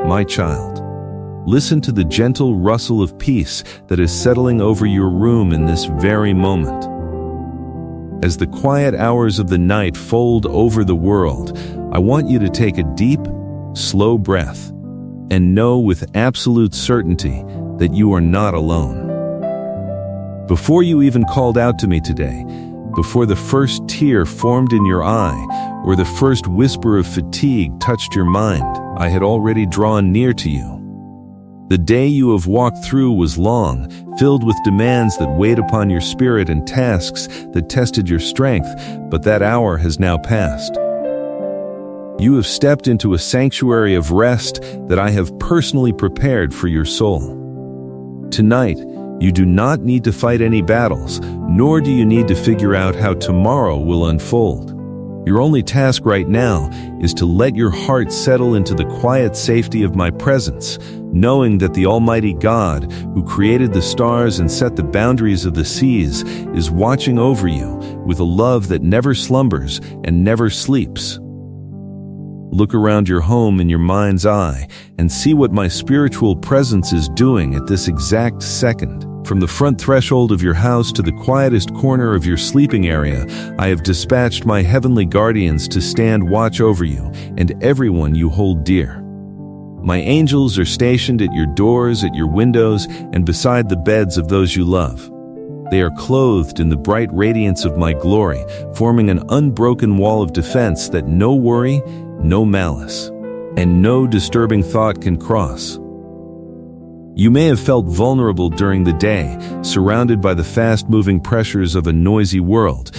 My child, listen to the gentle rustle of peace that is settling over your room in this very moment. As the quiet hours of the night fold over the world, I want you to take a deep, slow breath and know with absolute certainty that you are not alone. Before you even called out to me today, before the first tear formed in your eye or the first whisper of fatigue touched your mind, I had already drawn near to you. The day you have walked through was long, filled with demands that weighed upon your spirit and tasks that tested your strength, but that hour has now passed. You have stepped into a sanctuary of rest that I have personally prepared for your soul. Tonight, you do not need to fight any battles, nor do you need to figure out how tomorrow will unfold. Your only task right now is to let your heart settle into the quiet safety of my presence, knowing that the Almighty God, who created the stars and set the boundaries of the seas, is watching over you with a love that never slumbers and never sleeps. Look around your home in your mind's eye and see what my spiritual presence is doing at this exact second. From the front threshold of your house to the quietest corner of your sleeping area, I have dispatched my heavenly guardians to stand watch over you and everyone you hold dear. My angels are stationed at your doors, at your windows, and beside the beds of those you love. They are clothed in the bright radiance of my glory, forming an unbroken wall of defense that no worry, no malice, and no disturbing thought can cross. You may have felt vulnerable during the day, surrounded by the fast-moving pressures of a noisy world,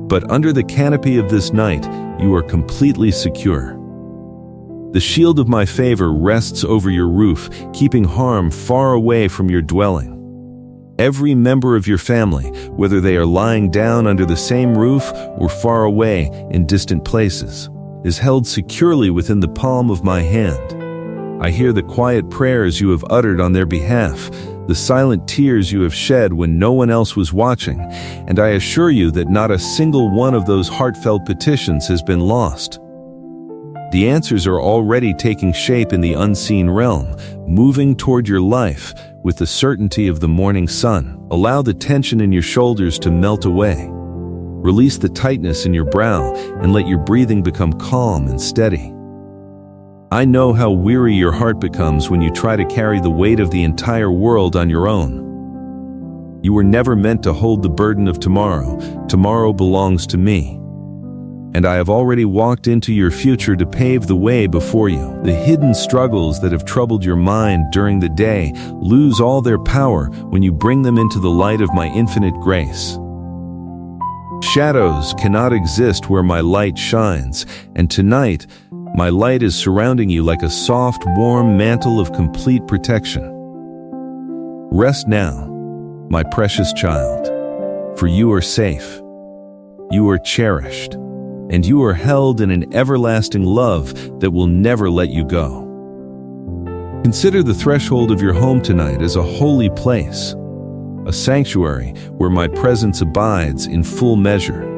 but under the canopy of this night, you are completely secure. The shield of my favor rests over your roof, keeping harm far away from your dwelling. Every member of your family, whether they are lying down under the same roof or far away in distant places, is held securely within the palm of my hand. I hear the quiet prayers you have uttered on their behalf, the silent tears you have shed when no one else was watching, and I assure you that not a single one of those heartfelt petitions has been lost. The answers are already taking shape in the unseen realm, moving toward your life with the certainty of the morning sun. Allow the tension in your shoulders to melt away. Release the tightness in your brow and let your breathing become calm and steady. I know how weary your heart becomes when you try to carry the weight of the entire world on your own. You were never meant to hold the burden of tomorrow. Tomorrow belongs to me. And I have already walked into your future to pave the way before you. The hidden struggles that have troubled your mind during the day lose all their power when you bring them into the light of my infinite grace. Shadows cannot exist where my light shines, and tonight, my light is surrounding you like a soft, warm mantle of complete protection. Rest now, my precious child, for you are safe, you are cherished, and you are held in an everlasting love that will never let you go. Consider the threshold of your home tonight as a holy place, a sanctuary where my presence abides in full measure.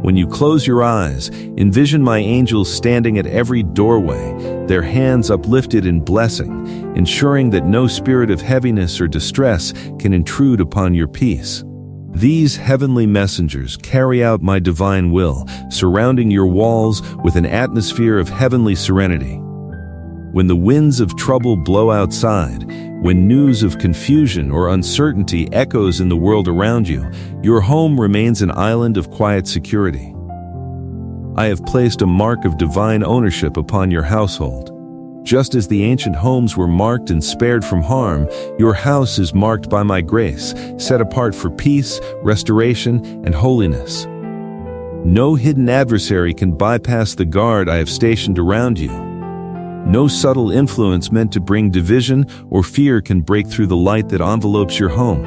When you close your eyes, envision my angels standing at every doorway, their hands uplifted in blessing, ensuring that no spirit of heaviness or distress can intrude upon your peace. These heavenly messengers carry out my divine will, surrounding your walls with an atmosphere of heavenly serenity. When the winds of trouble blow outside, when news of confusion or uncertainty echoes in the world around you, your home remains an island of quiet security. I have placed a mark of divine ownership upon your household. Just as the ancient homes were marked and spared from harm, your house is marked by my grace, set apart for peace, restoration, and holiness. No hidden adversary can bypass the guard I have stationed around you. No subtle influence meant to bring division or fear can break through the light that envelopes your home.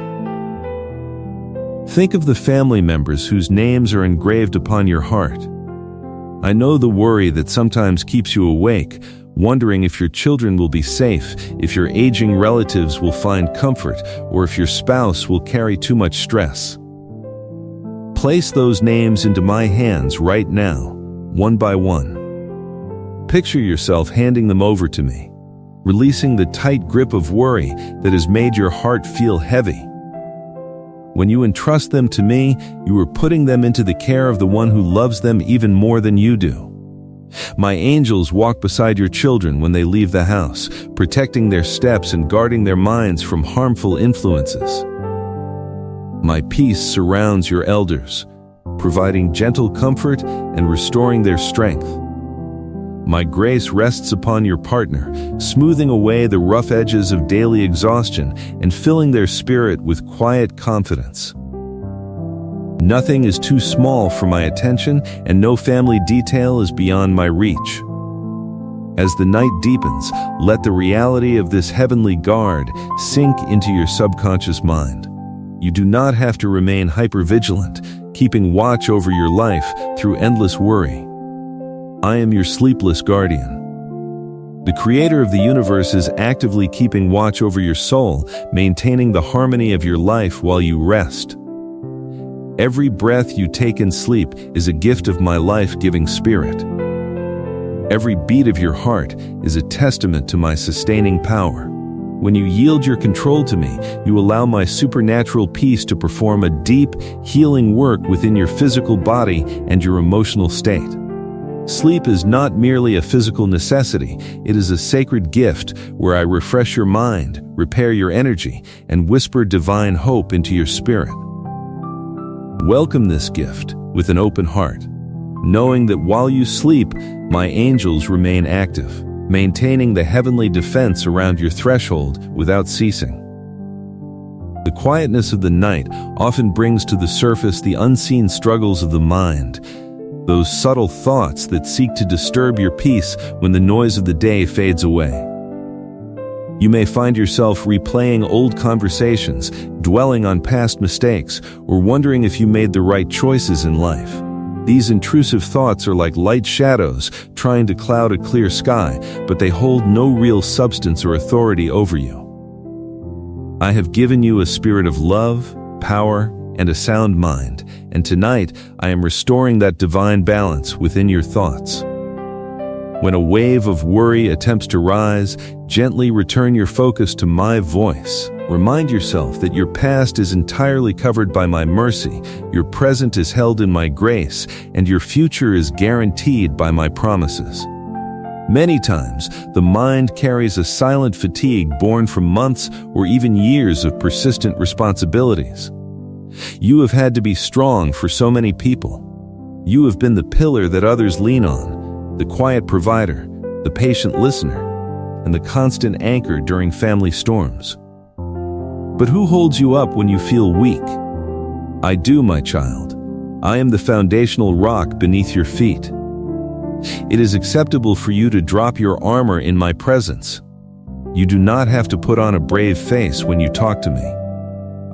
Think of the family members whose names are engraved upon your heart. I know the worry that sometimes keeps you awake, wondering if your children will be safe, if your aging relatives will find comfort, or if your spouse will carry too much stress. Place those names into my hands right now, one by one. Picture yourself handing them over to me, releasing the tight grip of worry that has made your heart feel heavy. When you entrust them to me, you are putting them into the care of the one who loves them even more than you do. My angels walk beside your children when they leave the house, protecting their steps and guarding their minds from harmful influences. My peace surrounds your elders, providing gentle comfort and restoring their strength. My grace rests upon your partner, smoothing away the rough edges of daily exhaustion and filling their spirit with quiet confidence. Nothing is too small for my attention, and no family detail is beyond my reach. As the night deepens, let the reality of this heavenly guard sink into your subconscious mind. You do not have to remain hypervigilant, keeping watch over your life through endless worry. I am your sleepless guardian. The creator of the universe is actively keeping watch over your soul, maintaining the harmony of your life while you rest. Every breath you take in sleep is a gift of my life-giving spirit. Every beat of your heart is a testament to my sustaining power. When you yield your control to me, you allow my supernatural peace to perform a deep, healing work within your physical body and your emotional state. Sleep is not merely a physical necessity, it is a sacred gift where I refresh your mind, repair your energy, and whisper divine hope into your spirit. Welcome this gift with an open heart, knowing that while you sleep, my angels remain active, maintaining the heavenly defense around your threshold without ceasing. The quietness of the night often brings to the surface the unseen struggles of the mind, those subtle thoughts that seek to disturb your peace when the noise of the day fades away. You may find yourself replaying old conversations, dwelling on past mistakes, or wondering if you made the right choices in life. These intrusive thoughts are like light shadows trying to cloud a clear sky, but they hold no real substance or authority over you. I have given you a spirit of love, power, and a sound mind, and tonight I am restoring that divine balance within your thoughts. When a wave of worry attempts to rise, gently return your focus to my voice. Remind yourself that your past is entirely covered by my mercy, your present is held in my grace, and your future is guaranteed by my promises. Many times, the mind carries a silent fatigue born from months or even years of persistent responsibilities. You have had to be strong for so many people. You have been the pillar that others lean on, the quiet provider, the patient listener, and the constant anchor during family storms. But who holds you up when you feel weak? I do, my child. I am the foundational rock beneath your feet. It is acceptable for you to drop your armor in my presence. You do not have to put on a brave face when you talk to me.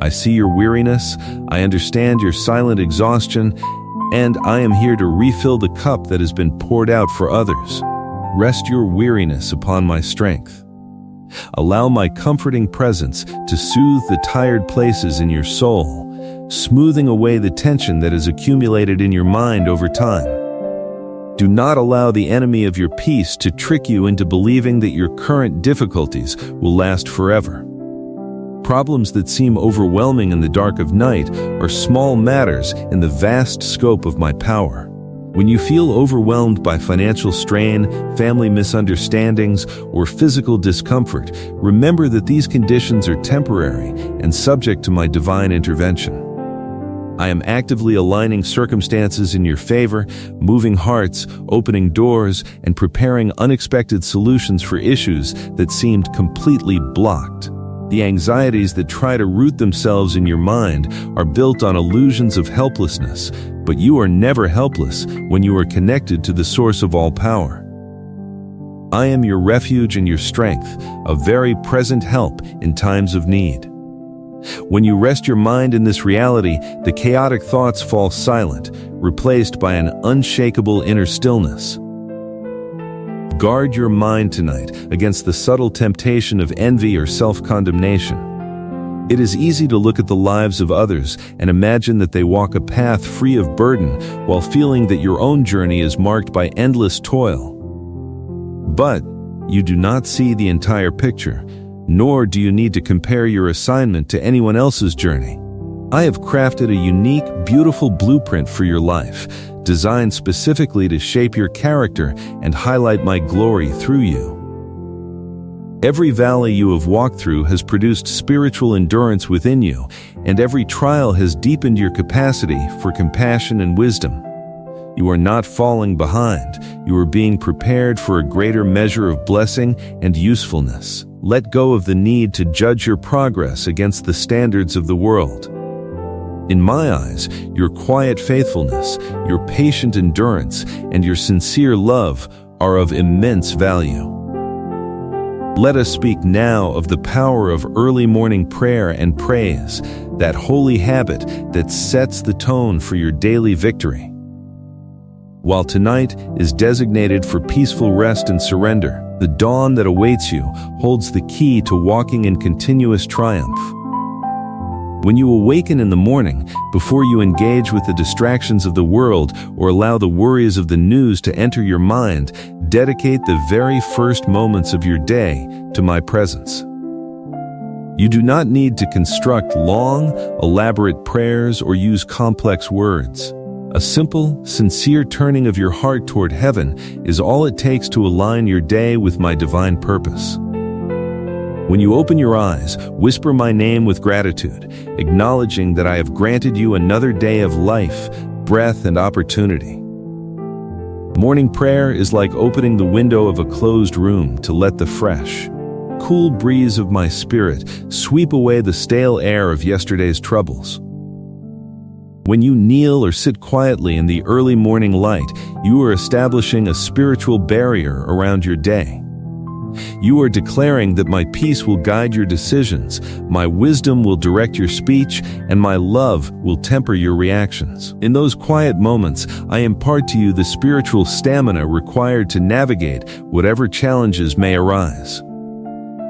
I see your weariness, I understand your silent exhaustion, and I am here to refill the cup that has been poured out for others. Rest your weariness upon my strength. Allow my comforting presence to soothe the tired places in your soul, smoothing away the tension that has accumulated in your mind over time. Do not allow the enemy of your peace to trick you into believing that your current difficulties will last forever. Problems that seem overwhelming in the dark of night are small matters in the vast scope of my power. When you feel overwhelmed by financial strain, family misunderstandings, or physical discomfort, remember that these conditions are temporary and subject to my divine intervention. I am actively aligning circumstances in your favor, moving hearts, opening doors, and preparing unexpected solutions for issues that seemed completely blocked. The anxieties that try to root themselves in your mind are built on illusions of helplessness, but you are never helpless when you are connected to the source of all power. I am your refuge and your strength, a very present help in times of need. When you rest your mind in this reality, the chaotic thoughts fall silent, replaced by an unshakable inner stillness. Guard your mind tonight against the subtle temptation of envy or self-condemnation. It is easy to look at the lives of others and imagine that they walk a path free of burden while feeling that your own journey is marked by endless toil. But You do not see the entire picture, nor do you need to compare your assignment to anyone else's journey. I have crafted a unique, beautiful blueprint for your life, designed specifically to shape your character and highlight my glory through you. Every valley you have walked through has produced spiritual endurance within you, and every trial has deepened your capacity for compassion and wisdom. You are not falling behind. You are being prepared for a greater measure of blessing and usefulness. Let go of the need to judge your progress against the standards of the world. In my eyes, your quiet faithfulness, your patient endurance, and your sincere love are of immense value. Let us speak now of the power of early morning prayer and praise, that holy habit that sets the tone for your daily victory. While tonight is designated for peaceful rest and surrender, the dawn that awaits you holds the key to walking in continuous triumph. When you awaken in the morning, before you engage with the distractions of the world or allow the worries of the news to enter your mind, dedicate the very first moments of your day to my presence. You do not need to construct long, elaborate prayers or use complex words. A simple, sincere turning of your heart toward heaven is all it takes to align your day with my divine purpose. When you open your eyes, whisper my name with gratitude, acknowledging that I have granted you another day of life, breath, and opportunity. Morning prayer is like opening the window of a closed room to let the fresh, cool breeze of my spirit sweep away the stale air of yesterday's troubles. When you kneel or sit quietly in the early morning light, you are establishing a spiritual barrier around your day. You are declaring that my peace will guide your decisions, my wisdom will direct your speech, and my love will temper your reactions. In those quiet moments, I impart to you the spiritual stamina required to navigate whatever challenges may arise.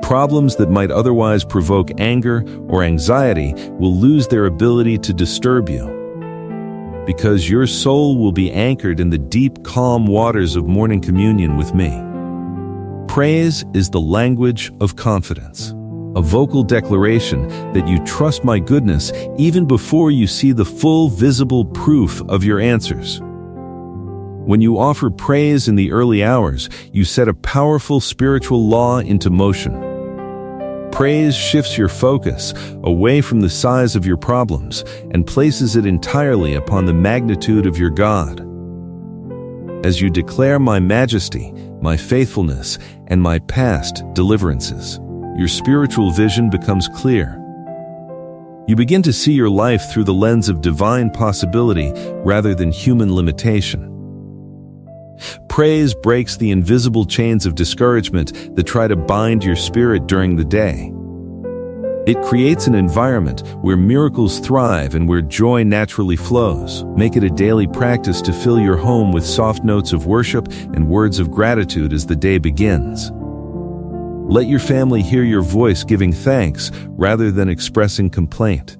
Problems that might otherwise provoke anger or anxiety will lose their ability to disturb you, because your soul will be anchored in the deep, calm waters of morning communion with me. Praise is the language of confidence, a vocal declaration that you trust my goodness even before you see the full, visible proof of your answers. When you offer praise in the early hours, you set a powerful spiritual law into motion. Praise shifts your focus away from the size of your problems and places it entirely upon the magnitude of your God. As you declare my majesty, my faithfulness, and my past deliverances, your spiritual vision becomes clear. You begin to see your life through the lens of divine possibility rather than human limitation. Praise breaks the invisible chains of discouragement that try to bind your spirit during the day. It creates an environment where miracles thrive and where joy naturally flows. Make it a daily practice to fill your home with soft notes of worship and words of gratitude as the day begins. Let your family hear your voice giving thanks rather than expressing complaint.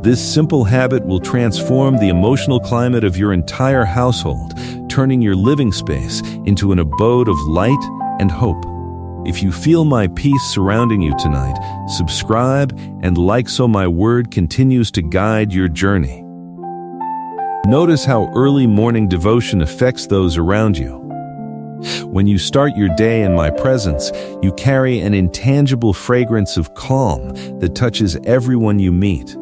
This simple habit will transform the emotional climate of your entire household, turning your living space into an abode of light and hope. If you feel my peace surrounding you tonight, subscribe and like so my word continues to guide your journey. Notice how early morning devotion affects those around you. When you start your day in my presence, you carry an intangible fragrance of calm that touches everyone you meet.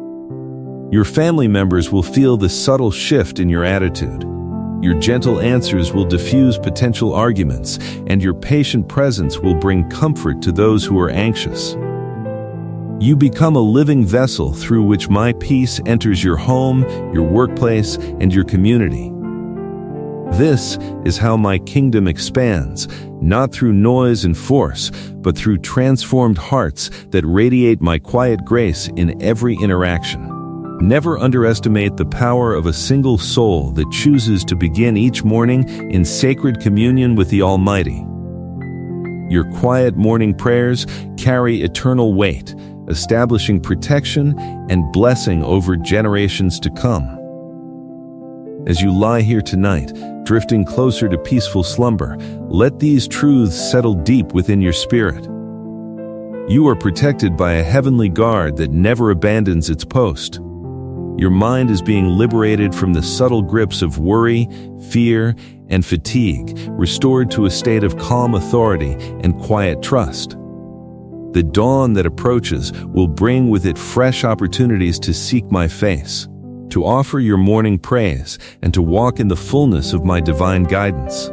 Your family members will feel the subtle shift in your attitude. Your gentle answers will diffuse potential arguments, and your patient presence will bring comfort to those who are anxious. You become a living vessel through which my peace enters your home, your workplace, and your community. This is how my kingdom expands, not through noise and force, but through transformed hearts that radiate my quiet grace in every interaction. Never underestimate the power of a single soul that chooses to begin each morning in sacred communion with the Almighty. Your quiet morning prayers carry eternal weight, establishing protection and blessing over generations to come. As you lie here tonight, drifting closer to peaceful slumber, let these truths settle deep within your spirit. You are protected by a heavenly guard that never abandons its post. Your mind is being liberated from the subtle grips of worry, fear, and fatigue, restored to a state of calm authority and quiet trust. The dawn that approaches will bring with it fresh opportunities to seek my face, to offer your morning praise, and to walk in the fullness of my divine guidance.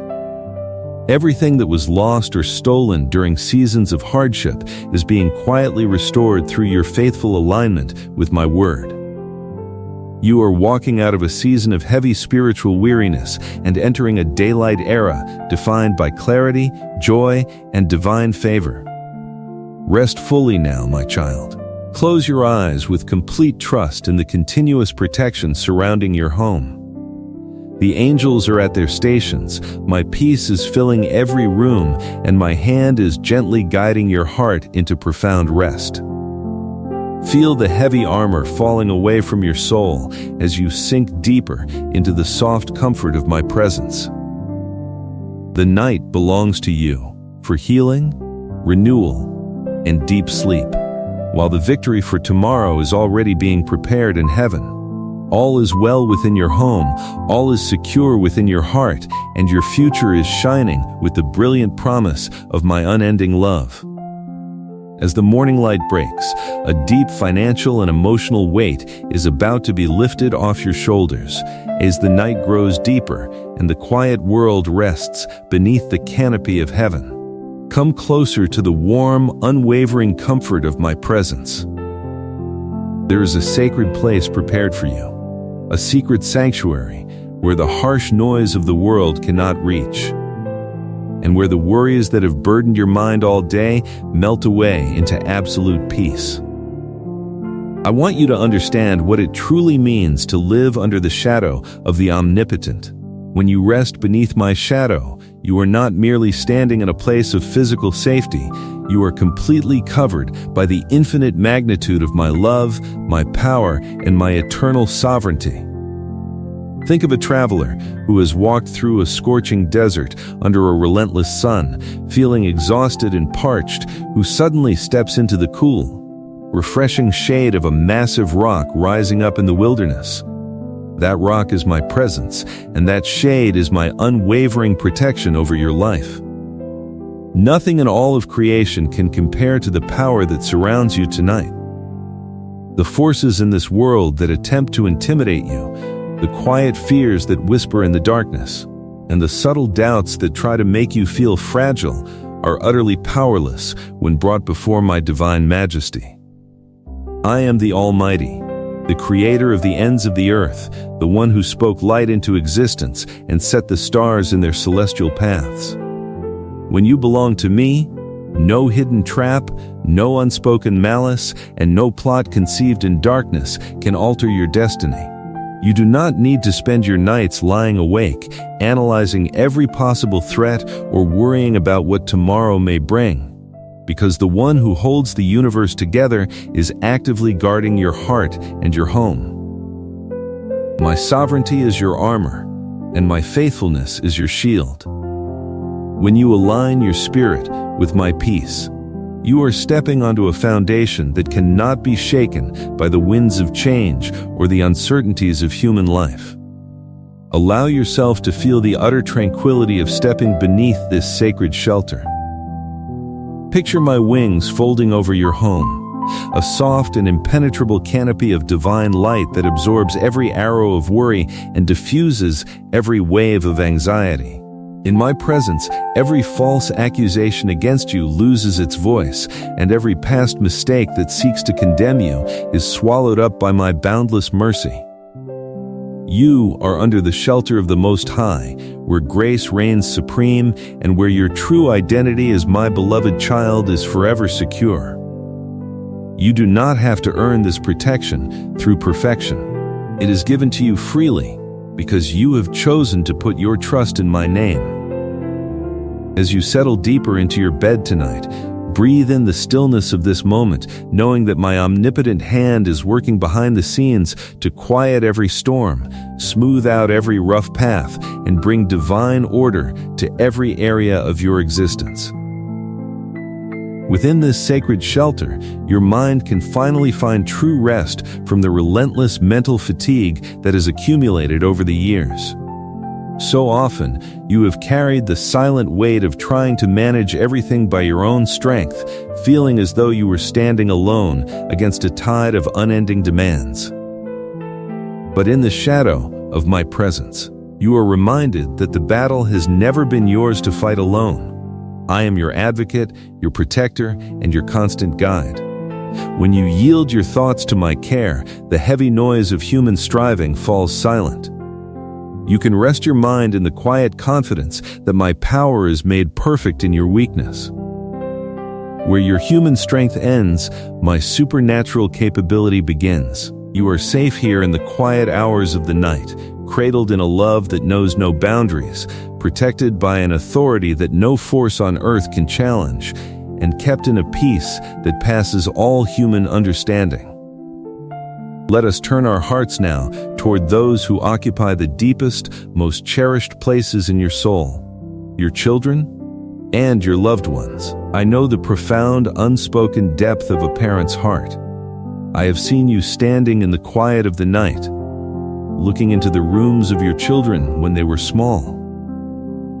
Everything that was lost or stolen during seasons of hardship is being quietly restored through your faithful alignment with my word. You are walking out of a season of heavy spiritual weariness and entering a daylight era defined by clarity, joy, and divine favor. Rest fully now, my child. Close your eyes with complete trust in the continuous protection surrounding your home. The angels are at their stations, my peace is filling every room, and my hand is gently guiding your heart into profound rest. Feel the heavy armor falling away from your soul as you sink deeper into the soft comfort of my presence. The night belongs to you for healing, renewal, and deep sleep, while the victory for tomorrow is already being prepared in heaven. All is well within your home, all is secure within your heart, and your future is shining with the brilliant promise of my unending love. As the morning light breaks, a deep financial and emotional weight is about to be lifted off your shoulders as the night grows deeper and the quiet world rests beneath the canopy of heaven. Come closer to the warm, unwavering comfort of my presence. There is a sacred place prepared for you, a secret sanctuary where the harsh noise of the world cannot reach, and where the worries that have burdened your mind all day melt away into absolute peace. I want you to understand what it truly means to live under the shadow of the Omnipotent. When you rest beneath my shadow, you are not merely standing in a place of physical safety, you are completely covered by the infinite magnitude of my love, my power, and my eternal sovereignty. Think of a traveler who has walked through a scorching desert under a relentless sun, feeling exhausted and parched, who suddenly steps into the cool, refreshing shade of a massive rock rising up in the wilderness. That rock is my presence, and that shade is my unwavering protection over your life. Nothing in all of creation can compare to the power that surrounds you tonight. The forces in this world that attempt to intimidate you, the quiet fears that whisper in the darkness, and the subtle doubts that try to make you feel fragile are utterly powerless when brought before my divine majesty. I am the Almighty, the creator of the ends of the earth, the one who spoke light into existence and set the stars in their celestial paths. When you belong to me, no hidden trap, no unspoken malice, and no plot conceived in darkness can alter your destiny. You do not need to spend your nights lying awake, analyzing every possible threat or worrying about what tomorrow may bring, because the one who holds the universe together is actively guarding your heart and your home. My sovereignty is your armor, and my faithfulness is your shield. When you align your spirit with my peace, you are stepping onto a foundation that cannot be shaken by the winds of change or the uncertainties of human life. Allow yourself to feel the utter tranquility of stepping beneath this sacred shelter. Picture my wings folding over your home, a soft and impenetrable canopy of divine light that absorbs every arrow of worry and diffuses every wave of anxiety. In my presence, every false accusation against you loses its voice, and every past mistake that seeks to condemn you is swallowed up by my boundless mercy. You are under the shelter of the Most High, where grace reigns supreme and where your true identity as my beloved child is forever secure. You do not have to earn this protection through perfection. It is given to you freely, because you have chosen to put your trust in my name. As you settle deeper into your bed tonight, breathe in the stillness of this moment, knowing that my omnipotent hand is working behind the scenes to quiet every storm, smooth out every rough path, and bring divine order to every area of your existence. Within this sacred shelter, your mind can finally find true rest from the relentless mental fatigue that has accumulated over the years. So often, you have carried the silent weight of trying to manage everything by your own strength, feeling as though you were standing alone against a tide of unending demands. But in the shadow of my presence, you are reminded that the battle has never been yours to fight alone. I am your advocate, your protector, and your constant guide. When you yield your thoughts to my care, the heavy noise of human striving falls silent. You can rest your mind in the quiet confidence that my power is made perfect in your weakness. Where your human strength ends, my supernatural capability begins. You are safe here in the quiet hours of the night, cradled in a love that knows no boundaries, protected by an authority that no force on earth can challenge, and kept in a peace that passes all human understanding. Let us turn our hearts now toward those who occupy the deepest, most cherished places in your soul, your children and your loved ones. I know the profound, unspoken depth of a parent's heart. I have seen you standing in the quiet of the night, looking into the rooms of your children when they were small,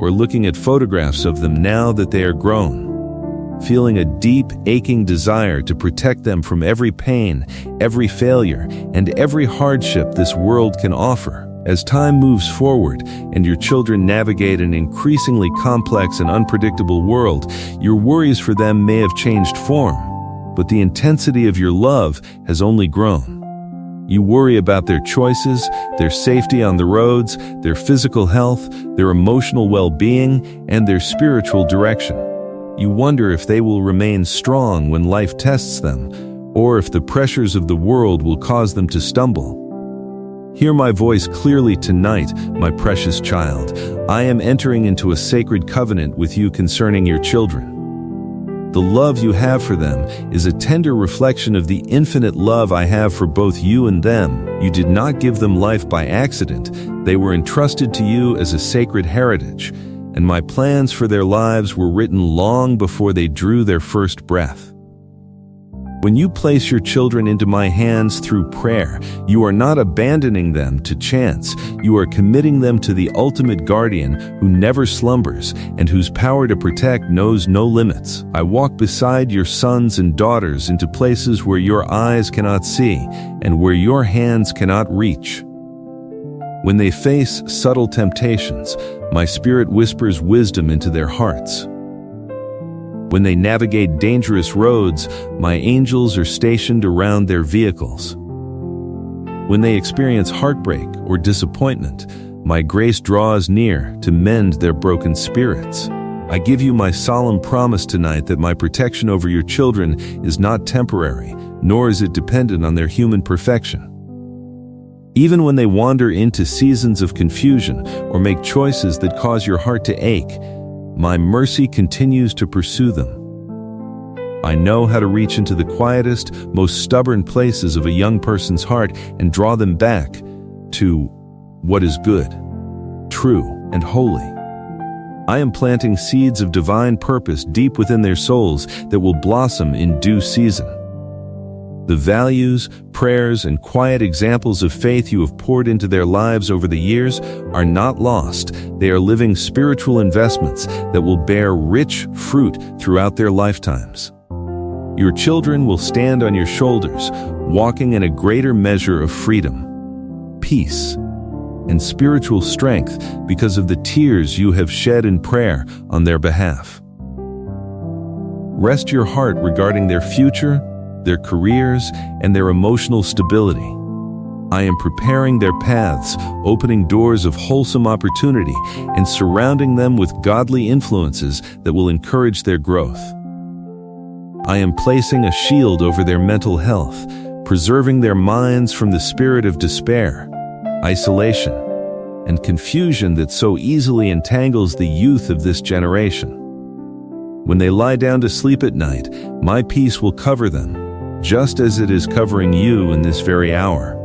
or looking at photographs of them now that they are grown, feeling a deep, aching desire to protect them from every pain, every failure, and every hardship this world can offer. As time moves forward and your children navigate an increasingly complex and unpredictable world, your worries for them may have changed form, but the intensity of your love has only grown. You worry about their choices, their safety on the roads, their physical health, their emotional well-being, and their spiritual direction. You wonder if they will remain strong when life tests them, or if the pressures of the world will cause them to stumble. Hear my voice clearly tonight, my precious child. I am entering into a sacred covenant with you concerning your children. The love you have for them is a tender reflection of the infinite love I have for both you and them. You did not give them life by accident. They were entrusted to you as a sacred heritage, and my plans for their lives were written long before they drew their first breath. When you place your children into my hands through prayer, you are not abandoning them to chance. You are committing them to the ultimate guardian who never slumbers and whose power to protect knows no limits. I walk beside your sons and daughters into places where your eyes cannot see and where your hands cannot reach. When they face subtle temptations, my spirit whispers wisdom into their hearts. When they navigate dangerous roads, my angels are stationed around their vehicles. When they experience heartbreak or disappointment, my grace draws near to mend their broken spirits. I give you my solemn promise tonight that my protection over your children is not temporary, nor is it dependent on their human perfection. Even when they wander into seasons of confusion or make choices that cause your heart to ache, my mercy continues to pursue them. I know how to reach into the quietest, most stubborn places of a young person's heart and draw them back to what is good, true, and holy. I am planting seeds of divine purpose deep within their souls that will blossom in due season. The values, prayers, and quiet examples of faith you have poured into their lives over the years are not lost. They are living spiritual investments that will bear rich fruit throughout their lifetimes. Your children will stand on your shoulders, walking in a greater measure of freedom, peace, and spiritual strength because of the tears you have shed in prayer on their behalf. Rest your heart regarding their future, their careers, and their emotional stability. I am preparing their paths, opening doors of wholesome opportunity, and surrounding them with godly influences that will encourage their growth. I am placing a shield over their mental health, preserving their minds from the spirit of despair, isolation, and confusion that so easily entangles the youth of this generation. When they lie down to sleep at night, my peace will cover them, just as it is covering you in this very hour.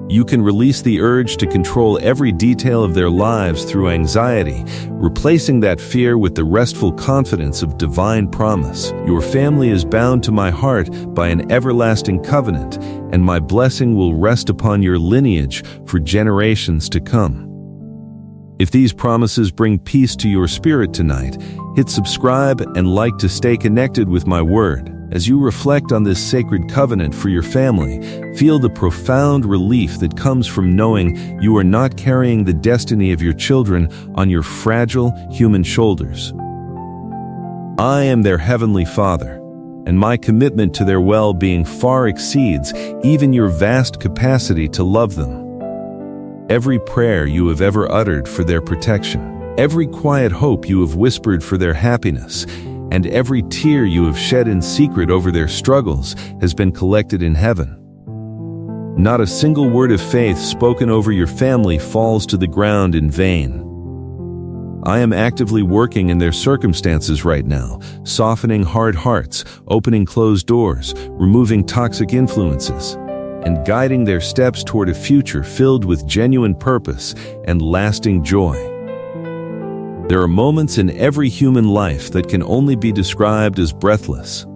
You can release the urge to control every detail of their lives through anxiety, replacing that fear with the restful confidence of divine promise. Your family is bound to my heart by an everlasting covenant, and my blessing will rest upon your lineage for generations to come. If these promises bring peace to your spirit tonight, hit subscribe and like to stay connected with my word. As you reflect on this sacred covenant for your family, feel the profound relief that comes from knowing you are not carrying the destiny of your children on your fragile human shoulders. I am their heavenly Father, and my commitment to their well-being far exceeds even your vast capacity to love them. Every prayer you have ever uttered for their protection, every quiet hope you have whispered for their happiness, and every tear you have shed in secret over their struggles has been collected in heaven. Not a single word of faith spoken over your family falls to the ground in vain. I am actively working in their circumstances right now, softening hard hearts, opening closed doors, removing toxic influences, and guiding their steps toward a future filled with genuine purpose and lasting joy. There are moments in every human life that can only be described as breathless.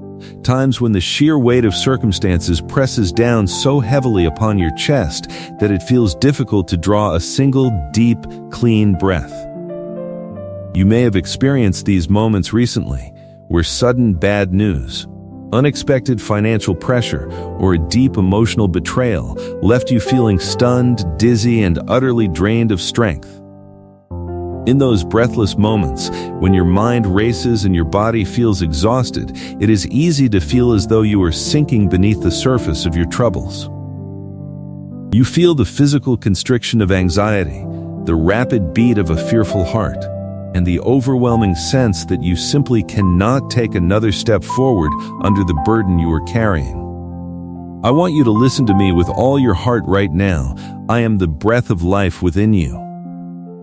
Times when the sheer weight of circumstances presses down so heavily upon your chest that it feels difficult to draw a single deep, clean breath. You may have experienced these moments recently, where sudden bad news, unexpected financial pressure, or a deep emotional betrayal left you feeling stunned, dizzy, and utterly drained of strength. In those breathless moments, when your mind races and your body feels exhausted, it is easy to feel as though you are sinking beneath the surface of your troubles. You feel the physical constriction of anxiety, the rapid beat of a fearful heart, and the overwhelming sense that you simply cannot take another step forward under the burden you are carrying. I want you to listen to me with all your heart right now. I am the breath of life within you.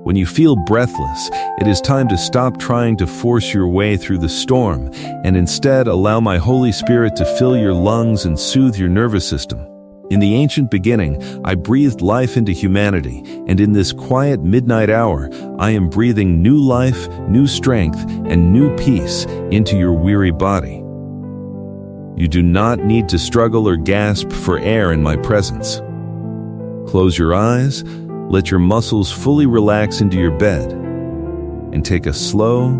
When you feel breathless, it is time to stop trying to force your way through the storm and instead allow my Holy Spirit to fill your lungs and soothe your nervous system. In the ancient beginning, I breathed life into humanity, and in this quiet midnight hour, I am breathing new life, new strength, and new peace into your weary body. You do not need to struggle or gasp for air in my presence. Close your eyes, let your muscles fully relax into your bed, and take a slow,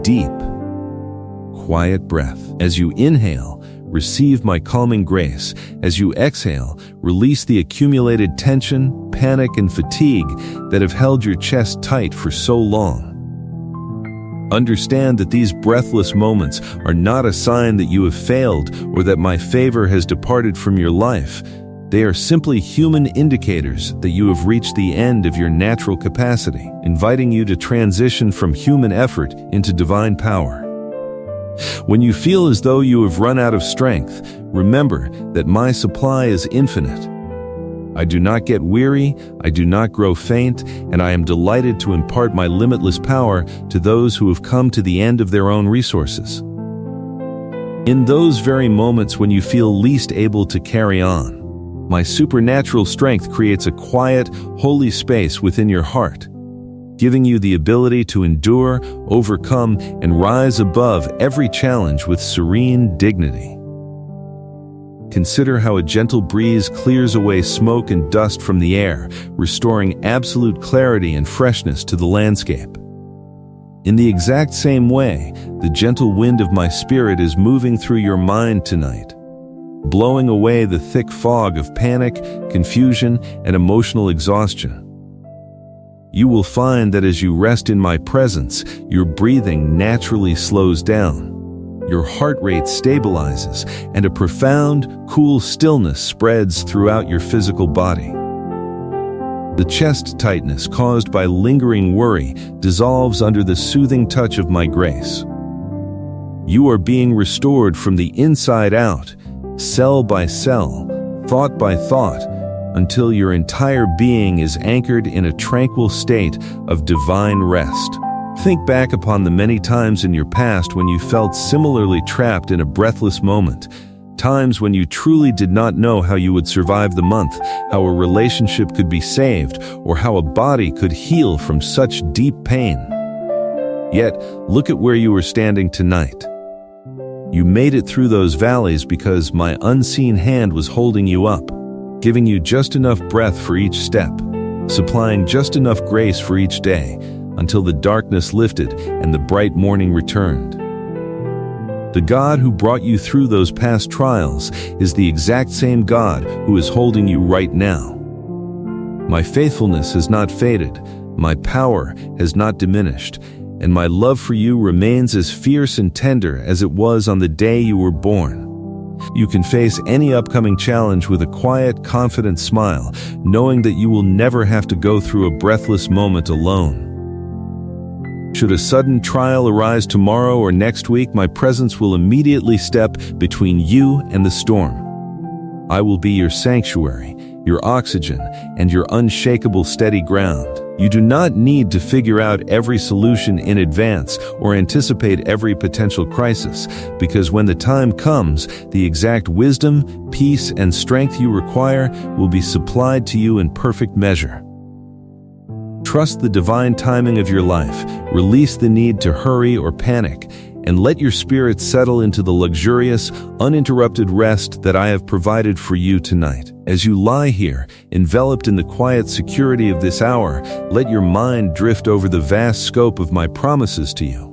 deep, quiet breath. As you inhale, receive my calming grace. As you exhale, release the accumulated tension, panic, and fatigue that have held your chest tight for so long. Understand that these breathless moments are not a sign that you have failed or that my favor has departed from your life. They are simply human indicators that you have reached the end of your natural capacity, inviting you to transition from human effort into divine power. When you feel as though you have run out of strength, remember that my supply is infinite. I do not get weary, I do not grow faint, and I am delighted to impart my limitless power to those who have come to the end of their own resources. In those very moments when you feel least able to carry on, my supernatural strength creates a quiet, holy space within your heart, giving you the ability to endure, overcome, and rise above every challenge with serene dignity. Consider how a gentle breeze clears away smoke and dust from the air, restoring absolute clarity and freshness to the landscape. In the exact same way, the gentle wind of my spirit is moving through your mind tonight, blowing away the thick fog of panic, confusion, and emotional exhaustion. You will find that as you rest in my presence, your breathing naturally slows down, your heart rate stabilizes, and a profound, cool stillness spreads throughout your physical body. The chest tightness caused by lingering worry dissolves under the soothing touch of my grace. You are being restored from the inside out, cell by cell, thought by thought, until your entire being is anchored in a tranquil state of divine rest. Think back upon the many times in your past when you felt similarly trapped in a breathless moment. Times when you truly did not know how you would survive the month, how a relationship could be saved, or how a body could heal from such deep pain. Yet, look at where you are standing tonight. You made it through those valleys because my unseen hand was holding you up, giving you just enough breath for each step, supplying just enough grace for each day, until the darkness lifted and the bright morning returned. The God who brought you through those past trials is the exact same God who is holding you right now. My faithfulness has not faded, my power has not diminished, and my love for you remains as fierce and tender as it was on the day you were born. You can face any upcoming challenge with a quiet, confident smile, knowing that you will never have to go through a breathless moment alone. Should a sudden trial arise tomorrow or next week, my presence will immediately step between you and the storm. I will be your sanctuary, your oxygen, and your unshakable steady ground. You do not need to figure out every solution in advance or anticipate every potential crisis, because when the time comes, the exact wisdom, peace, and strength you require will be supplied to you in perfect measure. Trust the divine timing of your life, release the need to hurry or panic, and let your spirit settle into the luxurious, uninterrupted rest that I have provided for you tonight. As you lie here, enveloped in the quiet security of this hour, let your mind drift over the vast scope of my promises to you.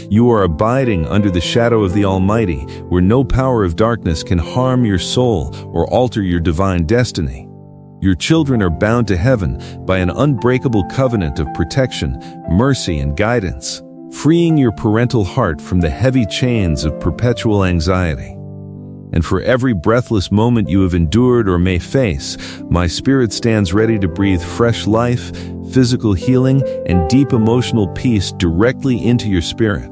You are abiding under the shadow of the Almighty, where no power of darkness can harm your soul or alter your divine destiny. Your children are bound to heaven by an unbreakable covenant of protection, mercy, and guidance, freeing your parental heart from the heavy chains of perpetual anxiety. And for every breathless moment you have endured or may face, my spirit stands ready to breathe fresh life, physical healing, and deep emotional peace directly into your spirit.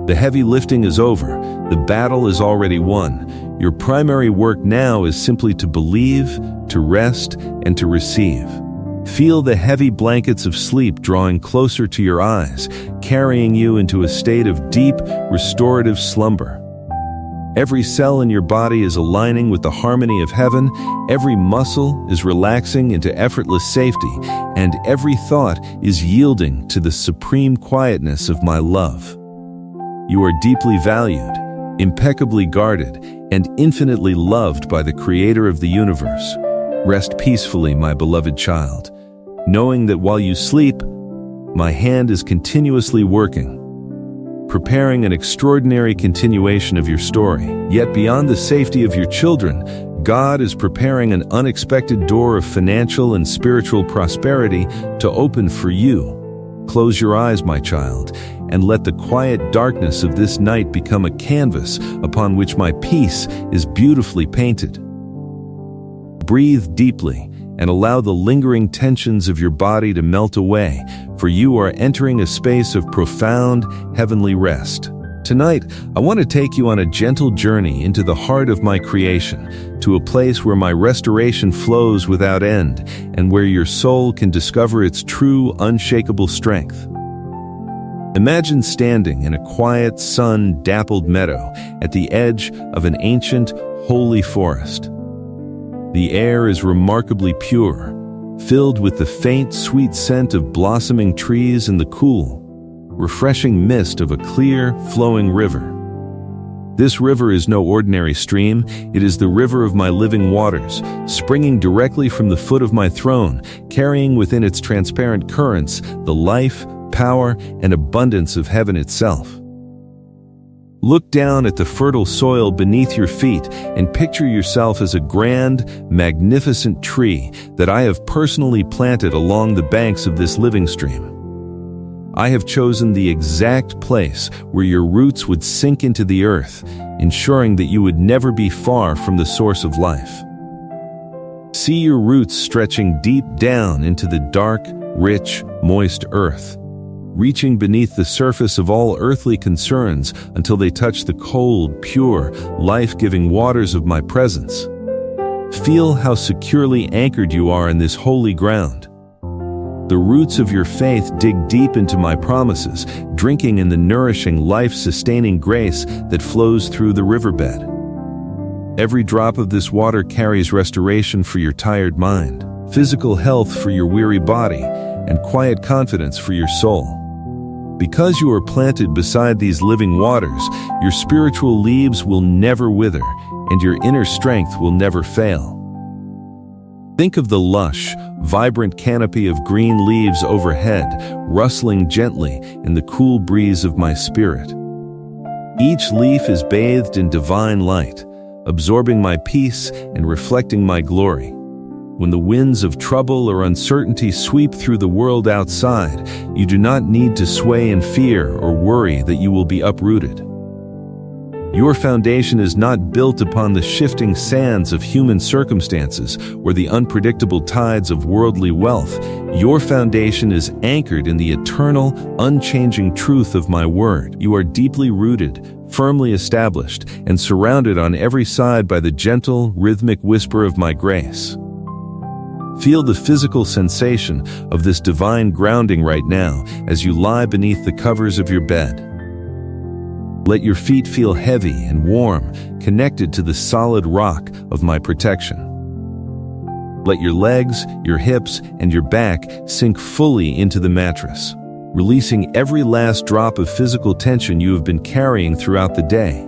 The heavy lifting is over. The battle is already won. Your primary work now is simply to believe, to rest, and to receive. Feel the heavy blankets of sleep drawing closer to your eyes, carrying you into a state of deep, restorative slumber. Every cell in your body is aligning with the harmony of heaven, every muscle is relaxing into effortless safety, and every thought is yielding to the supreme quietness of my love. You are deeply valued, impeccably guarded, and infinitely loved by the Creator of the universe. Rest peacefully, my beloved child, knowing that while you sleep, my hand is continuously working, preparing an extraordinary continuation of your story. Yet beyond the safety of your children, God is preparing an unexpected door of financial and spiritual prosperity to open for you. Close your eyes, my child, and let the quiet darkness of this night become a canvas upon which my peace is beautifully painted. Breathe deeply and allow the lingering tensions of your body to melt away, for you are entering a space of profound, heavenly rest. Tonight, I want to take you on a gentle journey into the heart of my creation, to a place where my restoration flows without end, and where your soul can discover its true, unshakable strength. Imagine standing in a quiet, sun-dappled meadow at the edge of an ancient, holy forest. The air is remarkably pure, filled with the faint, sweet scent of blossoming trees and the cool, refreshing mist of a clear, flowing river. This river is no ordinary stream, it is the river of my living waters, springing directly from the foot of my throne, carrying within its transparent currents the life, power, and abundance of heaven itself. Look down at the fertile soil beneath your feet and picture yourself as a grand, magnificent tree that I have personally planted along the banks of this living stream. I have chosen the exact place where your roots would sink into the earth, ensuring that you would never be far from the source of life. See your roots stretching deep down into the dark, rich, moist earth, reaching beneath the surface of all earthly concerns until they touch the cold, pure, life-giving waters of my presence. Feel how securely anchored you are in this holy ground. The roots of your faith dig deep into my promises, drinking in the nourishing, life-sustaining grace that flows through the riverbed. Every drop of this water carries restoration for your tired mind, physical health for your weary body, and quiet confidence for your soul. Because you are planted beside these living waters, your spiritual leaves will never wither, and your inner strength will never fail. Think of the lush, vibrant canopy of green leaves overhead, rustling gently in the cool breeze of my spirit. Each leaf is bathed in divine light, absorbing my peace and reflecting my glory. When the winds of trouble or uncertainty sweep through the world outside, you do not need to sway in fear or worry that you will be uprooted. Your foundation is not built upon the shifting sands of human circumstances or the unpredictable tides of worldly wealth. Your foundation is anchored in the eternal, unchanging truth of my word. You are deeply rooted, firmly established, and surrounded on every side by the gentle, rhythmic whisper of my grace. Feel the physical sensation of this divine grounding right now as you lie beneath the covers of your bed. Let your feet feel heavy and warm, connected to the solid rock of my protection. Let your legs, your hips, and your back sink fully into the mattress, releasing every last drop of physical tension you have been carrying throughout the day.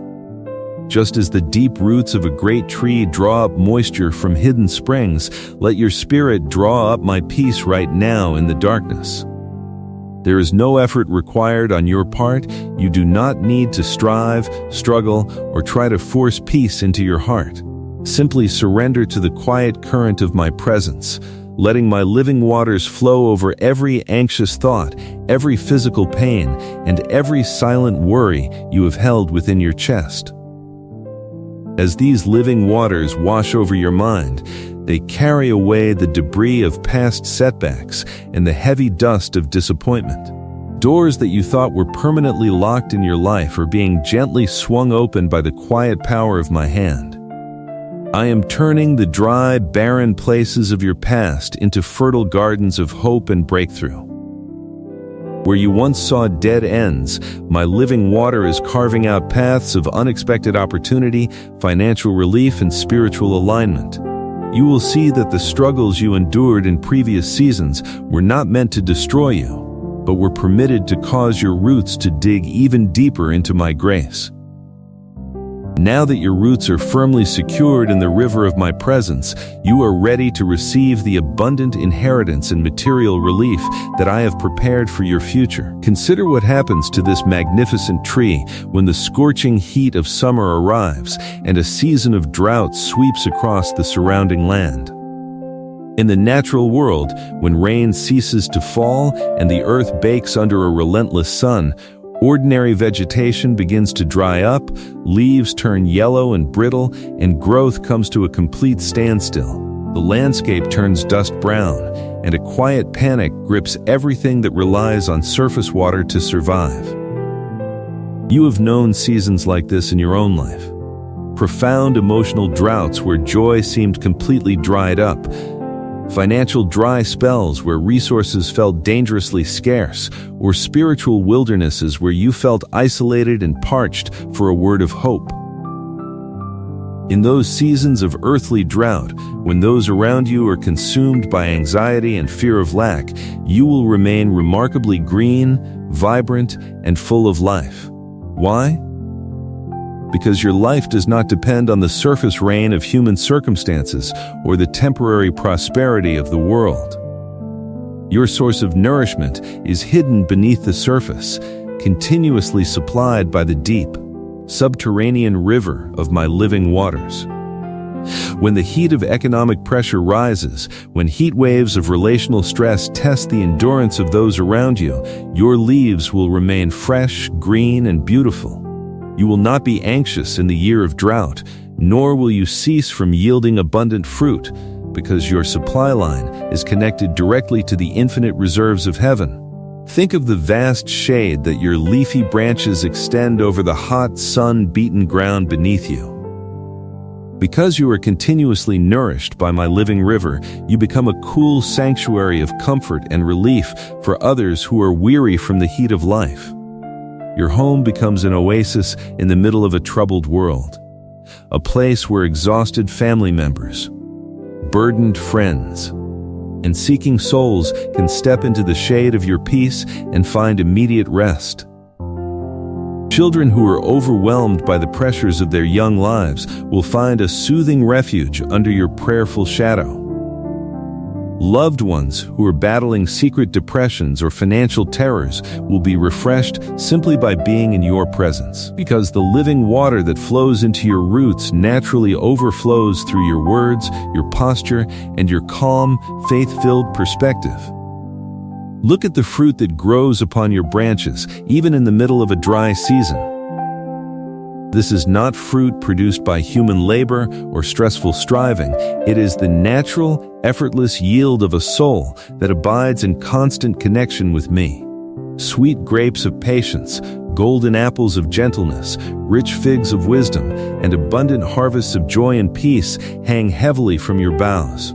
Just as the deep roots of a great tree draw up moisture from hidden springs, let your spirit draw up my peace right now in the darkness. There is no effort required on your part. You do not need to strive, struggle, or try to force peace into your heart. Simply surrender to the quiet current of my presence, letting my living waters flow over every anxious thought, every physical pain, and every silent worry you have held within your chest. As these living waters wash over your mind, they carry away the debris of past setbacks and the heavy dust of disappointment. Doors that you thought were permanently locked in your life are being gently swung open by the quiet power of my hand. I am turning the dry, barren places of your past into fertile gardens of hope and breakthrough. Where you once saw dead ends, my living water is carving out paths of unexpected opportunity, financial relief, and spiritual alignment. You will see that the struggles you endured in previous seasons were not meant to destroy you, but were permitted to cause your roots to dig even deeper into my grace. Now that your roots are firmly secured in the river of my presence, you are ready to receive the abundant inheritance and material relief that I have prepared for your future. Consider what happens to this magnificent tree when the scorching heat of summer arrives and a season of drought sweeps across the surrounding land. In the natural world, when rain ceases to fall and the earth bakes under a relentless sun, ordinary vegetation begins to dry up, leaves turn yellow and brittle, and growth comes to a complete standstill. The landscape turns dust brown, and a quiet panic grips everything that relies on surface water to survive. You have known seasons like this in your own life. Profound emotional droughts where joy seemed completely dried up, financial dry spells where resources felt dangerously scarce, or spiritual wildernesses where you felt isolated and parched for a word of hope. In those seasons of earthly drought, when those around you are consumed by anxiety and fear of lack, you will remain remarkably green, vibrant, and full of life. Why? Because your life does not depend on the surface rain of human circumstances or the temporary prosperity of the world. Your source of nourishment is hidden beneath the surface, continuously supplied by the deep, subterranean river of my living waters. When the heat of economic pressure rises, when heat waves of relational stress test the endurance of those around you, your leaves will remain fresh, green, and beautiful. You will not be anxious in the year of drought, nor will you cease from yielding abundant fruit, because your supply line is connected directly to the infinite reserves of heaven. Think of the vast shade that your leafy branches extend over the hot, sun-beaten ground beneath you. Because you are continuously nourished by my living river, you become a cool sanctuary of comfort and relief for others who are weary from the heat of life. Your home becomes an oasis in the middle of a troubled world, a place where exhausted family members, burdened friends, and seeking souls can step into the shade of your peace and find immediate rest. Children who are overwhelmed by the pressures of their young lives will find a soothing refuge under your prayerful shadow. Loved ones who are battling secret depressions or financial terrors will be refreshed simply by being in your presence, because the living water that flows into your roots naturally overflows through your words, your posture, and your calm, faith-filled perspective. Look at the fruit that grows upon your branches, even in the middle of a dry season. This is not fruit produced by human labor or stressful striving. It is the natural, effortless yield of a soul that abides in constant connection with me. Sweet grapes of patience, golden apples of gentleness, rich figs of wisdom, and abundant harvests of joy and peace hang heavily from your boughs.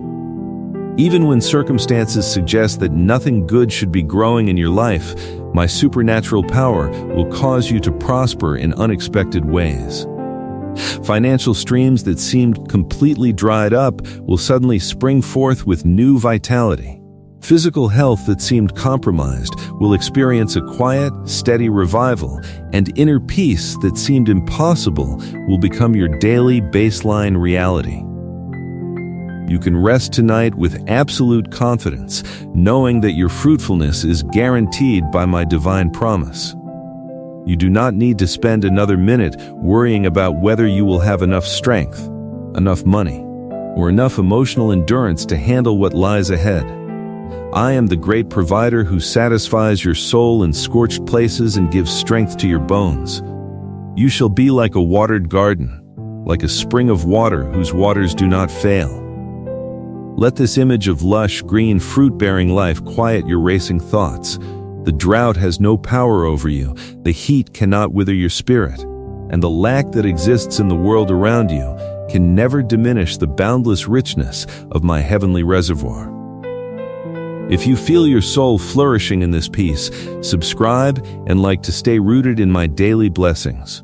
Even when circumstances suggest that nothing good should be growing in your life, my supernatural power will cause you to prosper in unexpected ways. Financial streams that seemed completely dried up will suddenly spring forth with new vitality. Physical health that seemed compromised will experience a quiet, steady revival, and inner peace that seemed impossible will become your daily baseline reality. You can rest tonight with absolute confidence, knowing that your fruitfulness is guaranteed by my divine promise. You do not need to spend another minute worrying about whether you will have enough strength, enough money, or enough emotional endurance to handle what lies ahead. I am the great provider who satisfies your soul in scorched places and gives strength to your bones. You shall be like a watered garden, like a spring of water whose waters do not fail. Let this image of lush, green, fruit-bearing life quiet your racing thoughts. The drought has no power over you, the heat cannot wither your spirit, and the lack that exists in the world around you can never diminish the boundless richness of my heavenly reservoir. If you feel your soul flourishing in this peace, subscribe and like to stay rooted in my daily blessings.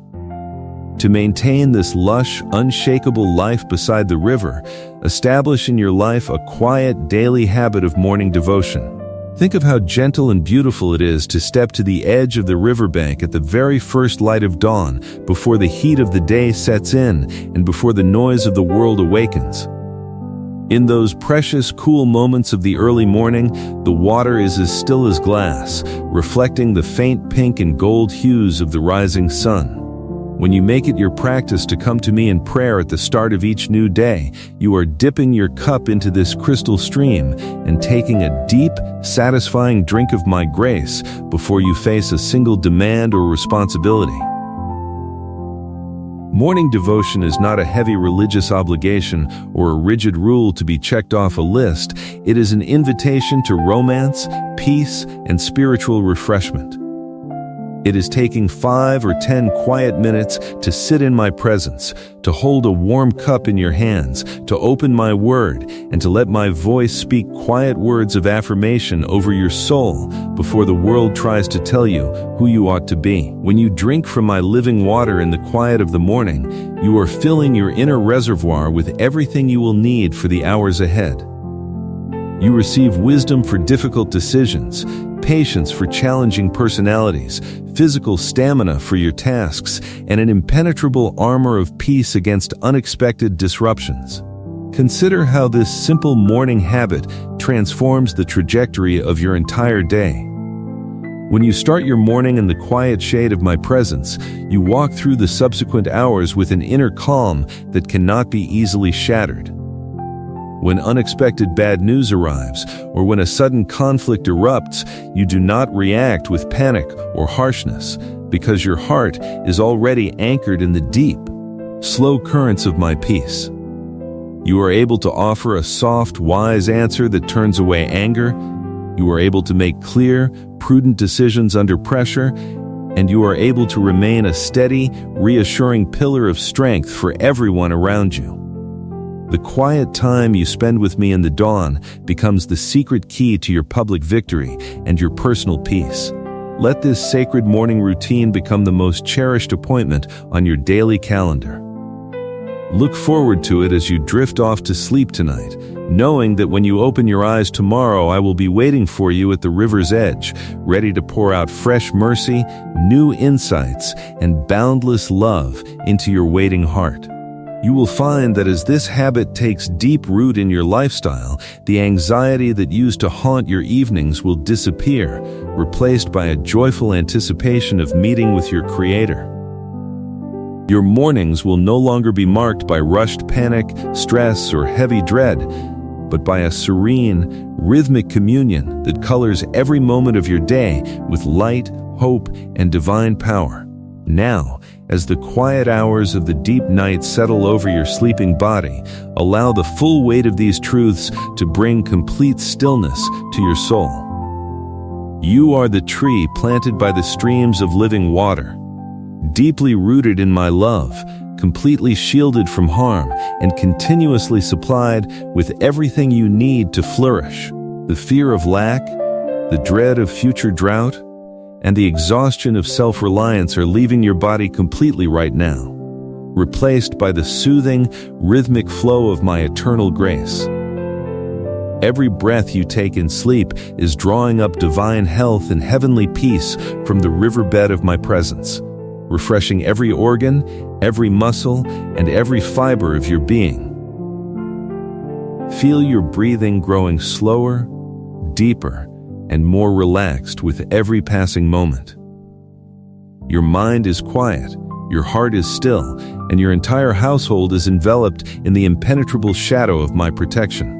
To maintain this lush, unshakable life beside the river, establish in your life a quiet, daily habit of morning devotion. Think of how gentle and beautiful it is to step to the edge of the riverbank at the very first light of dawn, before the heat of the day sets in and before the noise of the world awakens. In those precious, cool moments of the early morning, the water is as still as glass, reflecting the faint pink and gold hues of the rising sun. When you make it your practice to come to me in prayer at the start of each new day, you are dipping your cup into this crystal stream and taking a deep, satisfying drink of my grace before you face a single demand or responsibility. Morning devotion is not a heavy religious obligation or a rigid rule to be checked off a list. It is an invitation to romance, peace, and spiritual refreshment. It is taking 5 or 10 quiet minutes to sit in my presence, to hold a warm cup in your hands, to open my word, and to let my voice speak quiet words of affirmation over your soul before the world tries to tell you who you ought to be. When you drink from my living water in the quiet of the morning, you are filling your inner reservoir with everything you will need for the hours ahead. You receive wisdom for difficult decisions, patience for challenging personalities, physical stamina for your tasks, and an impenetrable armor of peace against unexpected disruptions. Consider how this simple morning habit transforms the trajectory of your entire day. When you start your morning in the quiet shade of my presence, you walk through the subsequent hours with an inner calm that cannot be easily shattered. When unexpected bad news arrives, or when a sudden conflict erupts, you do not react with panic or harshness, because your heart is already anchored in the deep, slow currents of my peace. You are able to offer a soft, wise answer that turns away anger. You are able to make clear, prudent decisions under pressure, and you are able to remain a steady, reassuring pillar of strength for everyone around you. The quiet time you spend with me in the dawn becomes the secret key to your public victory and your personal peace. Let this sacred morning routine become the most cherished appointment on your daily calendar. Look forward to it as you drift off to sleep tonight, knowing that when you open your eyes tomorrow, I will be waiting for you at the river's edge, ready to pour out fresh mercy, new insights, and boundless love into your waiting heart. You will find that as this habit takes deep root in your lifestyle, the anxiety that used to haunt your evenings will disappear, replaced by a joyful anticipation of meeting with your Creator. Your mornings will no longer be marked by rushed panic, stress, or heavy dread, but by a serene, rhythmic communion that colors every moment of your day with light, hope, and divine power. Now, as the quiet hours of the deep night settle over your sleeping body, allow the full weight of these truths to bring complete stillness to your soul. You are the tree planted by the streams of living water, deeply rooted in my love, completely shielded from harm, and continuously supplied with everything you need to flourish. The fear of lack, the dread of future drought, and the exhaustion of self-reliance are leaving your body completely right now, replaced by the soothing, rhythmic flow of my eternal grace. Every breath you take in sleep is drawing up divine health and heavenly peace from the riverbed of my presence, refreshing every organ, every muscle, and every fiber of your being. Feel your breathing growing slower, deeper, and more relaxed with every passing moment. Your mind is quiet, your heart is still, and your entire household is enveloped in the impenetrable shadow of my protection.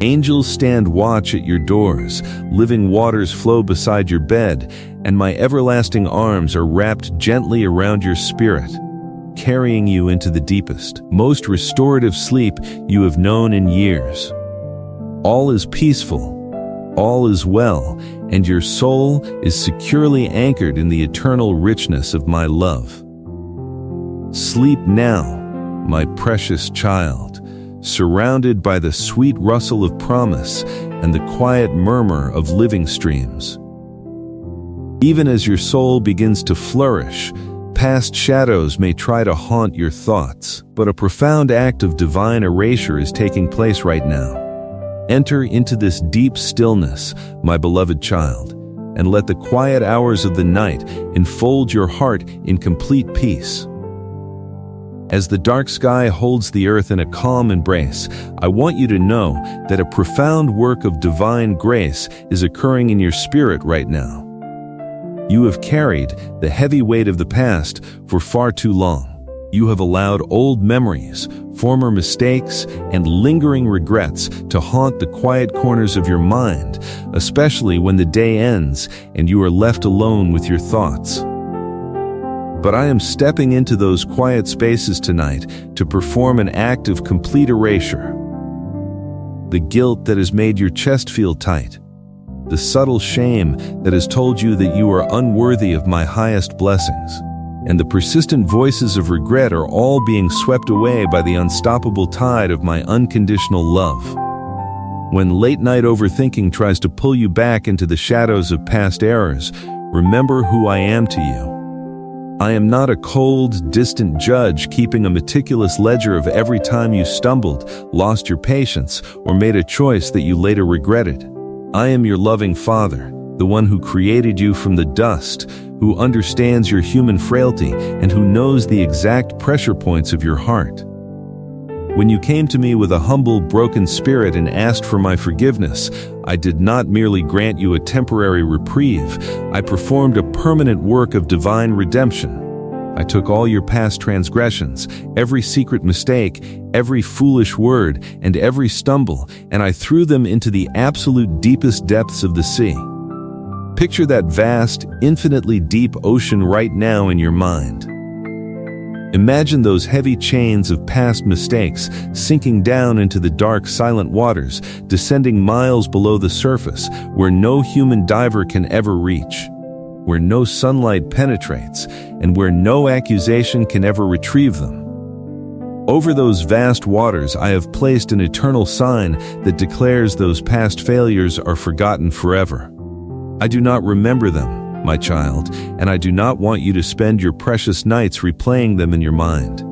Angels stand watch at your doors, living waters flow beside your bed, and my everlasting arms are wrapped gently around your spirit, carrying you into the deepest, most restorative sleep you have known in years. All is peaceful, all is well, and your soul is securely anchored in the eternal richness of my love. Sleep now, my precious child, surrounded by the sweet rustle of promise and the quiet murmur of living streams. Even as your soul begins to flourish, past shadows may try to haunt your thoughts, but a profound act of divine erasure is taking place right now. Enter into this deep stillness, my beloved child, and let the quiet hours of the night enfold your heart in complete peace. As the dark sky holds the earth in a calm embrace, I want you to know that a profound work of divine grace is occurring in your spirit right now. You have carried the heavy weight of the past for far too long. You have allowed old memories, former mistakes, and lingering regrets to haunt the quiet corners of your mind, especially when the day ends and you are left alone with your thoughts. But I am stepping into those quiet spaces tonight to perform an act of complete erasure. The guilt that has made your chest feel tight, the subtle shame that has told you that you are unworthy of my highest blessings, and the persistent voices of regret are all being swept away by the unstoppable tide of my unconditional love. When late-night overthinking tries to pull you back into the shadows of past errors, remember who I am to you. I am not a cold, distant judge keeping a meticulous ledger of every time you stumbled, lost your patience, or made a choice that you later regretted. I am your loving Father, the one who created you from the dust, who understands your human frailty, and who knows the exact pressure points of your heart. When you came to me with a humble, broken spirit and asked for my forgiveness, I did not merely grant you a temporary reprieve. I performed a permanent work of divine redemption. I took all your past transgressions, every secret mistake, every foolish word, and every stumble, and I threw them into the absolute deepest depths of the sea. Picture that vast, infinitely deep ocean right now in your mind. Imagine those heavy chains of past mistakes sinking down into the dark, silent waters, descending miles below the surface, where no human diver can ever reach, where no sunlight penetrates, and where no accusation can ever retrieve them. Over those vast waters I have placed an eternal sign that declares those past failures are forgotten forever. I do not remember them, my child, and I do not want you to spend your precious nights replaying them in your mind.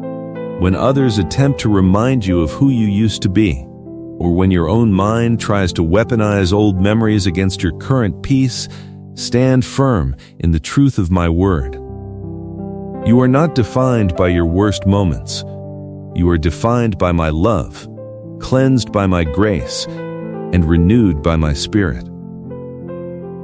When others attempt to remind you of who you used to be, or when your own mind tries to weaponize old memories against your current peace, stand firm in the truth of my word. You are not defined by your worst moments. You are defined by my love, cleansed by my grace, and renewed by my spirit.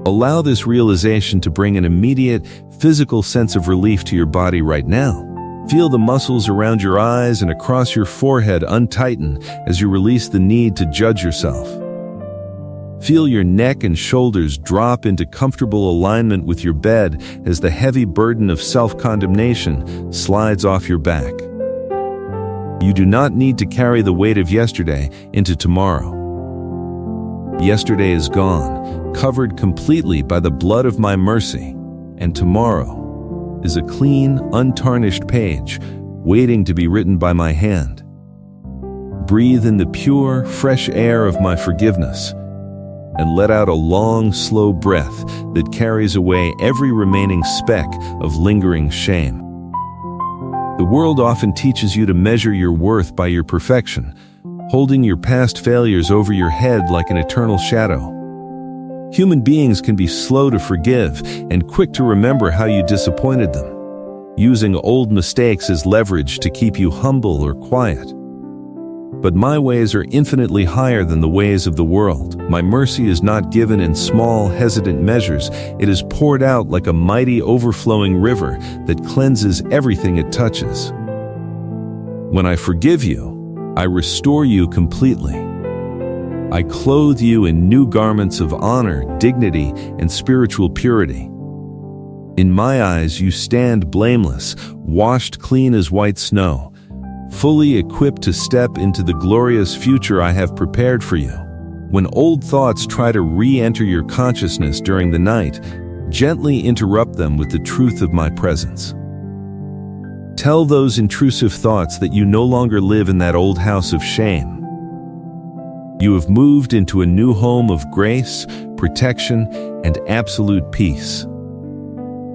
Allow this realization to bring an immediate, physical sense of relief to your body right now. Feel the muscles around your eyes and across your forehead untighten as you release the need to judge yourself. Feel your neck and shoulders drop into comfortable alignment with your bed as the heavy burden of self-condemnation slides off your back. You do not need to carry the weight of yesterday into tomorrow. Yesterday is gone, covered completely by the blood of my mercy, and tomorrow is a clean, untarnished page waiting to be written by my hand. Breathe in the pure, fresh air of my forgiveness and let out a long, slow breath that carries away every remaining speck of lingering shame. The world often teaches you to measure your worth by your perfection, holding your past failures over your head like an eternal shadow. Human beings can be slow to forgive and quick to remember how you disappointed them, using old mistakes as leverage to keep you humble or quiet. But my ways are infinitely higher than the ways of the world. My mercy is not given in small, hesitant measures. It is poured out like a mighty, overflowing river that cleanses everything it touches. When I forgive you, I restore you completely. I clothe you in new garments of honor, dignity, and spiritual purity. In my eyes, you stand blameless, washed clean as white snow, fully equipped to step into the glorious future I have prepared for you. When old thoughts try to re-enter your consciousness during the night, gently interrupt them with the truth of my presence. Tell those intrusive thoughts that you no longer live in that old house of shame. You have moved into a new home of grace, protection, and absolute peace.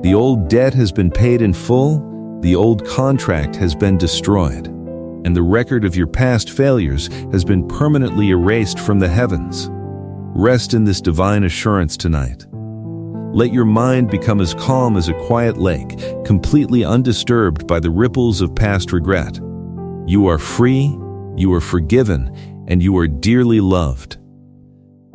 The old debt has been paid in full, the old contract has been destroyed, and the record of your past failures has been permanently erased from the heavens. Rest in this divine assurance tonight. Let your mind become as calm as a quiet lake, completely undisturbed by the ripples of past regret. You are free, you are forgiven, and you are dearly loved.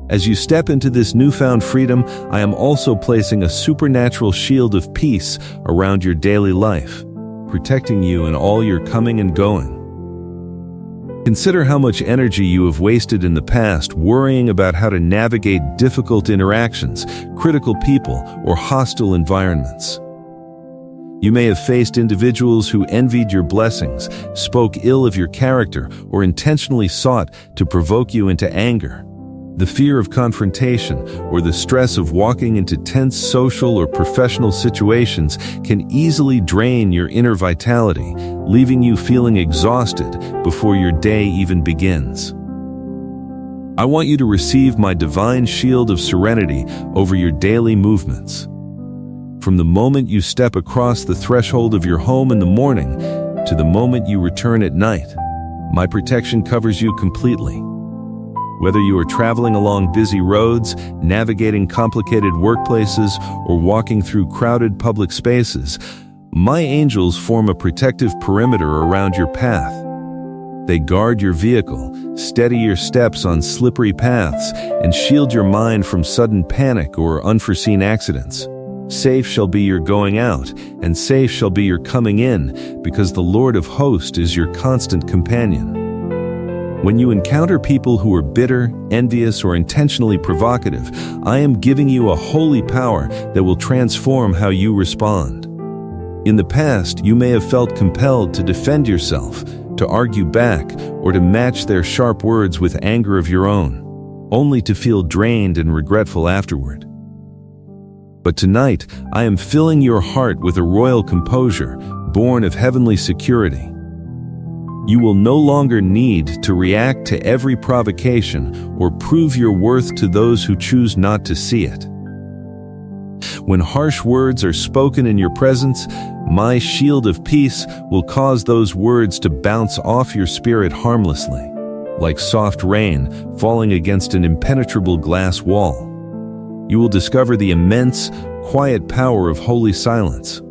As you step into this newfound freedom, I am also placing a supernatural shield of peace around your daily life, protecting you in all your coming and going. Consider how much energy you have wasted in the past worrying about how to navigate difficult interactions, critical people, or hostile environments. You may have faced individuals who envied your blessings, spoke ill of your character, or intentionally sought to provoke you into anger. The fear of confrontation or the stress of walking into tense social or professional situations can easily drain your inner vitality, leaving you feeling exhausted before your day even begins. I want you to receive my divine shield of serenity over your daily movements. From the moment you step across the threshold of your home in the morning to the moment you return at night, my protection covers you completely. Whether you are traveling along busy roads, navigating complicated workplaces, or walking through crowded public spaces, my angels form a protective perimeter around your path. They guard your vehicle, steady your steps on slippery paths, and shield your mind from sudden panic or unforeseen accidents. Safe shall be your going out, and safe shall be your coming in, because the Lord of hosts is your constant companion. When you encounter people who are bitter, envious, or intentionally provocative, I am giving you a holy power that will transform how you respond. In the past, you may have felt compelled to defend yourself, to argue back, or to match their sharp words with anger of your own, only to feel drained and regretful afterward. But tonight, I am filling your heart with a royal composure, born of heavenly security. You will no longer need to react to every provocation or prove your worth to those who choose not to see it. When harsh words are spoken in your presence, my shield of peace will cause those words to bounce off your spirit harmlessly, like soft rain falling against an impenetrable glass wall. You will discover the immense, quiet power of holy silence.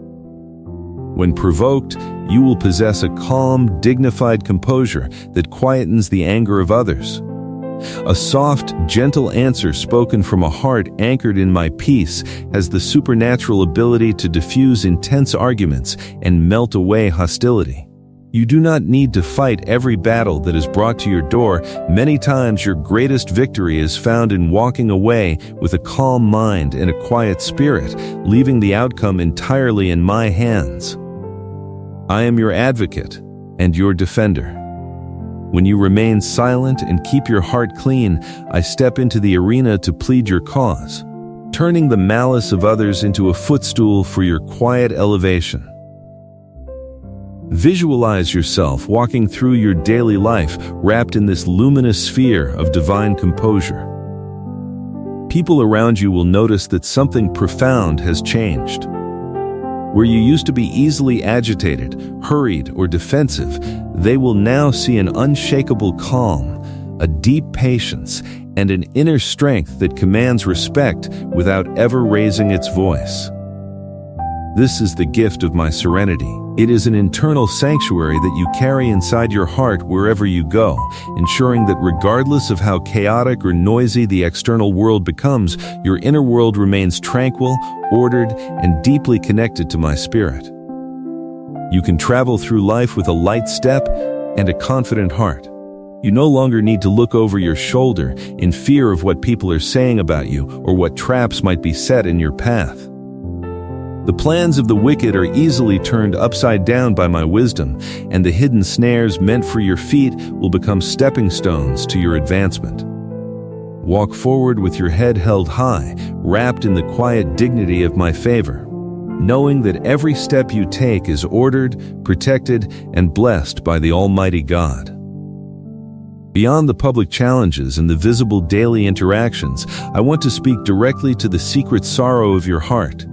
When provoked, you will possess a calm, dignified composure that quietens the anger of others. A soft, gentle answer spoken from a heart anchored in my peace has the supernatural ability to diffuse intense arguments and melt away hostility. You do not need to fight every battle that is brought to your door. Many times your greatest victory is found in walking away with a calm mind and a quiet spirit, leaving the outcome entirely in my hands. I am your advocate and your defender. When you remain silent and keep your heart clean, I step into the arena to plead your cause, turning the malice of others into a footstool for your quiet elevation. Visualize yourself walking through your daily life wrapped in this luminous sphere of divine composure. People around you will notice that something profound has changed. Where you used to be easily agitated, hurried, or defensive, they will now see an unshakable calm, a deep patience, and an inner strength that commands respect without ever raising its voice. This is the gift of my serenity. It is an internal sanctuary that you carry inside your heart wherever you go, ensuring that regardless of how chaotic or noisy the external world becomes, your inner world remains tranquil, ordered, and deeply connected to my spirit. You can travel through life with a light step and a confident heart. You no longer need to look over your shoulder in fear of what people are saying about you or what traps might be set in your path. The plans of the wicked are easily turned upside down by my wisdom, and the hidden snares meant for your feet will become stepping stones to your advancement. Walk forward with your head held high, wrapped in the quiet dignity of my favor, knowing that every step you take is ordered, protected, and blessed by the Almighty God. Beyond the public challenges and the visible daily interactions, I want to speak directly to the secret sorrow of your heart.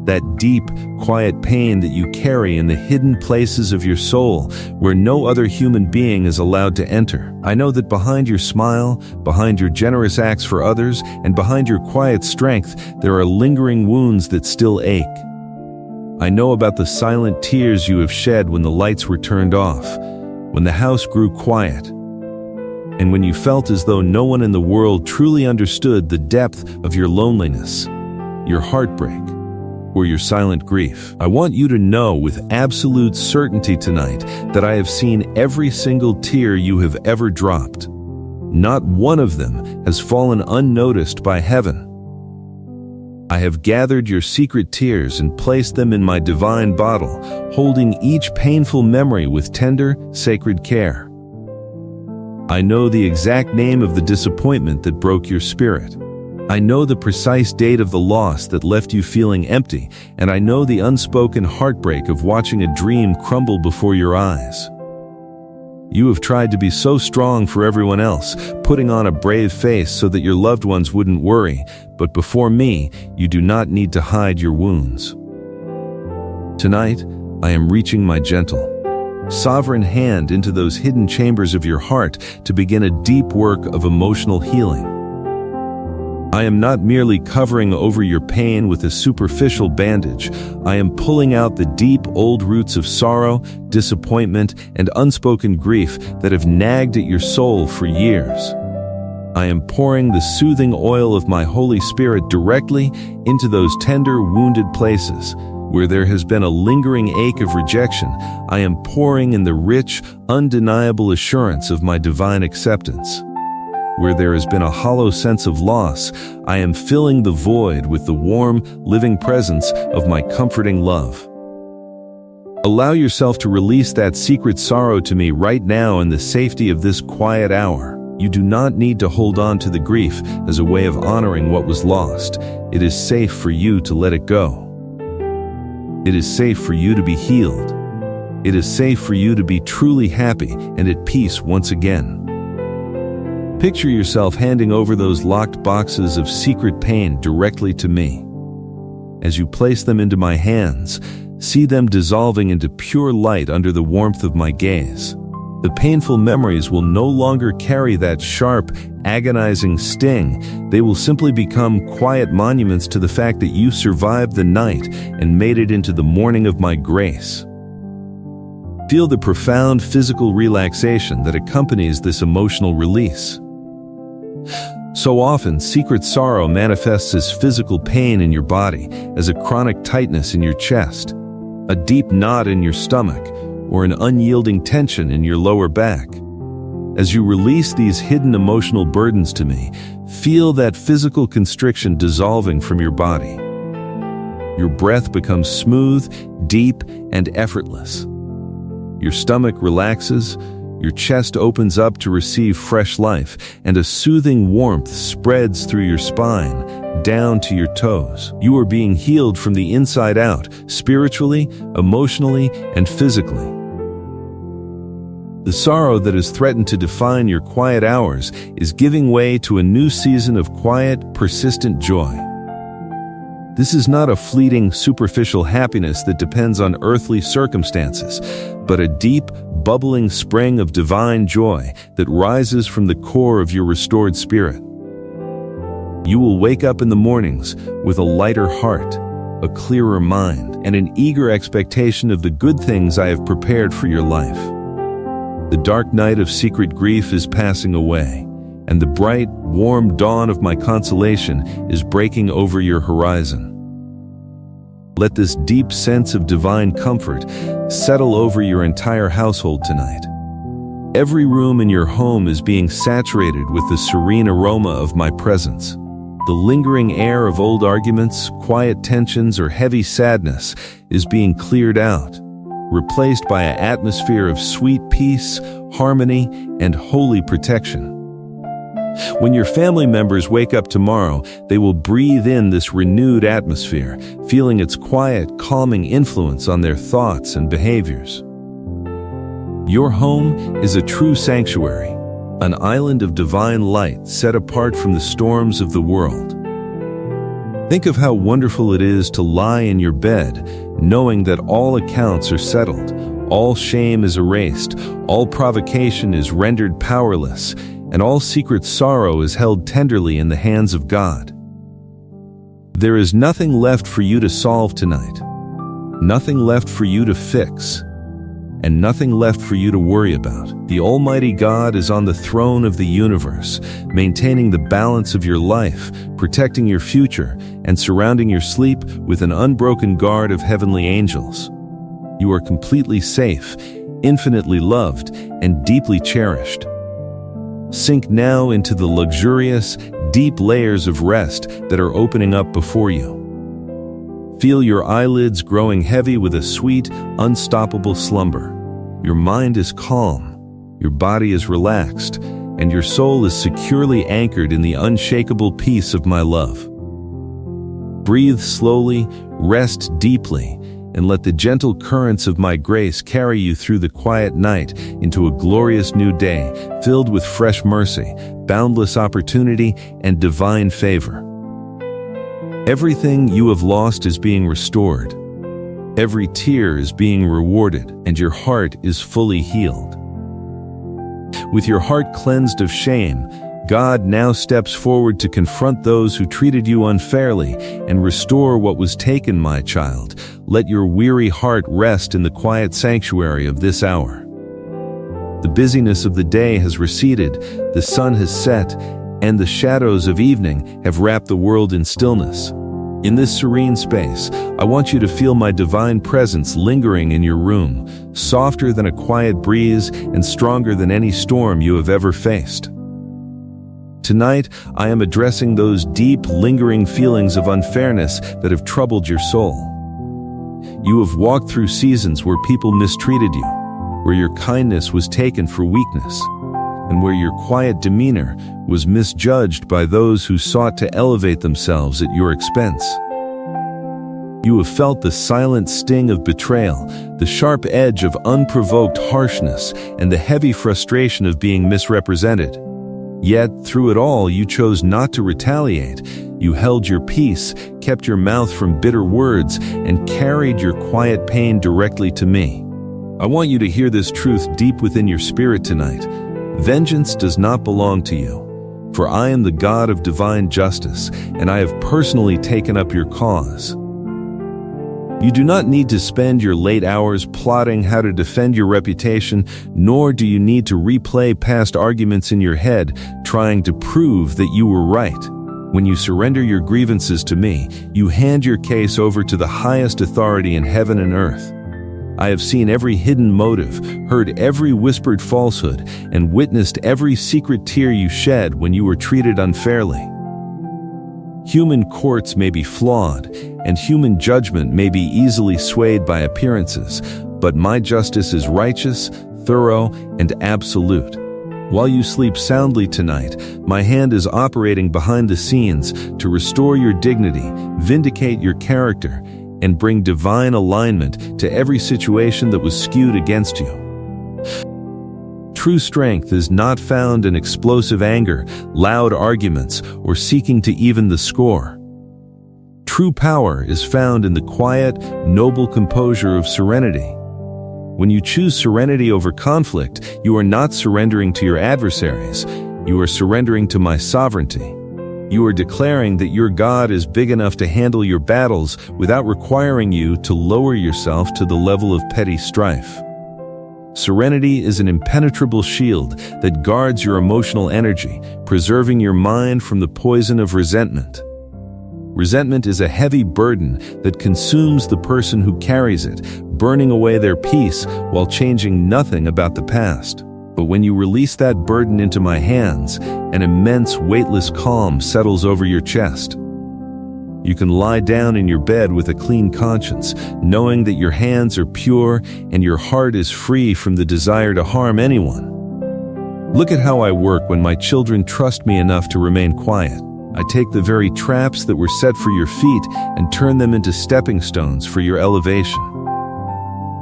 That deep, quiet pain that you carry in the hidden places of your soul, where no other human being is allowed to enter. I know that behind your smile, behind your generous acts for others, and behind your quiet strength, there are lingering wounds that still ache. I know about the silent tears you have shed when the lights were turned off, when the house grew quiet, and when you felt as though no one in the world truly understood the depth of your loneliness, your heartbreak, or your silent grief. I want you to know with absolute certainty tonight that I have seen every single tear you have ever dropped. Not one of them has fallen unnoticed by heaven. I have gathered your secret tears and placed them in my divine bottle, holding each painful memory with tender, sacred care. I know the exact name of the disappointment that broke your spirit. I know the precise date of the loss that left you feeling empty, and I know the unspoken heartbreak of watching a dream crumble before your eyes. You have tried to be so strong for everyone else, putting on a brave face so that your loved ones wouldn't worry, but before me, you do not need to hide your wounds. Tonight, I am reaching my gentle, sovereign hand into those hidden chambers of your heart to begin a deep work of emotional healing. I am not merely covering over your pain with a superficial bandage. I am pulling out the deep old roots of sorrow, disappointment, and unspoken grief that have nagged at your soul for years. I am pouring the soothing oil of my Holy Spirit directly into those tender, wounded places. Where there has been a lingering ache of rejection, I am pouring in the rich, undeniable assurance of my divine acceptance. Where there has been a hollow sense of loss, I am filling the void with the warm, living presence of my comforting love. Allow yourself to release that secret sorrow to me right now in the safety of this quiet hour. You do not need to hold on to the grief as a way of honoring what was lost. It is safe for you to let it go. It is safe for you to be healed. It is safe for you to be truly happy and at peace once again. Picture yourself handing over those locked boxes of secret pain directly to me. As you place them into my hands, see them dissolving into pure light under the warmth of my gaze. The painful memories will no longer carry that sharp, agonizing sting. They will simply become quiet monuments to the fact that you survived the night and made it into the morning of my grace. Feel the profound physical relaxation that accompanies this emotional release. So often, secret sorrow manifests as physical pain in your body, as a chronic tightness in your chest, a deep knot in your stomach, or an unyielding tension in your lower back. As you release these hidden emotional burdens to me, feel that physical constriction dissolving from your body. Your breath becomes smooth, deep, and effortless. Your stomach relaxes, your chest opens up to receive fresh life, and a soothing warmth spreads through your spine, down to your toes. You are being healed from the inside out, spiritually, emotionally, and physically. The sorrow that has threatened to define your quiet hours is giving way to a new season of quiet, persistent joy. This is not a fleeting, superficial happiness that depends on earthly circumstances, but a deep, bubbling spring of divine joy that rises from the core of your restored spirit. You will wake up in the mornings with a lighter heart, a clearer mind, and an eager expectation of the good things I have prepared for your life. The dark night of secret grief is passing away, and the bright, warm dawn of my consolation is breaking over your horizon. Let this deep sense of divine comfort settle over your entire household tonight. Every room in your home is being saturated with the serene aroma of my presence. The lingering air of old arguments, quiet tensions, or heavy sadness is being cleared out, replaced by an atmosphere of sweet peace, harmony, and holy protection. When your family members wake up tomorrow, they will breathe in this renewed atmosphere, feeling its quiet, calming influence on their thoughts and behaviors. Your home is a true sanctuary, an island of divine light set apart from the storms of the world. Think of how wonderful it is to lie in your bed, knowing that all accounts are settled, all shame is erased, all provocation is rendered powerless, and all secret sorrow is held tenderly in the hands of God. There is nothing left for you to solve tonight, nothing left for you to fix, and nothing left for you to worry about. The Almighty God is on the throne of the universe, maintaining the balance of your life, protecting your future, and surrounding your sleep with an unbroken guard of heavenly angels. You are completely safe, infinitely loved, and deeply cherished. Sink now into the luxurious, deep layers of rest that are opening up before you. Feel your eyelids growing heavy with a sweet, unstoppable slumber. Your mind is calm, your body is relaxed, and your soul is securely anchored in the unshakable peace of my love. Breathe slowly, rest deeply, and let the gentle currents of my grace carry you through the quiet night into a glorious new day, filled with fresh mercy, boundless opportunity, and divine favor. Everything you have lost is being restored. Every tear is being rewarded, and your heart is fully healed. With your heart cleansed of shame, God now steps forward to confront those who treated you unfairly and restore what was taken, my child. Let your weary heart rest in the quiet sanctuary of this hour. The busyness of the day has receded, the sun has set, and the shadows of evening have wrapped the world in stillness. In this serene space, I want you to feel my divine presence lingering in your room, softer than a quiet breeze and stronger than any storm you have ever faced. Tonight, I am addressing those deep, lingering feelings of unfairness that have troubled your soul. You have walked through seasons where people mistreated you, where your kindness was taken for weakness, and where your quiet demeanor was misjudged by those who sought to elevate themselves at your expense. You have felt the silent sting of betrayal, the sharp edge of unprovoked harshness, and the heavy frustration of being misrepresented. Yet, through it all, you chose not to retaliate. You held your peace, kept your mouth from bitter words, and carried your quiet pain directly to me. I want you to hear this truth deep within your spirit tonight. Vengeance does not belong to you, for I am the God of divine justice, and I have personally taken up your cause. You do not need to spend your late hours plotting how to defend your reputation, nor do you need to replay past arguments in your head, trying to prove that you were right. When you surrender your grievances to me, you hand your case over to the highest authority in heaven and earth. I have seen every hidden motive, heard every whispered falsehood, and witnessed every secret tear you shed when you were treated unfairly. Human courts may be flawed, and human judgment may be easily swayed by appearances, but my justice is righteous, thorough, and absolute. While you sleep soundly tonight, my hand is operating behind the scenes to restore your dignity, vindicate your character, and bring divine alignment to every situation that was skewed against you. True strength is not found in explosive anger, loud arguments, or seeking to even the score. True power is found in the quiet, noble composure of serenity. When you choose serenity over conflict, you are not surrendering to your adversaries. You are surrendering to my sovereignty. You are declaring that your God is big enough to handle your battles without requiring you to lower yourself to the level of petty strife. Serenity is an impenetrable shield that guards your emotional energy, preserving your mind from the poison of resentment. Resentment is a heavy burden that consumes the person who carries it, burning away their peace while changing nothing about the past. But when you release that burden into my hands, an immense weightless calm settles over your chest. You can lie down in your bed with a clean conscience, knowing that your hands are pure and your heart is free from the desire to harm anyone. Look at how I work when my children trust me enough to remain quiet. I take the very traps that were set for your feet and turn them into stepping stones for your elevation.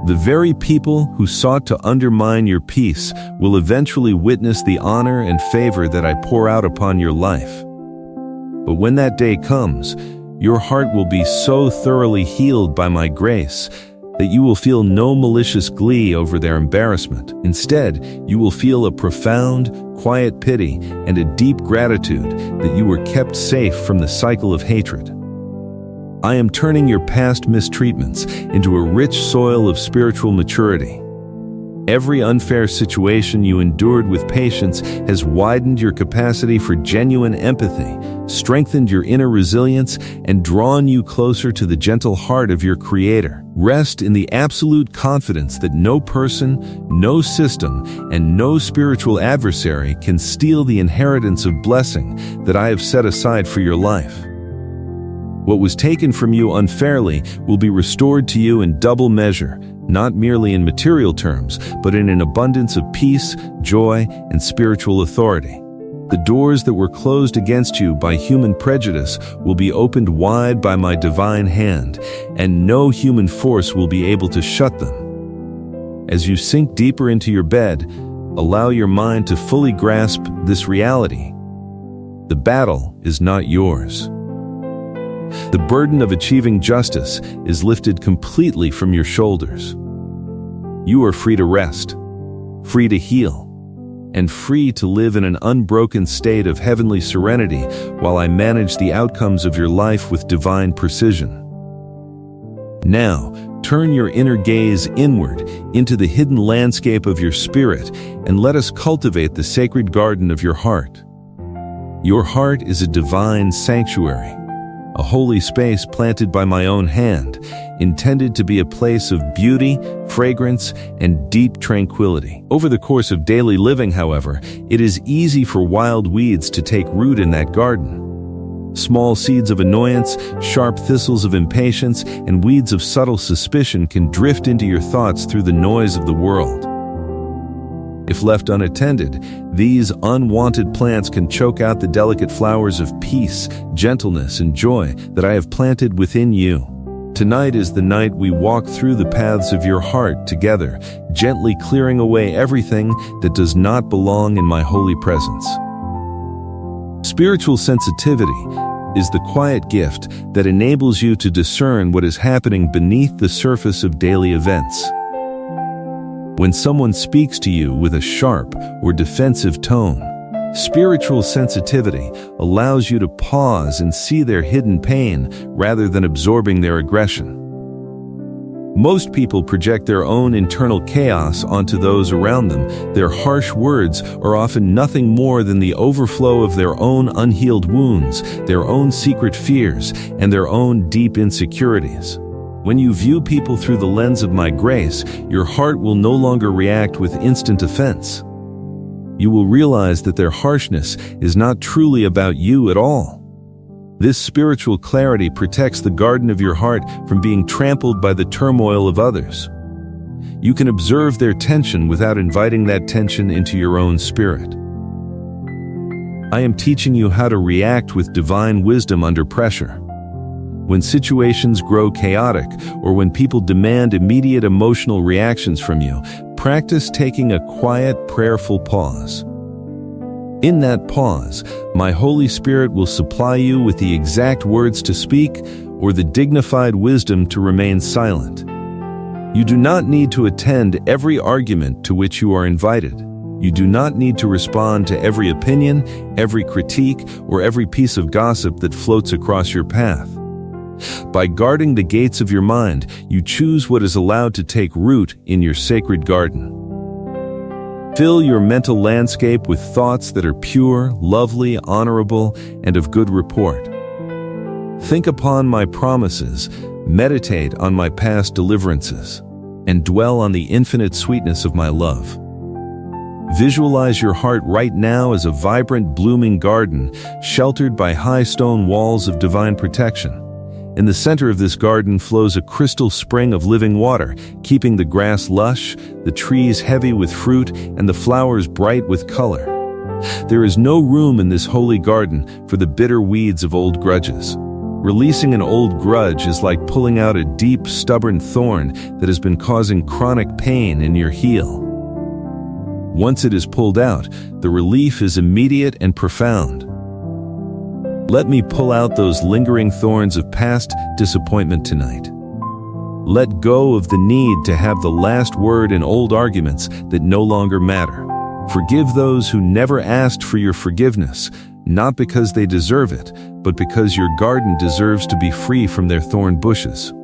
The very people who sought to undermine your peace will eventually witness the honor and favor that I pour out upon your life. But when that day comes, your heart will be so thoroughly healed by my grace that you will feel no malicious glee over their embarrassment. Instead, you will feel a profound, quiet pity and a deep gratitude that you were kept safe from the cycle of hatred. I am turning your past mistreatments into a rich soil of spiritual maturity. Every unfair situation you endured with patience has widened your capacity for genuine empathy, strengthened your inner resilience, and drawn you closer to the gentle heart of your Creator. Rest in the absolute confidence that no person, no system, and no spiritual adversary can steal the inheritance of blessing that I have set aside for your life. What was taken from you unfairly will be restored to you in double measure, not merely in material terms, but in an abundance of peace, joy, and spiritual authority. The doors that were closed against you by human prejudice will be opened wide by my divine hand, and no human force will be able to shut them. As you sink deeper into your bed, allow your mind to fully grasp this reality. The battle is not yours. The burden of achieving justice is lifted completely from your shoulders. You are free to rest, free to heal, and free to live in an unbroken state of heavenly serenity while I manage the outcomes of your life with divine precision. Now, turn your inner gaze inward into the hidden landscape of your spirit and let us cultivate the sacred garden of your heart. Your heart is a divine sanctuary, a holy space planted by my own hand, intended to be a place of beauty, fragrance, and deep tranquility. Over the course of daily living, however, it is easy for wild weeds to take root in that garden. Small seeds of annoyance, sharp thistles of impatience, and weeds of subtle suspicion can drift into your thoughts through the noise of the world. If left unattended, these unwanted plants can choke out the delicate flowers of peace, gentleness, and joy that I have planted within you. Tonight is the night we walk through the paths of your heart together, gently clearing away everything that does not belong in my holy presence. Spiritual sensitivity is the quiet gift that enables you to discern what is happening beneath the surface of daily events. When someone speaks to you with a sharp or defensive tone, spiritual sensitivity allows you to pause and see their hidden pain rather than absorbing their aggression. Most people project their own internal chaos onto those around them. Their harsh words are often nothing more than the overflow of their own unhealed wounds, their own secret fears, and their own deep insecurities. When you view people through the lens of my grace, your heart will no longer react with instant offense. You will realize that their harshness is not truly about you at all. This spiritual clarity protects the garden of your heart from being trampled by the turmoil of others. You can observe their tension without inviting that tension into your own spirit. I am teaching you how to react with divine wisdom under pressure. When situations grow chaotic or when people demand immediate emotional reactions from you, practice taking a quiet, prayerful pause. In that pause, my Holy Spirit will supply you with the exact words to speak or the dignified wisdom to remain silent. You do not need to attend every argument to which you are invited. You do not need to respond to every opinion, every critique, or every piece of gossip that floats across your path. By guarding the gates of your mind, you choose what is allowed to take root in your sacred garden. Fill your mental landscape with thoughts that are pure, lovely, honorable, and of good report. Think upon my promises, meditate on my past deliverances, and dwell on the infinite sweetness of my love. Visualize your heart right now as a vibrant, blooming garden, sheltered by high stone walls of divine protection. In the center of this garden flows a crystal spring of living water, keeping the grass lush, the trees heavy with fruit, and the flowers bright with color. There is no room in this holy garden for the bitter weeds of old grudges. Releasing an old grudge is like pulling out a deep, stubborn thorn that has been causing chronic pain in your heel. Once it is pulled out, the relief is immediate and profound. Let me pull out those lingering thorns of past disappointment tonight. Let go of the need to have the last word in old arguments that no longer matter. Forgive those who never asked for your forgiveness, not because they deserve it, but because your garden deserves to be free from their thorn bushes.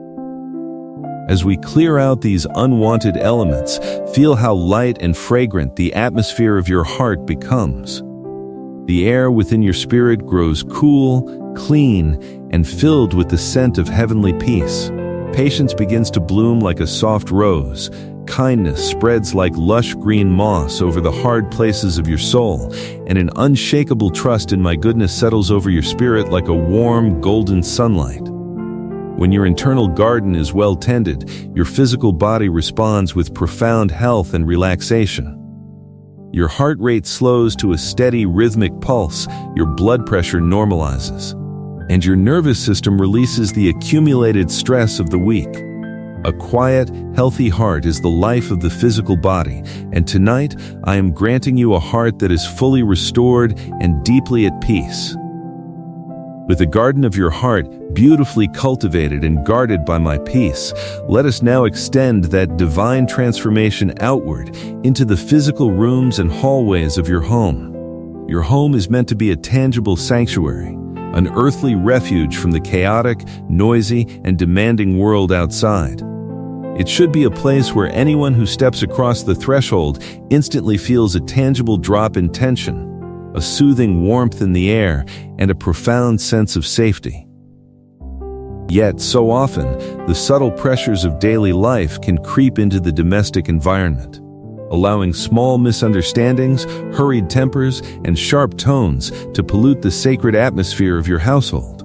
As we clear out these unwanted elements, feel how light and fragrant the atmosphere of your heart becomes. The air within your spirit grows cool, clean, and filled with the scent of heavenly peace. Patience begins to bloom like a soft rose. Kindness spreads like lush green moss over the hard places of your soul, and an unshakable trust in my goodness settles over your spirit like a warm, golden sunlight. When your internal garden is well tended, your physical body responds with profound health and relaxation. Your heart rate slows to a steady, rhythmic pulse, your blood pressure normalizes, and your nervous system releases the accumulated stress of the week. A quiet, healthy heart is the life of the physical body, and tonight I am granting you a heart that is fully restored and deeply at peace. With the garden of your heart beautifully cultivated and guarded by my peace, let us now extend that divine transformation outward into the physical rooms and hallways of your home. Your home is meant to be a tangible sanctuary, an earthly refuge from the chaotic, noisy, and demanding world outside. It should be a place where anyone who steps across the threshold instantly feels a tangible drop in tension, a soothing warmth in the air, and a profound sense of safety. Yet, so often, the subtle pressures of daily life can creep into the domestic environment, allowing small misunderstandings, hurried tempers, and sharp tones to pollute the sacred atmosphere of your household.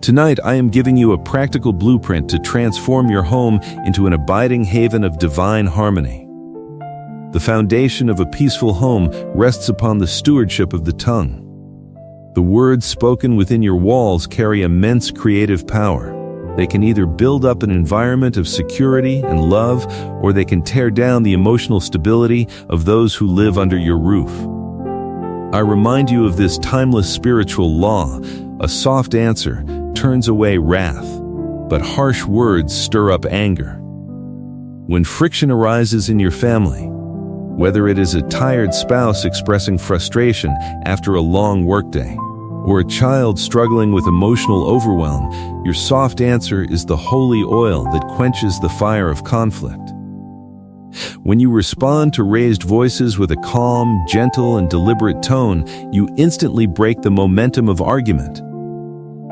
Tonight, I am giving you a practical blueprint to transform your home into an abiding haven of divine harmony. The foundation of a peaceful home rests upon the stewardship of the tongue. The words spoken within your walls carry immense creative power. They can either build up an environment of security and love, or they can tear down the emotional stability of those who live under your roof. I remind you of this timeless spiritual law: a soft answer turns away wrath, but harsh words stir up anger. When friction arises in your family, whether it is a tired spouse expressing frustration after a long workday, or a child struggling with emotional overwhelm, your soft answer is the holy oil that quenches the fire of conflict. When you respond to raised voices with a calm, gentle, and deliberate tone, you instantly break the momentum of argument.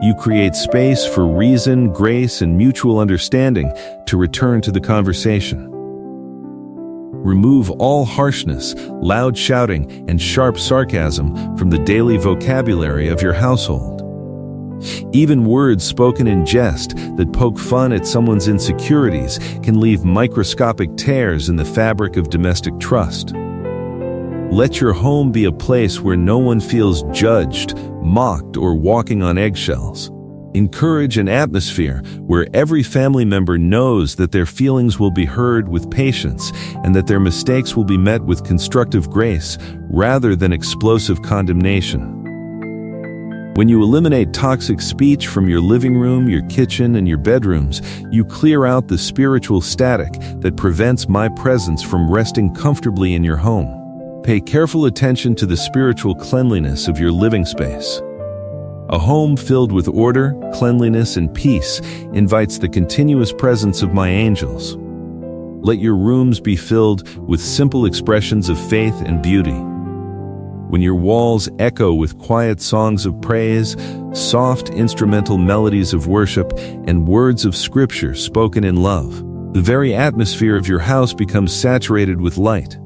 You create space for reason, grace, and mutual understanding to return to the conversation. Remove all harshness, loud shouting, and sharp sarcasm from the daily vocabulary of your household. Even words spoken in jest that poke fun at someone's insecurities can leave microscopic tears in the fabric of domestic trust. Let your home be a place where no one feels judged, mocked, or walking on eggshells. Encourage an atmosphere where every family member knows that their feelings will be heard with patience and that their mistakes will be met with constructive grace rather than explosive condemnation. When you eliminate toxic speech from your living room, your kitchen, and your bedrooms, you clear out the spiritual static that prevents my presence from resting comfortably in your home. Pay careful attention to the spiritual cleanliness of your living space. A home filled with order, cleanliness, and peace invites the continuous presence of my angels. Let your rooms be filled with simple expressions of faith and beauty. When your walls echo with quiet songs of praise, soft instrumental melodies of worship, and words of scripture spoken in love, the very atmosphere of your house becomes saturated with light.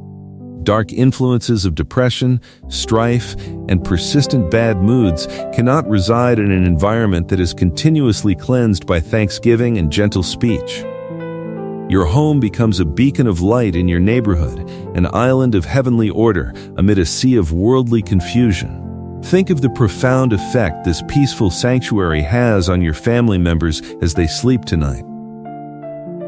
Dark influences of depression, strife, and persistent bad moods cannot reside in an environment that is continuously cleansed by thanksgiving and gentle speech. Your home becomes a beacon of light in your neighborhood, an island of heavenly order amid a sea of worldly confusion. Think of the profound effect this peaceful sanctuary has on your family members as they sleep tonight.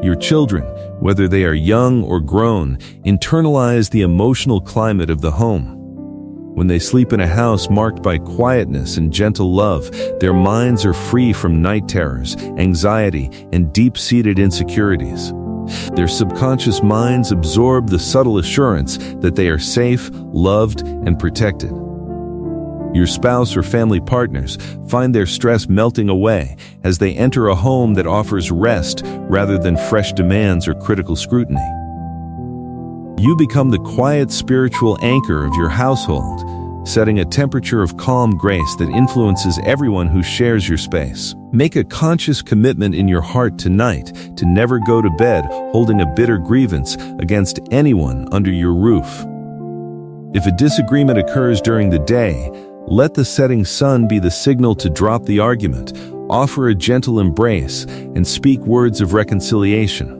Your children, whether they are young or grown, internalize the emotional climate of the home. When they sleep in a house marked by quietness and gentle love, their minds are free from night terrors, anxiety, and deep-seated insecurities. Their subconscious minds absorb the subtle assurance that they are safe, loved, and protected. Your spouse or family partners find their stress melting away as they enter a home that offers rest rather than fresh demands or critical scrutiny. You become the quiet spiritual anchor of your household, setting a temperature of calm grace that influences everyone who shares your space. Make a conscious commitment in your heart tonight to never go to bed holding a bitter grievance against anyone under your roof. If a disagreement occurs during the day, let the setting sun be the signal to drop the argument, offer a gentle embrace, and speak words of reconciliation.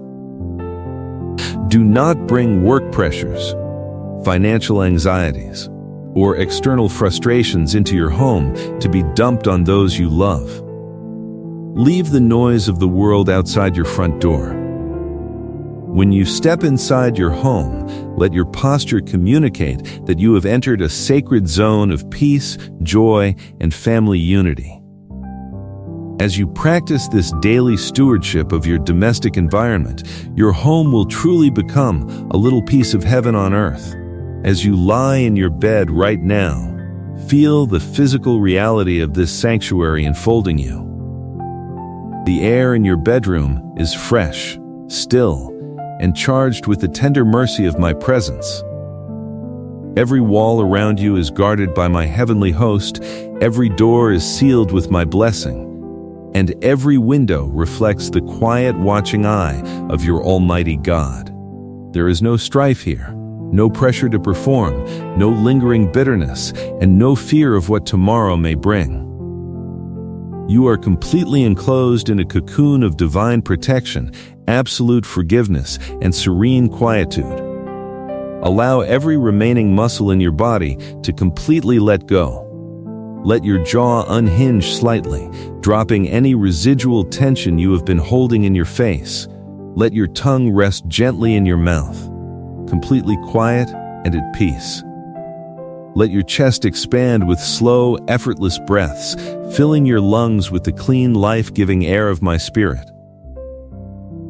Do not bring work pressures, financial anxieties, or external frustrations into your home to be dumped on those you love. Leave the noise of the world outside your front door. When you step inside your home, let your posture communicate that you have entered a sacred zone of peace, joy, and family unity. As you practice this daily stewardship of your domestic environment, your home will truly become a little piece of heaven on earth. As you lie in your bed right now, feel the physical reality of this sanctuary enfolding you. The air in your bedroom is fresh, still, and charged with the tender mercy of my presence. Every wall around you is guarded by my heavenly host, every door is sealed with my blessing, and every window reflects the quiet watching eye of your Almighty God. There is no strife here, no pressure to perform, no lingering bitterness, and no fear of what tomorrow may bring. You are completely enclosed in a cocoon of divine protection, absolute forgiveness, and serene quietude. Allow every remaining muscle in your body to completely let go. Let your jaw unhinge slightly, dropping any residual tension you have been holding in your face. Let your tongue rest gently in your mouth, completely quiet and at peace. Let your chest expand with slow, effortless breaths, filling your lungs with the clean, life-giving air of my spirit.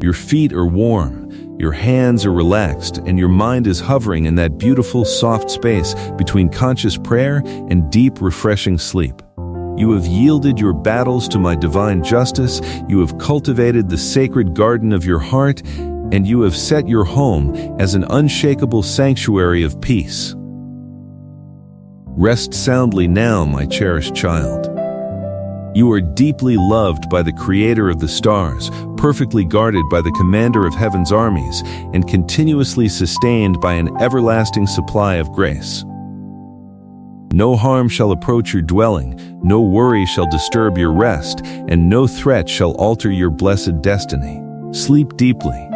Your feet are warm, your hands are relaxed, and your mind is hovering in that beautiful, soft space between conscious prayer and deep, refreshing sleep. You have yielded your battles to my divine justice, you have cultivated the sacred garden of your heart, and you have set your home as an unshakable sanctuary of peace. Rest soundly now, my cherished child. You are deeply loved by the Creator of the stars, perfectly guarded by the Commander of Heaven's armies, and continuously sustained by an everlasting supply of grace. No harm shall approach your dwelling, no worry shall disturb your rest, and no threat shall alter your blessed destiny. Sleep deeply,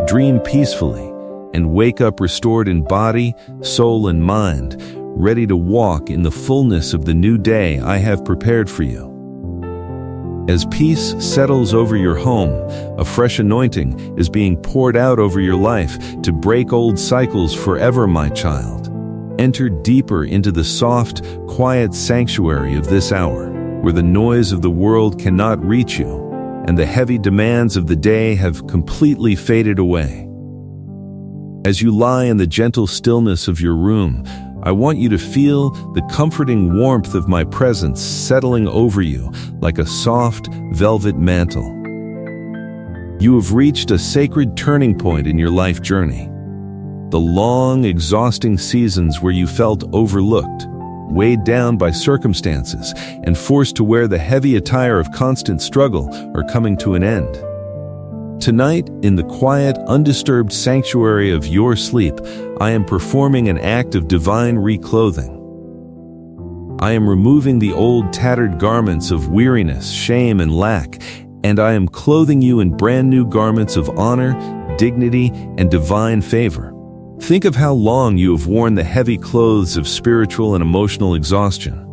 dream peacefully, and wake up restored in body, soul, and mind, ready to walk in the fullness of the new day I have prepared for you. As peace settles over your home, a fresh anointing is being poured out over your life to break old cycles forever, my child. Enter deeper into the soft, quiet sanctuary of this hour, where the noise of the world cannot reach you, and the heavy demands of the day have completely faded away. As you lie in the gentle stillness of your room, I want you to feel the comforting warmth of my presence settling over you like a soft, velvet mantle. You have reached a sacred turning point in your life journey. The long, exhausting seasons where you felt overlooked, weighed down by circumstances, and forced to wear the heavy attire of constant struggle are coming to an end. Tonight, in the quiet, undisturbed sanctuary of your sleep, I am performing an act of divine reclothing. I am removing the old tattered garments of weariness, shame, and lack, and I am clothing you in brand new garments of honor, dignity, and divine favor. Think of how long you have worn the heavy clothes of spiritual and emotional exhaustion.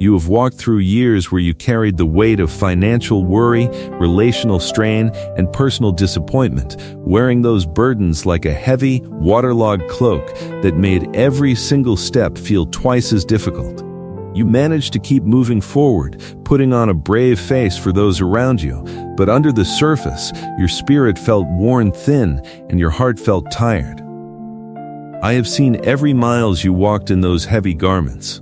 You have walked through years where you carried the weight of financial worry, relational strain, and personal disappointment, wearing those burdens like a heavy, waterlogged cloak that made every single step feel twice as difficult. You managed to keep moving forward, putting on a brave face for those around you, but under the surface, your spirit felt worn thin and your heart felt tired. I have seen every mile you walked in those heavy garments.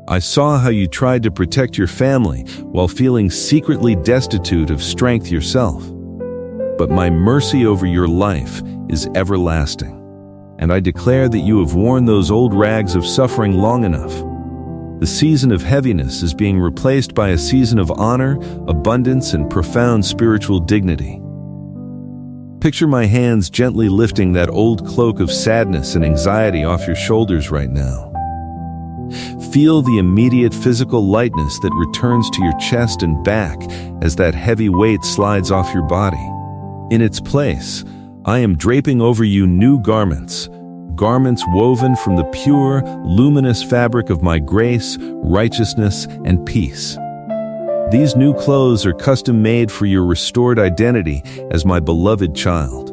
I saw how you tried to protect your family while feeling secretly destitute of strength yourself. But my mercy over your life is everlasting, and I declare that you have worn those old rags of suffering long enough. The season of heaviness is being replaced by a season of honor, abundance, and profound spiritual dignity. Picture my hands gently lifting that old cloak of sadness and anxiety off your shoulders right now. Feel the immediate physical lightness that returns to your chest and back as that heavy weight slides off your body. In its place, I am draping over you new garments, garments woven from the pure, luminous fabric of my grace, righteousness, and peace. These new clothes are custom made for your restored identity as my beloved child.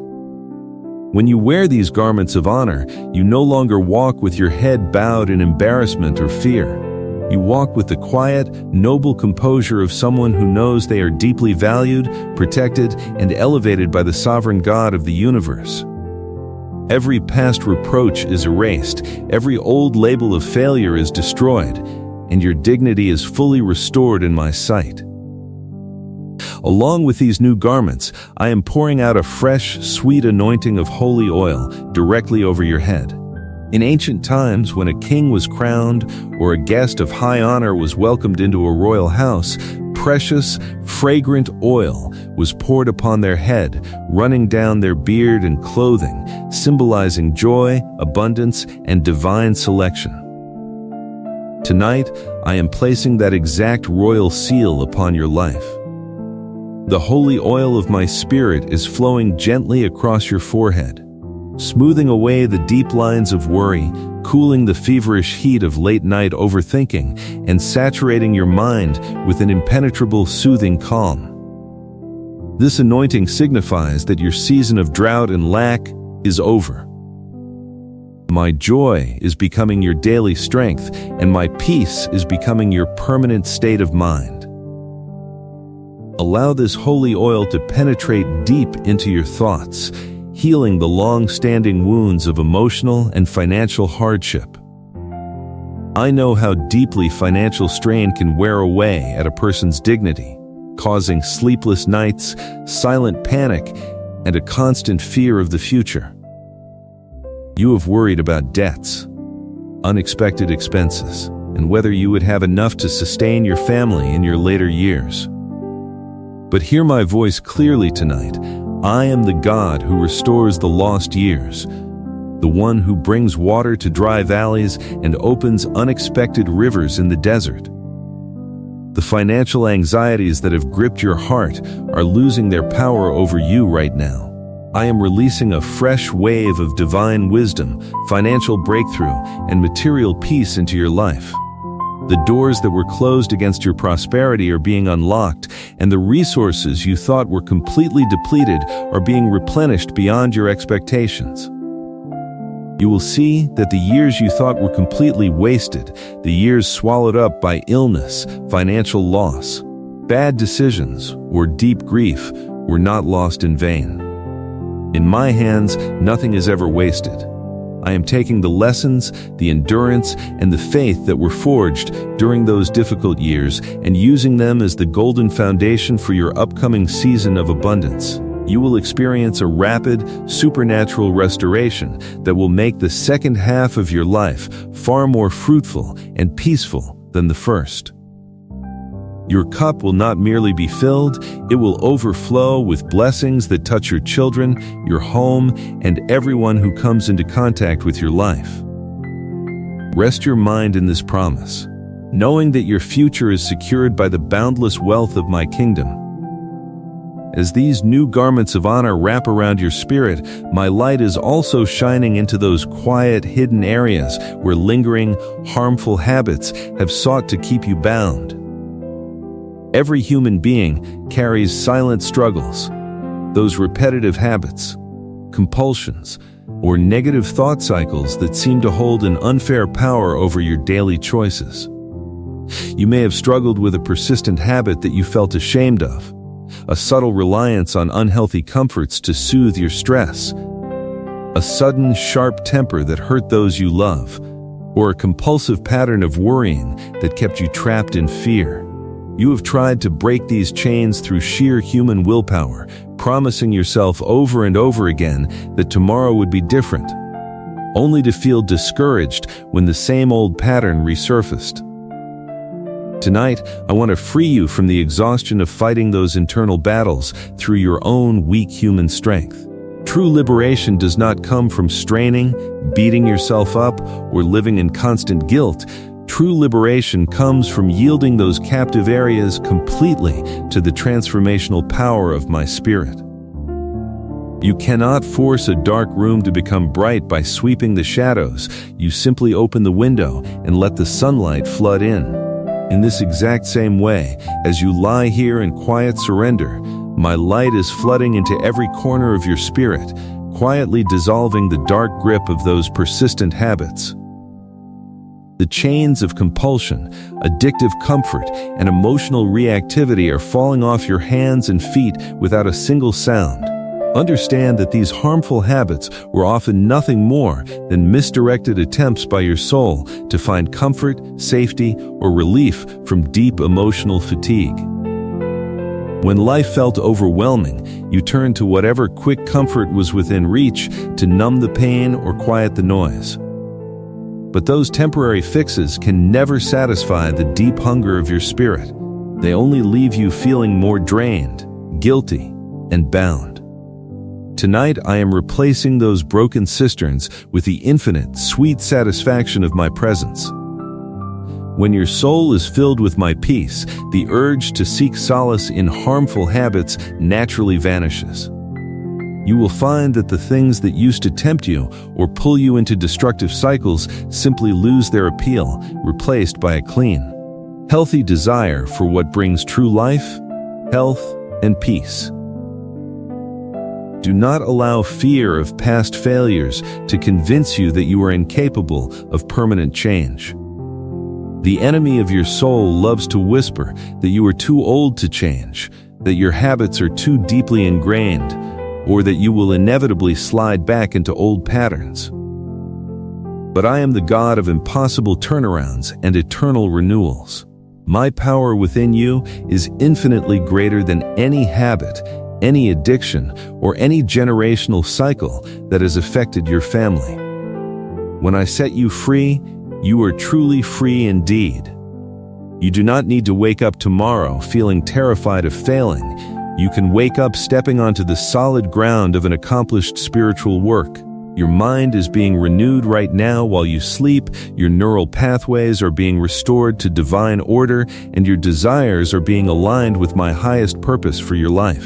When you wear these garments of honor, you no longer walk with your head bowed in embarrassment or fear. You walk with the quiet, noble composure of someone who knows they are deeply valued, protected, and elevated by the sovereign God of the universe. Every past reproach is erased, every old label of failure is destroyed, and your dignity is fully restored in my sight. Along with these new garments, I am pouring out a fresh, sweet anointing of holy oil directly over your head. In ancient times, when a king was crowned or a guest of high honor was welcomed into a royal house, precious, fragrant oil was poured upon their head, running down their beard and clothing, symbolizing joy, abundance, and divine selection. Tonight, I am placing that exact royal seal upon your life. The holy oil of my spirit is flowing gently across your forehead, smoothing away the deep lines of worry, cooling the feverish heat of late-night overthinking, and saturating your mind with an impenetrable, soothing calm. This anointing signifies that your season of drought and lack is over. My joy is becoming your daily strength, and my peace is becoming your permanent state of mind. Allow this holy oil to penetrate deep into your thoughts, healing the long-standing wounds of emotional and financial hardship. I know how deeply financial strain can wear away at a person's dignity, causing sleepless nights, silent panic, and a constant fear of the future. You have worried about debts, unexpected expenses, and whether you would have enough to sustain your family in your later years. But hear my voice clearly tonight. I am the God who restores the lost years, the one who brings water to dry valleys and opens unexpected rivers in the desert. The financial anxieties that have gripped your heart are losing their power over you right now. I am releasing a fresh wave of divine wisdom, financial breakthrough, and material peace into your life. The doors that were closed against your prosperity are being unlocked, and the resources you thought were completely depleted are being replenished beyond your expectations. You will see that the years you thought were completely wasted, the years swallowed up by illness, financial loss, bad decisions, or deep grief, were not lost in vain. In my hands, nothing is ever wasted. I am taking the lessons, the endurance, and the faith that were forged during those difficult years and using them as the golden foundation for your upcoming season of abundance. You will experience a rapid, supernatural restoration that will make the second half of your life far more fruitful and peaceful than the first. Your cup will not merely be filled, it will overflow with blessings that touch your children, your home, and everyone who comes into contact with your life. Rest your mind in this promise, knowing that your future is secured by the boundless wealth of my kingdom. As these new garments of honor wrap around your spirit, my light is also shining into those quiet, hidden areas where lingering, harmful habits have sought to keep you bound. Every human being carries silent struggles, those repetitive habits, compulsions, or negative thought cycles that seem to hold an unfair power over your daily choices. You may have struggled with a persistent habit that you felt ashamed of, a subtle reliance on unhealthy comforts to soothe your stress, a sudden, sharp temper that hurt those you love, or a compulsive pattern of worrying that kept you trapped in fear. You have tried to break these chains through sheer human willpower, promising yourself over and over again that tomorrow would be different, only to feel discouraged when the same old pattern resurfaced. Tonight, I want to free you from the exhaustion of fighting those internal battles through your own weak human strength. True liberation does not come from straining, beating yourself up, or living in constant guilt. True liberation comes from yielding those captive areas completely to the transformational power of my spirit. You cannot force a dark room to become bright by sweeping the shadows. You simply open the window and let the sunlight flood in. In this exact same way, as you lie here in quiet surrender, my light is flooding into every corner of your spirit, quietly dissolving the dark grip of those persistent habits. The chains of compulsion, addictive comfort, and emotional reactivity are falling off your hands and feet without a single sound. Understand that these harmful habits were often nothing more than misdirected attempts by your soul to find comfort, safety, or relief from deep emotional fatigue. When life felt overwhelming, you turned to whatever quick comfort was within reach to numb the pain or quiet the noise. But those temporary fixes can never satisfy the deep hunger of your spirit. They only leave you feeling more drained, guilty, and bound. Tonight, I am replacing those broken cisterns with the infinite, sweet satisfaction of my presence. When your soul is filled with my peace, the urge to seek solace in harmful habits naturally vanishes. You will find that the things that used to tempt you or pull you into destructive cycles simply lose their appeal, replaced by a clean, healthy desire for what brings true life, health, and peace. Do not allow fear of past failures to convince you that you are incapable of permanent change. The enemy of your soul loves to whisper that you are too old to change, that your habits are too deeply ingrained, or that you will inevitably slide back into old patterns. But I am the God of impossible turnarounds and eternal renewals. My power within you is infinitely greater than any habit, any addiction, or any generational cycle that has affected your family. When I set you free, you are truly free indeed. You do not need to wake up tomorrow feeling terrified of failing. You can wake up stepping onto the solid ground of an accomplished spiritual work. Your mind is being renewed right now while you sleep, your neural pathways are being restored to divine order, and your desires are being aligned with my highest purpose for your life.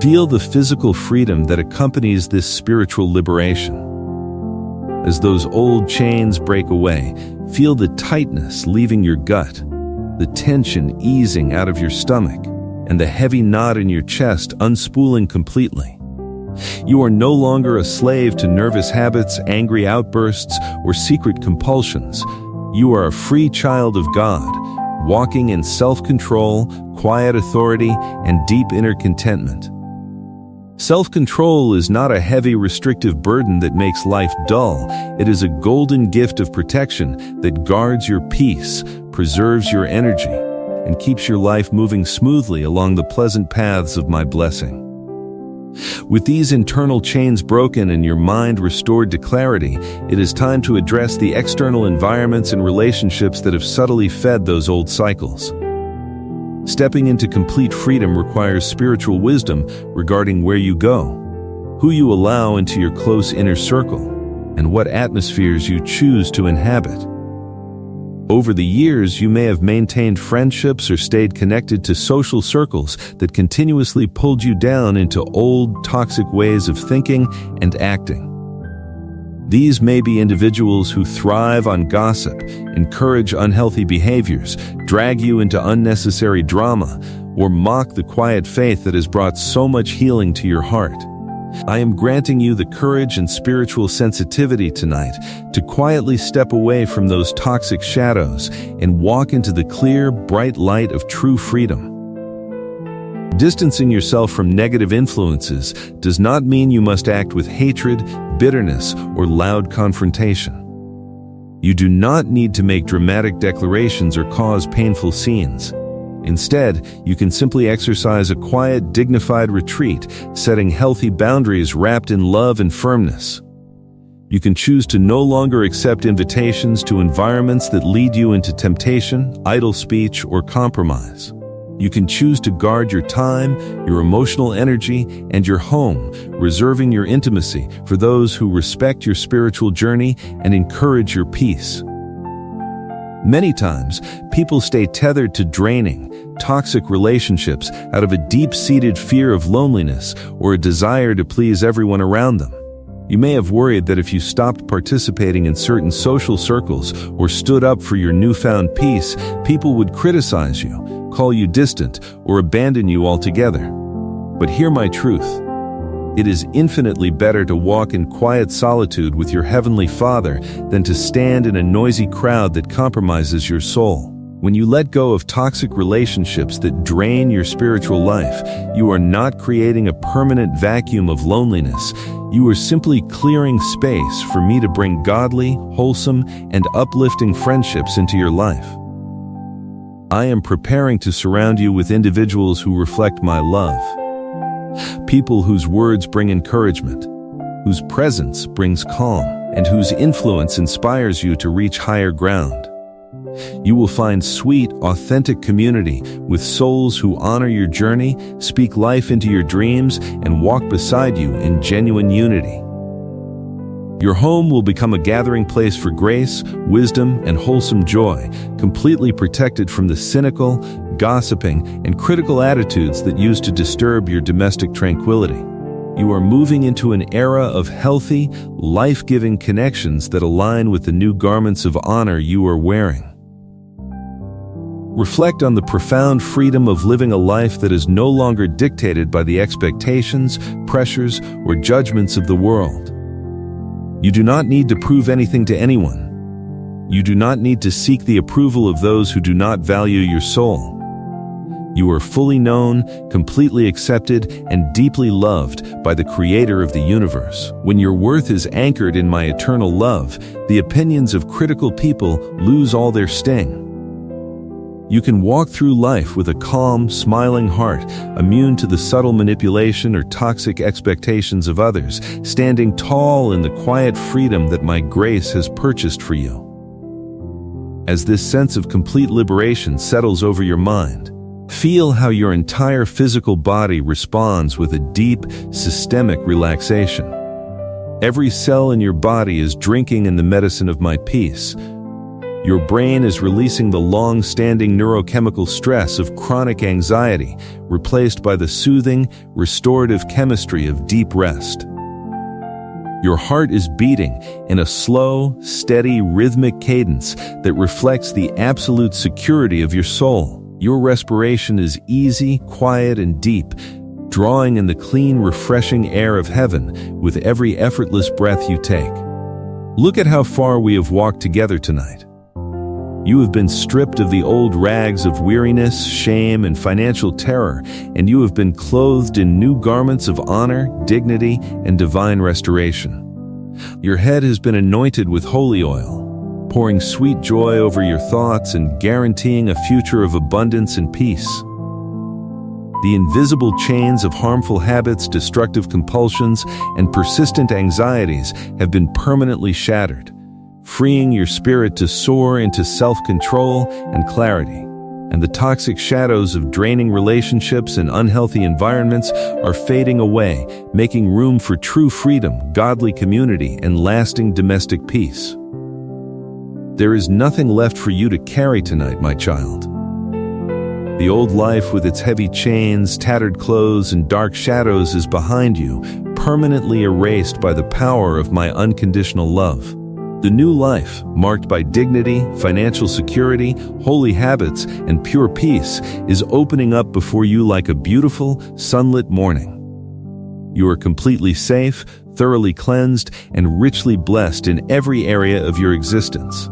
Feel the physical freedom that accompanies this spiritual liberation. As those old chains break away, feel the tightness leaving your gut, the tension easing out of your stomach, and the heavy knot in your chest unspooling completely. You are no longer a slave to nervous habits, angry outbursts, or secret compulsions. You are a free child of God, walking in self-control, quiet authority, and deep inner contentment. Self-control is not a heavy, restrictive burden that makes life dull. It is a golden gift of protection that guards your peace, preserves your energy, and keeps your life moving smoothly along the pleasant paths of my blessing. With these internal chains broken and your mind restored to clarity, it is time to address the external environments and relationships that have subtly fed those old cycles. Stepping into complete freedom requires spiritual wisdom regarding where you go, who you allow into your close inner circle, and what atmospheres you choose to inhabit. Over the years, you may have maintained friendships or stayed connected to social circles that continuously pulled you down into old, toxic ways of thinking and acting. These may be individuals who thrive on gossip, encourage unhealthy behaviors, drag you into unnecessary drama, or mock the quiet faith that has brought so much healing to your heart. I am granting you the courage and spiritual sensitivity tonight to quietly step away from those toxic shadows and walk into the clear, bright light of true freedom. Distancing yourself from negative influences does not mean you must act with hatred, bitterness, or loud confrontation. You do not need to make dramatic declarations or cause painful scenes. Instead, you can simply exercise a quiet, dignified retreat, setting healthy boundaries wrapped in love and firmness. You can choose to no longer accept invitations to environments that lead you into temptation, idle speech, or compromise. You can choose to guard your time, your emotional energy, and your home, reserving your intimacy for those who respect your spiritual journey and encourage your peace. Many times, people stay tethered to draining, toxic relationships out of a deep-seated fear of loneliness or a desire to please everyone around them. You may have worried that if you stopped participating in certain social circles or stood up for your newfound peace, people would criticize you, call you distant, or abandon you altogether. But hear my truth. It is infinitely better to walk in quiet solitude with your Heavenly Father than to stand in a noisy crowd that compromises your soul. When you let go of toxic relationships that drain your spiritual life, you are not creating a permanent vacuum of loneliness. You are simply clearing space for me to bring godly, wholesome, and uplifting friendships into your life. I am preparing to surround you with individuals who reflect my love. People whose words bring encouragement, whose presence brings calm, and whose influence inspires you to reach higher ground. You will find sweet, authentic community with souls who honor your journey, speak life into your dreams, and walk beside you in genuine unity. Your home will become a gathering place for grace, wisdom, and wholesome joy, completely protected from the cynical, gossiping, and critical attitudes that used to disturb your domestic tranquility. You are moving into an era of healthy, life-giving connections that align with the new garments of honor you are wearing. Reflect on the profound freedom of living a life that is no longer dictated by the expectations, pressures, or judgments of the world. You do not need to prove anything to anyone. You do not need to seek the approval of those who do not value your soul. You are fully known, completely accepted, and deeply loved by the Creator of the universe. When your worth is anchored in my eternal love, the opinions of critical people lose all their sting. You can walk through life with a calm, smiling heart, immune to the subtle manipulation or toxic expectations of others, standing tall in the quiet freedom that my grace has purchased for you. As this sense of complete liberation settles over your mind, feel how your entire physical body responds with a deep, systemic relaxation. Every cell in your body is drinking in the medicine of my peace. Your brain is releasing the long-standing neurochemical stress of chronic anxiety, replaced by the soothing, restorative chemistry of deep rest. Your heart is beating in a slow, steady, rhythmic cadence that reflects the absolute security of your soul. Your respiration is easy, quiet, and deep, drawing in the clean, refreshing air of heaven with every effortless breath you take. Look at how far we have walked together tonight. You have been stripped of the old rags of weariness, shame, and financial terror, and you have been clothed in new garments of honor, dignity, and divine restoration. Your head has been anointed with holy oil, pouring sweet joy over your thoughts and guaranteeing a future of abundance and peace. The invisible chains of harmful habits, destructive compulsions, and persistent anxieties have been permanently shattered, freeing your spirit to soar into self-control and clarity. And the toxic shadows of draining relationships and unhealthy environments are fading away, making room for true freedom, godly community, and lasting domestic peace. There is nothing left for you to carry tonight, my child. The old life with its heavy chains, tattered clothes, and dark shadows is behind you, permanently erased by the power of my unconditional love. The new life, marked by dignity, financial security, holy habits, and pure peace, is opening up before you like a beautiful, sunlit morning. You are completely safe, thoroughly cleansed, and richly blessed in every area of your existence.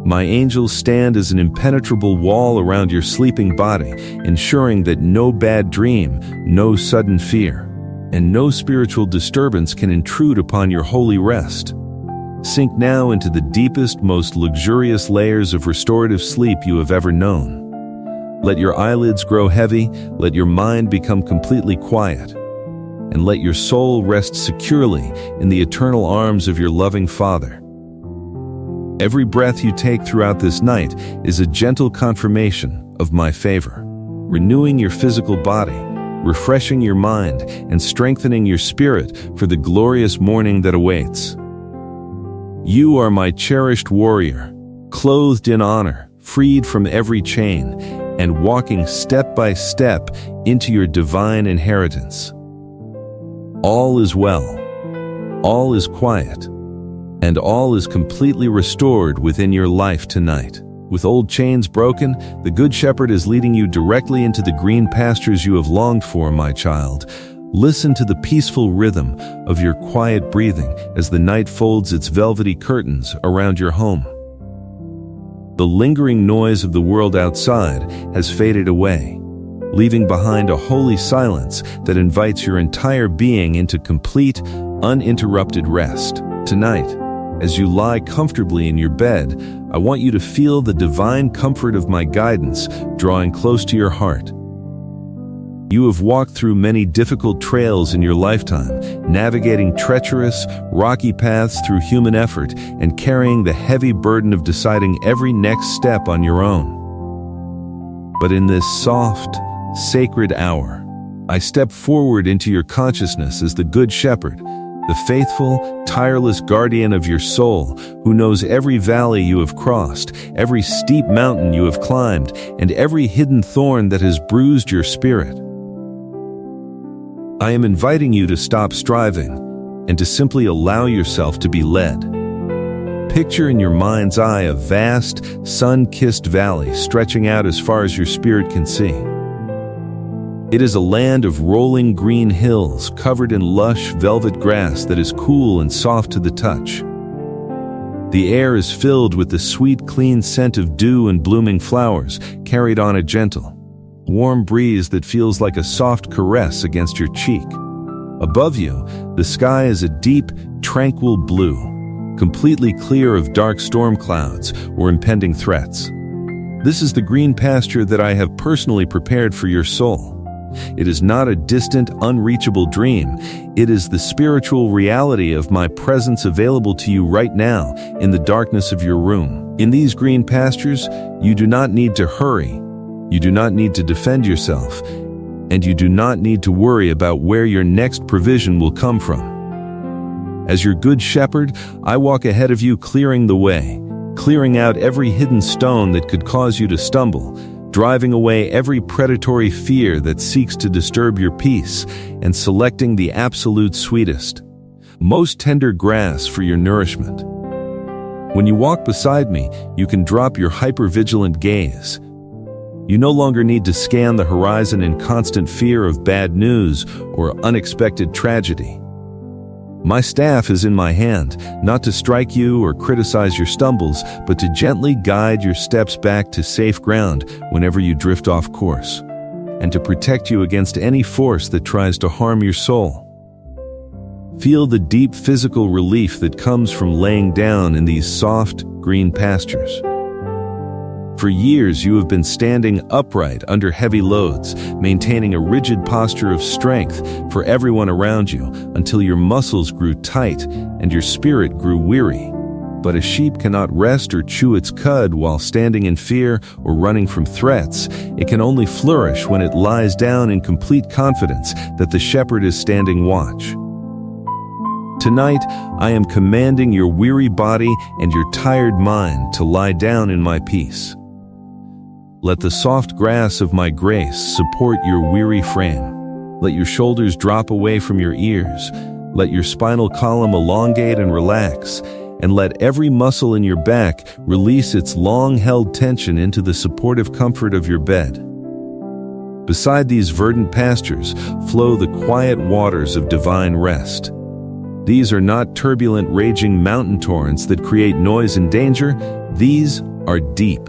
My angels stand as an impenetrable wall around your sleeping body, ensuring that no bad dream, no sudden fear, and no spiritual disturbance can intrude upon your holy rest. Sink now into the deepest, most luxurious layers of restorative sleep you have ever known. Let your eyelids grow heavy, let your mind become completely quiet, and let your soul rest securely in the eternal arms of your loving Father. Every breath you take throughout this night is a gentle confirmation of my favor, renewing your physical body, refreshing your mind, and strengthening your spirit for the glorious morning that awaits. You are my cherished warrior, clothed in honor, freed from every chain, and walking step by step into your divine inheritance. All is well, all is quiet, and all is completely restored within your life tonight. With old chains broken, the Good Shepherd is leading you directly into the green pastures you have longed for, my child. Listen to the peaceful rhythm of your quiet breathing as the night folds its velvety curtains around your home. The lingering noise of the world outside has faded away, leaving behind a holy silence that invites your entire being into complete, uninterrupted rest. Tonight, as you lie comfortably in your bed, I want you to feel the divine comfort of my guidance drawing close to your heart. You have walked through many difficult trails in your lifetime, navigating treacherous, rocky paths through human effort and carrying the heavy burden of deciding every next step on your own. But in this soft, sacred hour, I step forward into your consciousness as the Good Shepherd, the faithful, tireless guardian of your soul, who knows every valley you have crossed, every steep mountain you have climbed, and every hidden thorn that has bruised your spirit. I am inviting you to stop striving and to simply allow yourself to be led. Picture in your mind's eye a vast, sun-kissed valley stretching out as far as your spirit can see. It is a land of rolling green hills covered in lush velvet grass that is cool and soft to the touch. The air is filled with the sweet, clean scent of dew and blooming flowers, carried on a gentle, warm breeze that feels like a soft caress against your cheek. Above you, the sky is a deep, tranquil blue, completely clear of dark storm clouds or impending threats. This is the green pasture that I have personally prepared for your soul. It is not a distant, unreachable dream. It is the spiritual reality of my presence available to you right now in the darkness of your room. In these green pastures, you do not need to hurry. You do not need to defend yourself. And you do not need to worry about where your next provision will come from. As your good shepherd, I walk ahead of you clearing the way, clearing out every hidden stone that could cause you to stumble, driving away every predatory fear that seeks to disturb your peace, and selecting the absolute sweetest, most tender grass for your nourishment. When you walk beside me, you can drop your hyper-vigilant gaze. You no longer need to scan the horizon in constant fear of bad news or unexpected tragedy. My staff is in my hand, not to strike you or criticize your stumbles, but to gently guide your steps back to safe ground whenever you drift off course, and to protect you against any force that tries to harm your soul. Feel the deep physical relief that comes from laying down in these soft, green pastures. For years, you have been standing upright under heavy loads, maintaining a rigid posture of strength for everyone around you until your muscles grew tight and your spirit grew weary. But a sheep cannot rest or chew its cud while standing in fear or running from threats. It can only flourish when it lies down in complete confidence that the shepherd is standing watch. Tonight, I am commanding your weary body and your tired mind to lie down in my peace. Let the soft grass of my grace support your weary frame. Let your shoulders drop away from your ears. Let your spinal column elongate and relax. And let every muscle in your back release its long-held tension into the supportive comfort of your bed. Beside these verdant pastures flow the quiet waters of divine rest. These are not turbulent, raging mountain torrents that create noise and danger. These are deep,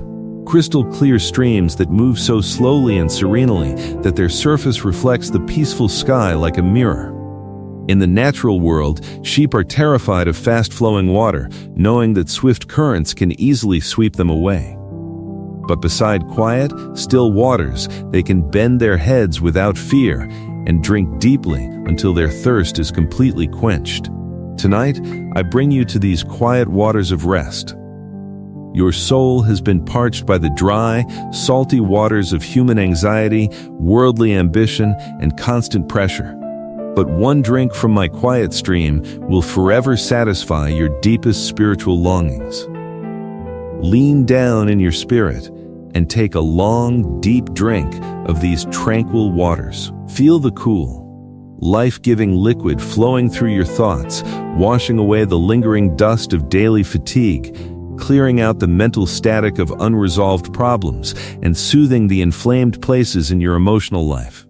crystal-clear streams that move so slowly and serenely that their surface reflects the peaceful sky like a mirror. In the natural world, sheep are terrified of fast-flowing water, knowing that swift currents can easily sweep them away. But beside quiet, still waters, they can bend their heads without fear and drink deeply until their thirst is completely quenched. Tonight, I bring you to these quiet waters of rest. Your soul has been parched by the dry, salty waters of human anxiety, worldly ambition, and constant pressure. But one drink from my quiet stream will forever satisfy your deepest spiritual longings. Lean down in your spirit and take a long, deep drink of these tranquil waters. Feel the cool, life-giving liquid flowing through your thoughts, washing away the lingering dust of daily fatigue, clearing out the mental static of unresolved problems, and soothing the inflamed places in your emotional life.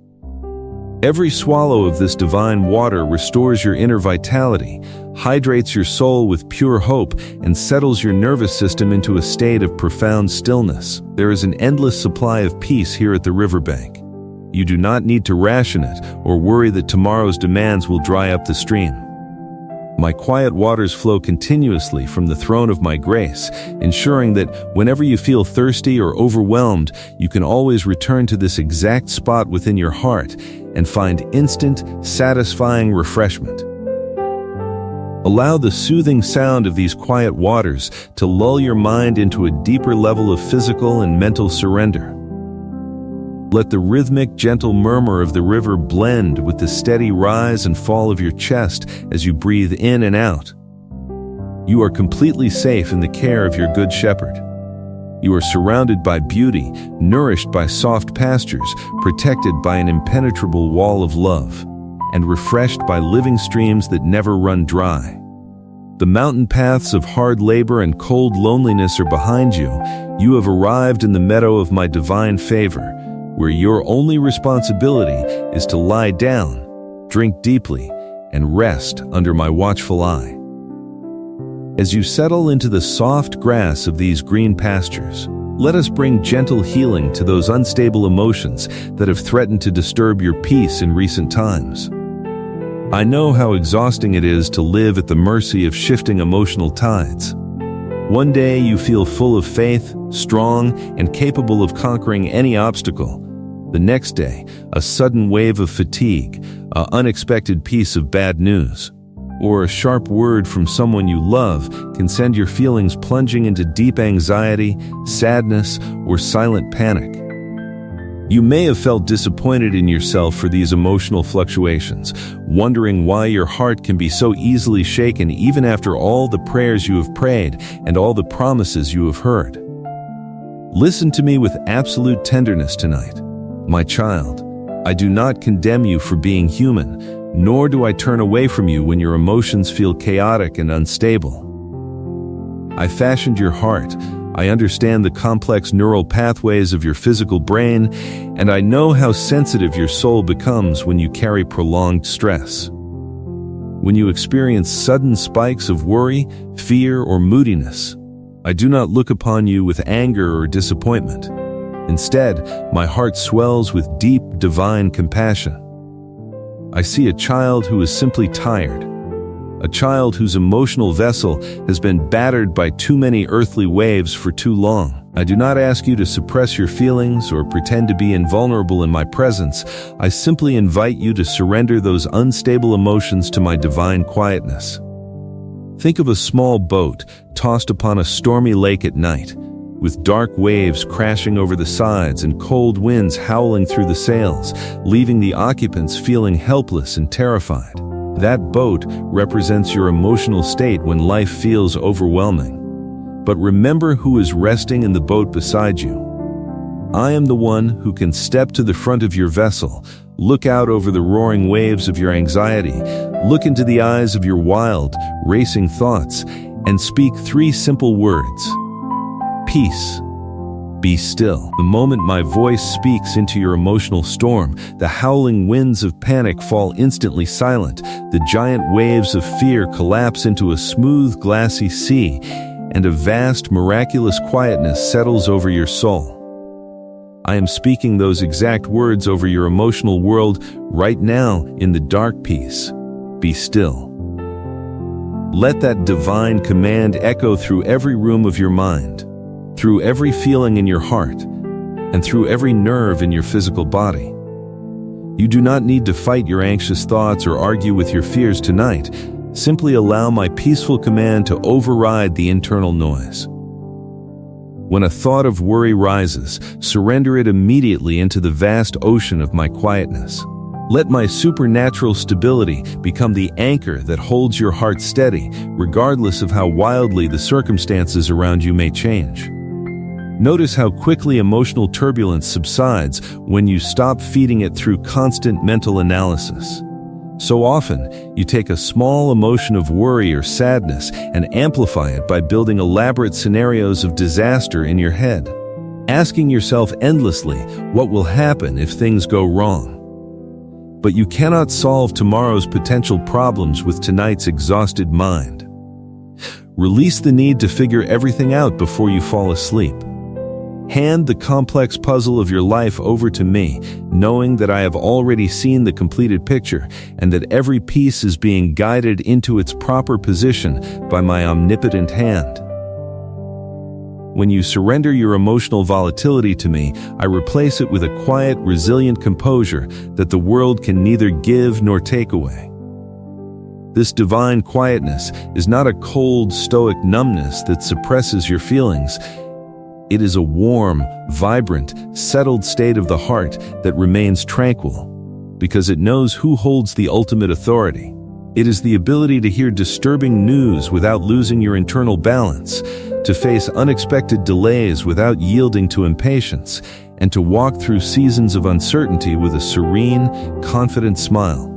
Every swallow of this divine water restores your inner vitality, hydrates your soul with pure hope, and settles your nervous system into a state of profound stillness. There is an endless supply of peace here at the riverbank. You do not need to ration it or worry that tomorrow's demands will dry up the stream. My quiet waters flow continuously from the throne of my grace, ensuring that whenever you feel thirsty or overwhelmed, you can always return to this exact spot within your heart and find instant, satisfying refreshment. Allow the soothing sound of these quiet waters to lull your mind into a deeper level of physical and mental surrender. Let the rhythmic, gentle murmur of the river blend with the steady rise and fall of your chest as you breathe in and out. You are completely safe in the care of your good shepherd. You are surrounded by beauty, nourished by soft pastures, protected by an impenetrable wall of love. and refreshed by living streams that never run dry. The mountain paths of hard labor and cold loneliness are behind you. You have arrived in the meadow of my divine favor, where your only responsibility is to lie down, drink deeply, and rest under my watchful eye. As you settle into the soft grass of these green pastures, let us bring gentle healing to those unstable emotions that have threatened to disturb your peace in recent times. I know how exhausting it is to live at the mercy of shifting emotional tides. One day you feel full of faith, strong, and capable of conquering any obstacle. The next day, a sudden wave of fatigue, an unexpected piece of bad news, or a sharp word from someone you love can send your feelings plunging into deep anxiety, sadness, or silent panic. You may have felt disappointed in yourself for these emotional fluctuations, wondering why your heart can be so easily shaken even after all the prayers you have prayed and all the promises you have heard. Listen to me with absolute tenderness tonight. My child, I do not condemn you for being human, nor do I turn away from you when your emotions feel chaotic and unstable. I fashioned your heart. I understand the complex neural pathways of your physical brain, and I know how sensitive your soul becomes when you carry prolonged stress. When you experience sudden spikes of worry, fear, or moodiness, I do not look upon you with anger or disappointment. Instead, my heart swells with deep, divine compassion. I see a child who is simply tired, a child whose emotional vessel has been battered by too many earthly waves for too long. I do not ask you to suppress your feelings or pretend to be invulnerable in my presence. I simply invite you to surrender those unstable emotions to my divine quietness. Think of a small boat tossed upon a stormy lake at night, with dark waves crashing over the sides and cold winds howling through the sails, leaving the occupants feeling helpless and terrified. That boat represents your emotional state when life feels overwhelming. But remember who is resting in the boat beside you. I am the one who can step to the front of your vessel, look out over the roaring waves of your anxiety, look into the eyes of your wild, racing thoughts, and speak 3 simple words. Peace. Be still. The moment my voice speaks into your emotional storm, the howling winds of panic fall instantly silent, the giant waves of fear collapse into a smooth, glassy sea, and a vast, miraculous quietness settles over your soul. I am speaking those exact words over your emotional world right now in the dark peace. Be still. Let that divine command echo through every room of your mind, through every feeling in your heart, and through every nerve in your physical body. You do not need to fight your anxious thoughts or argue with your fears tonight. Simply allow my peaceful command to override the internal noise. When a thought of worry rises, surrender it immediately into the vast ocean of my quietness. Let my supernatural stability become the anchor that holds your heart steady, regardless of how wildly the circumstances around you may change. Notice how quickly emotional turbulence subsides when you stop feeding it through constant mental analysis. So often, you take a small emotion of worry or sadness and amplify it by building elaborate scenarios of disaster in your head, asking yourself endlessly what will happen if things go wrong. But you cannot solve tomorrow's potential problems with tonight's exhausted mind. Release the need to figure everything out before you fall asleep. Hand the complex puzzle of your life over to me, knowing that I have already seen the completed picture and that every piece is being guided into its proper position by my omnipotent hand. When you surrender your emotional volatility to me, I replace it with a quiet, resilient composure that the world can neither give nor take away. This divine quietness is not a cold, stoic numbness that suppresses your feelings. It is a warm, vibrant, settled state of the heart that remains tranquil, because it knows who holds the ultimate authority. It is the ability to hear disturbing news without losing your internal balance, to face unexpected delays without yielding to impatience, and to walk through seasons of uncertainty with a serene, confident smile.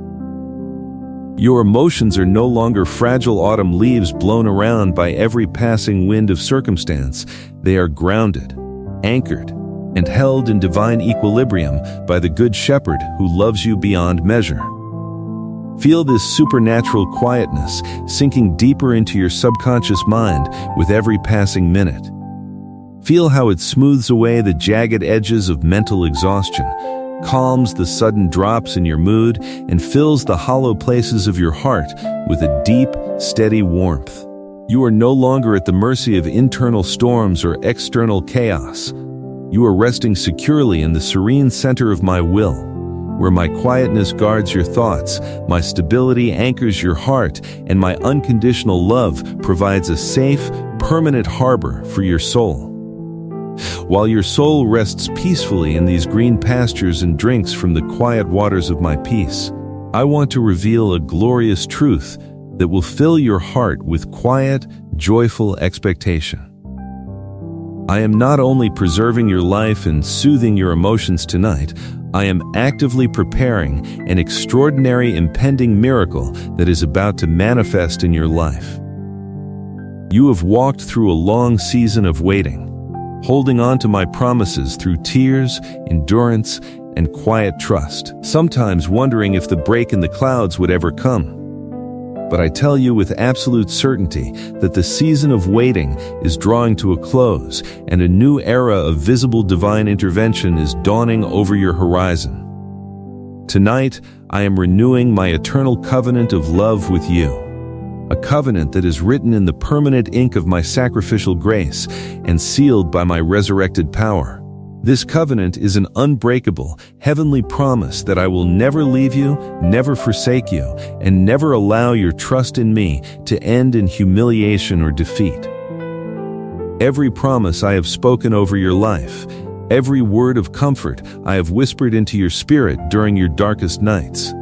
Your emotions are no longer fragile autumn leaves blown around by every passing wind of circumstance. They are grounded, anchored, and held in divine equilibrium by the Good Shepherd who loves you beyond measure. Feel this supernatural quietness sinking deeper into your subconscious mind with every passing minute. Feel how it smooths away the jagged edges of mental exhaustion, calms the sudden drops in your mood, and fills the hollow places of your heart with a deep, steady warmth. You are no longer at the mercy of internal storms or external chaos. You are resting securely in the serene center of my will, where my quietness guards your thoughts, my stability anchors your heart, and my unconditional love provides a safe, permanent harbor for your soul. While your soul rests peacefully in these green pastures and drinks from the quiet waters of my peace, I want to reveal a glorious truth that will fill your heart with quiet, joyful expectation. I am not only preserving your life and soothing your emotions tonight, I am actively preparing an extraordinary impending miracle that is about to manifest in your life. You have walked through a long season of waiting, holding on to my promises through tears, endurance, and quiet trust, sometimes wondering if the break in the clouds would ever come. But I tell you with absolute certainty that the season of waiting is drawing to a close, and a new era of visible divine intervention is dawning over your horizon. Tonight, I am renewing my eternal covenant of love with you. A covenant that is written in the permanent ink of my sacrificial grace and sealed by my resurrected power. This covenant is an unbreakable, heavenly promise that I will never leave you, never forsake you, and never allow your trust in me to end in humiliation or defeat. Every promise I have spoken over your life, every word of comfort I have whispered into your spirit during your darkest nights,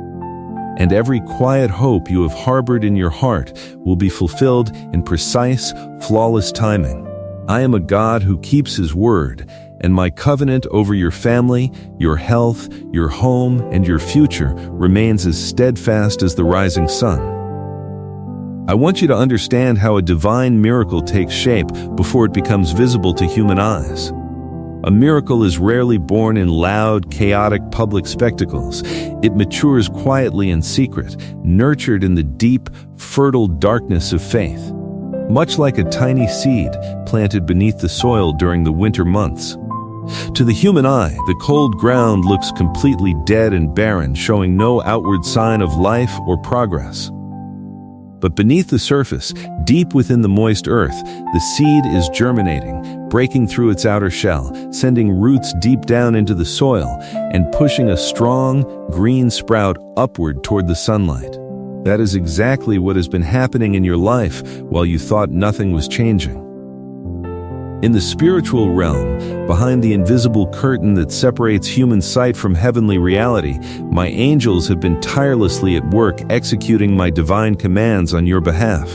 and every quiet hope you have harbored in your heart will be fulfilled in precise, flawless timing. I am a God who keeps His word, and my covenant over your family, your health, your home, and your future remains as steadfast as the rising sun. I want you to understand how a divine miracle takes shape before it becomes visible to human eyes. A miracle is rarely born in loud, chaotic public spectacles. It matures quietly in secret, nurtured in the deep, fertile darkness of faith, much like a tiny seed planted beneath the soil during the winter months. To the human eye, the cold ground looks completely dead and barren, showing no outward sign of life or progress. But beneath the surface, deep within the moist earth, the seed is germinating, breaking through its outer shell, sending roots deep down into the soil, and pushing a strong, green sprout upward toward the sunlight. That is exactly what has been happening in your life while you thought nothing was changing. In the spiritual realm, behind the invisible curtain that separates human sight from heavenly reality, my angels have been tirelessly at work executing my divine commands on your behalf.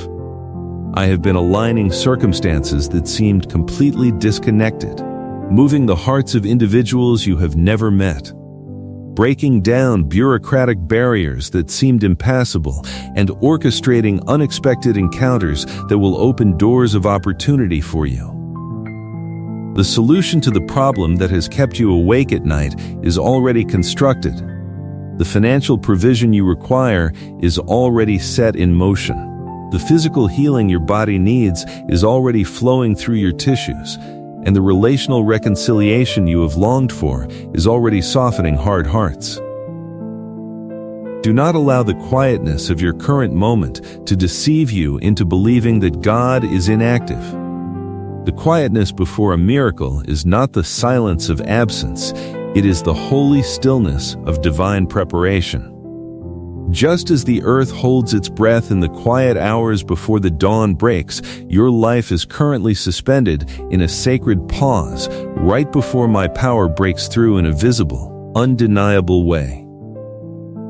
I have been aligning circumstances that seemed completely disconnected, moving the hearts of individuals you have never met, breaking down bureaucratic barriers that seemed impassable, and orchestrating unexpected encounters that will open doors of opportunity for you. The solution to the problem that has kept you awake at night is already constructed. The financial provision you require is already set in motion. The physical healing your body needs is already flowing through your tissues, and the relational reconciliation you have longed for is already softening hard hearts. Do not allow the quietness of your current moment to deceive you into believing that God is inactive. The quietness before a miracle is not the silence of absence, it is the holy stillness of divine preparation. Just as the earth holds its breath in the quiet hours before the dawn breaks, your life is currently suspended in a sacred pause right before my power breaks through in a visible, undeniable way.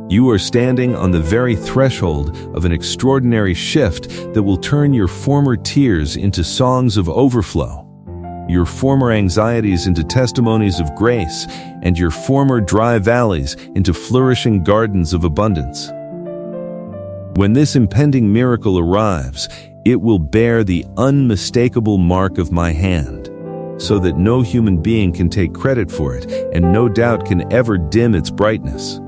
You are standing on the very threshold of an extraordinary shift that will turn your former tears into songs of overflow, your former anxieties into testimonies of grace, and your former dry valleys into flourishing gardens of abundance. When this impending miracle arrives, it will bear the unmistakable mark of my hand, so that no human being can take credit for it, and no doubt can ever dim its brightness.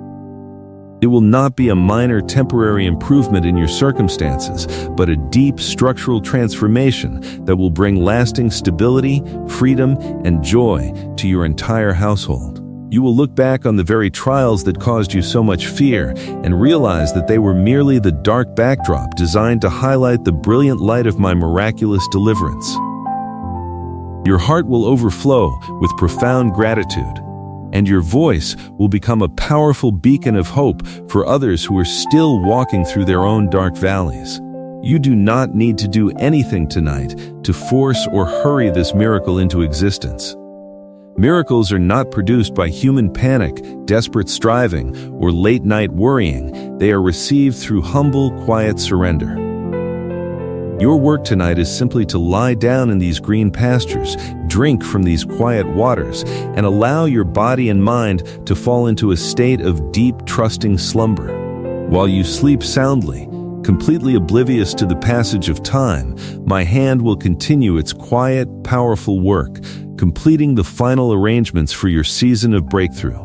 It will not be a minor temporary improvement in your circumstances, but a deep structural transformation that will bring lasting stability, freedom, and joy to your entire household. You will look back on the very trials that caused you so much fear and realize that they were merely the dark backdrop designed to highlight the brilliant light of my miraculous deliverance. Your heart will overflow with profound gratitude, and your voice will become a powerful beacon of hope for others who are still walking through their own dark valleys. You do not need to do anything tonight to force or hurry this miracle into existence. Miracles are not produced by human panic, desperate striving, or late-night worrying. They are received through humble, quiet surrender. Your work tonight is simply to lie down in these green pastures, drink from these quiet waters, and allow your body and mind to fall into a state of deep, trusting slumber. While you sleep soundly, completely oblivious to the passage of time, my hand will continue its quiet, powerful work, completing the final arrangements for your season of breakthrough.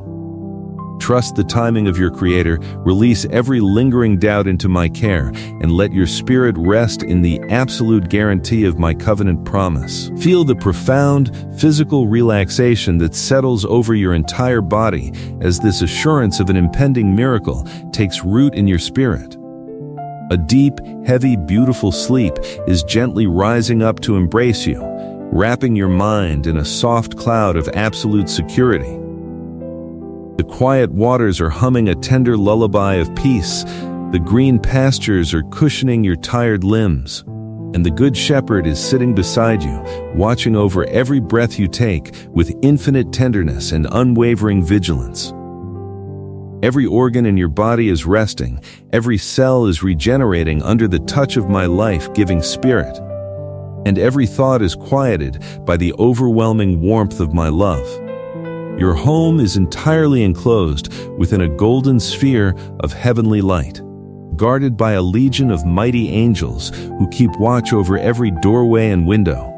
Trust the timing of your Creator, release every lingering doubt into my care, and let your spirit rest in the absolute guarantee of my covenant promise. Feel the profound physical relaxation that settles over your entire body as this assurance of an impending miracle takes root in your spirit. A deep, heavy, beautiful sleep is gently rising up to embrace you, wrapping your mind in a soft cloud of absolute security. The quiet waters are humming a tender lullaby of peace, the green pastures are cushioning your tired limbs, and the Good Shepherd is sitting beside you, watching over every breath you take with infinite tenderness and unwavering vigilance. Every organ in your body is resting, every cell is regenerating under the touch of my life-giving spirit, and every thought is quieted by the overwhelming warmth of my love. Your home is entirely enclosed within a golden sphere of heavenly light, guarded by a legion of mighty angels who keep watch over every doorway and window.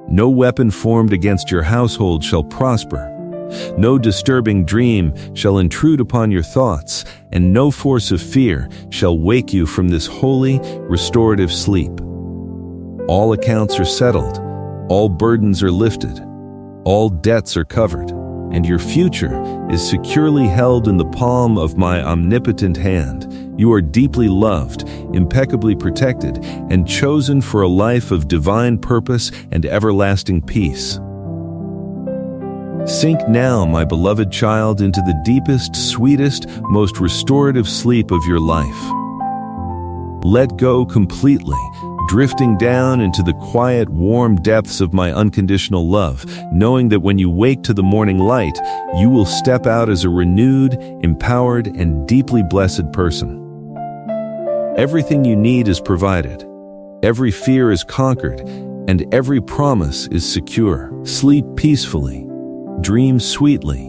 No weapon formed against your household shall prosper. No disturbing dream shall intrude upon your thoughts, and no force of fear shall wake you from this holy, restorative sleep. All accounts are settled, all burdens are lifted, all debts are covered, and your future is securely held in the palm of my omnipotent hand. You are deeply loved, impeccably protected, and chosen for a life of divine purpose and everlasting peace. Sink now, my beloved child, into the deepest, sweetest, most restorative sleep of your life. Let go completely, drifting down into the quiet, warm depths of my unconditional love, knowing that when you wake to the morning light, you will step out as a renewed, empowered, and deeply blessed person. Everything you need is provided. Every fear is conquered, and every promise is secure. Sleep peacefully, dream sweetly,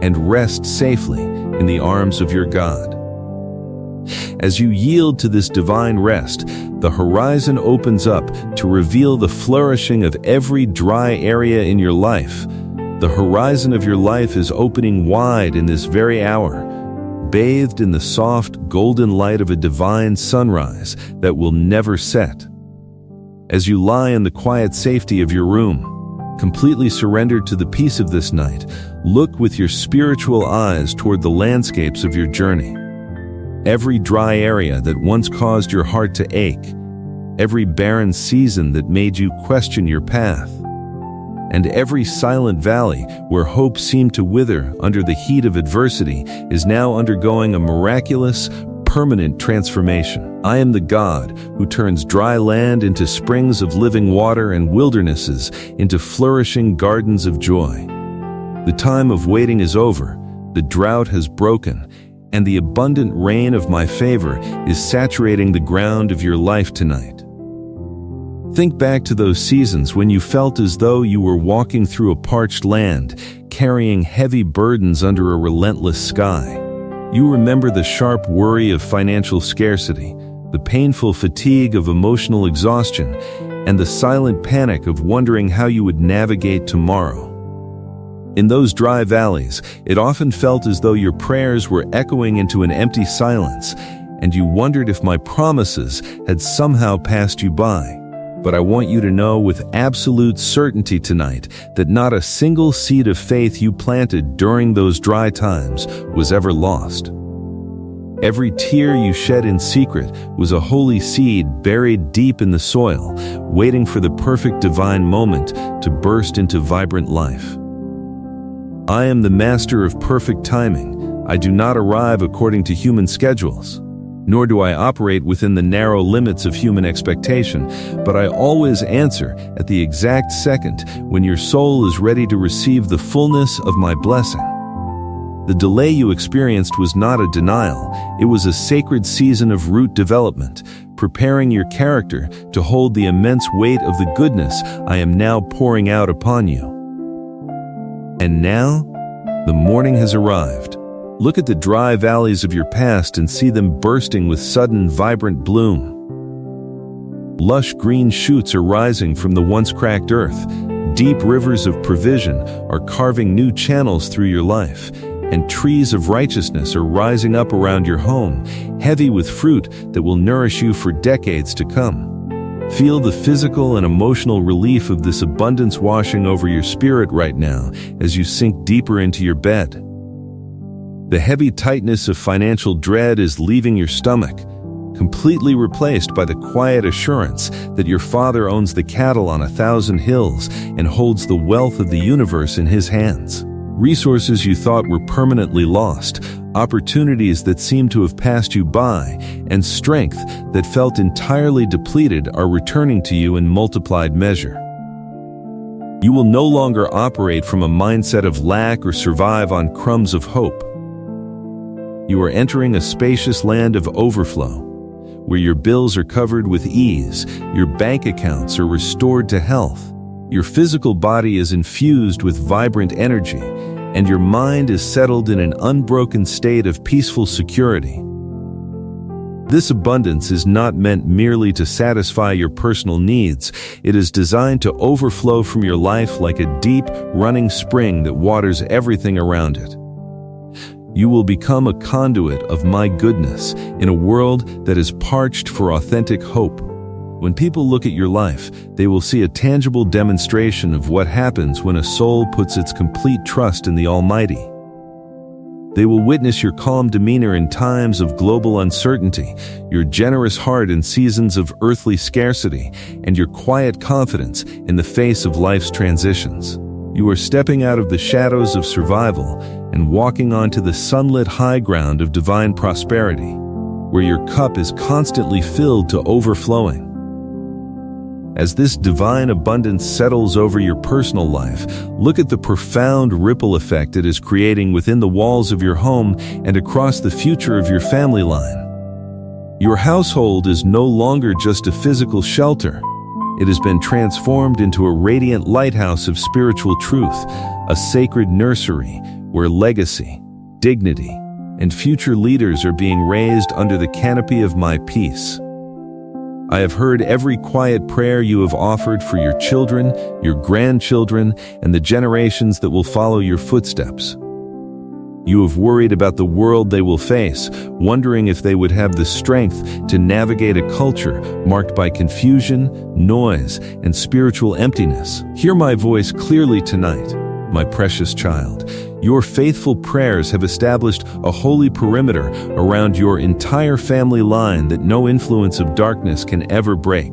and rest safely in the arms of your God. As you yield to this divine rest, the horizon opens up to reveal the flourishing of every dry area in your life. The horizon of your life is opening wide in this very hour, bathed in the soft, golden light of a divine sunrise that will never set. As you lie in the quiet safety of your room, completely surrendered to the peace of this night, look with your spiritual eyes toward the landscapes of your journey. Every dry area that once caused your heart to ache, every barren season that made you question your path, and every silent valley where hope seemed to wither under the heat of adversity is now undergoing a miraculous, permanent transformation. I am the God who turns dry land into springs of living water and wildernesses into flourishing gardens of joy. The time of waiting is over, the drought has broken, and the abundant rain of my favor is saturating the ground of your life tonight. Think back to those seasons when you felt as though you were walking through a parched land, carrying heavy burdens under a relentless sky. You remember the sharp worry of financial scarcity, the painful fatigue of emotional exhaustion, and the silent panic of wondering how you would navigate tomorrow. In those dry valleys, it often felt as though your prayers were echoing into an empty silence, and you wondered if my promises had somehow passed you by. But I want you to know with absolute certainty tonight that not a single seed of faith you planted during those dry times was ever lost. Every tear you shed in secret was a holy seed buried deep in the soil, waiting for the perfect divine moment to burst into vibrant life. I am the master of perfect timing. I do not arrive according to human schedules, nor do I operate within the narrow limits of human expectation, but I always answer at the exact second when your soul is ready to receive the fullness of my blessing. The delay you experienced was not a denial, it was a sacred season of root development, preparing your character to hold the immense weight of the goodness I am now pouring out upon you. And now, the morning has arrived. Look at the dry valleys of your past and see them bursting with sudden, vibrant bloom. Lush green shoots are rising from the once cracked earth. Deep rivers of provision are carving new channels through your life, and trees of righteousness are rising up around your home, heavy with fruit that will nourish you for decades to come. Feel the physical and emotional relief of this abundance washing over your spirit right now as you sink deeper into your bed. The heavy tightness of financial dread is leaving your stomach, completely replaced by the quiet assurance that your Father owns the cattle on 1,000 hills and holds the wealth of the universe in His hands. Resources you thought were permanently lost, opportunities that seemed to have passed you by, and strength that felt entirely depleted are returning to you in multiplied measure. You will no longer operate from a mindset of lack or survive on crumbs of hope. You are entering a spacious land of overflow, where your bills are covered with ease, your bank accounts are restored to health, your physical body is infused with vibrant energy, and your mind is settled in an unbroken state of peaceful security. This abundance is not meant merely to satisfy your personal needs. It is designed to overflow from your life like a deep, running spring that waters everything around it. You will become a conduit of my goodness in a world that is parched for authentic hope. When people look at your life, they will see a tangible demonstration of what happens when a soul puts its complete trust in the Almighty. They will witness your calm demeanor in times of global uncertainty, your generous heart in seasons of earthly scarcity, and your quiet confidence in the face of life's transitions. You are stepping out of the shadows of survival and walking onto the sunlit high ground of divine prosperity, where your cup is constantly filled to overflowing. As this divine abundance settles over your personal life, look at the profound ripple effect it is creating within the walls of your home and across the future of your family line. Your household is no longer just a physical shelter. It has been transformed into a radiant lighthouse of spiritual truth, a sacred nursery where legacy, dignity, and future leaders are being raised under the canopy of my peace. I have heard every quiet prayer you have offered for your children, your grandchildren, and the generations that will follow your footsteps. You have worried about the world they will face, wondering if they would have the strength to navigate a culture marked by confusion, noise, and spiritual emptiness. Hear my voice clearly tonight, my precious child. Your faithful prayers have established a holy perimeter around your entire family line that no influence of darkness can ever break.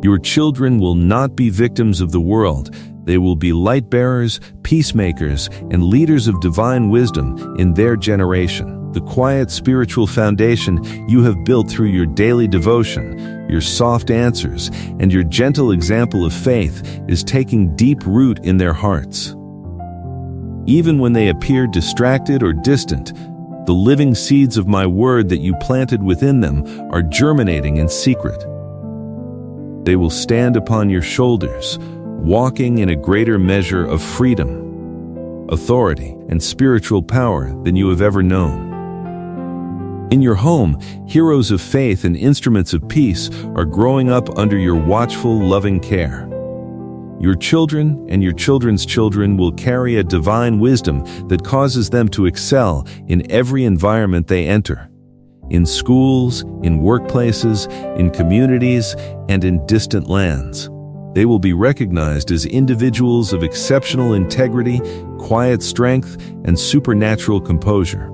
Your children will not be victims of the world. They will be light bearers, peacemakers, and leaders of divine wisdom in their generation. The quiet spiritual foundation you have built through your daily devotion, your soft answers, and your gentle example of faith is taking deep root in their hearts. Even when they appear distracted or distant, the living seeds of my word that you planted within them are germinating in secret. They will stand upon your shoulders, walking in a greater measure of freedom, authority, and spiritual power than you have ever known. In your home, heroes of faith and instruments of peace are growing up under your watchful, loving care. Your children and your children's children will carry a divine wisdom that causes them to excel in every environment they enter. In schools, in workplaces, in communities, and in distant lands. They will be recognized as individuals of exceptional integrity, quiet strength, and supernatural composure.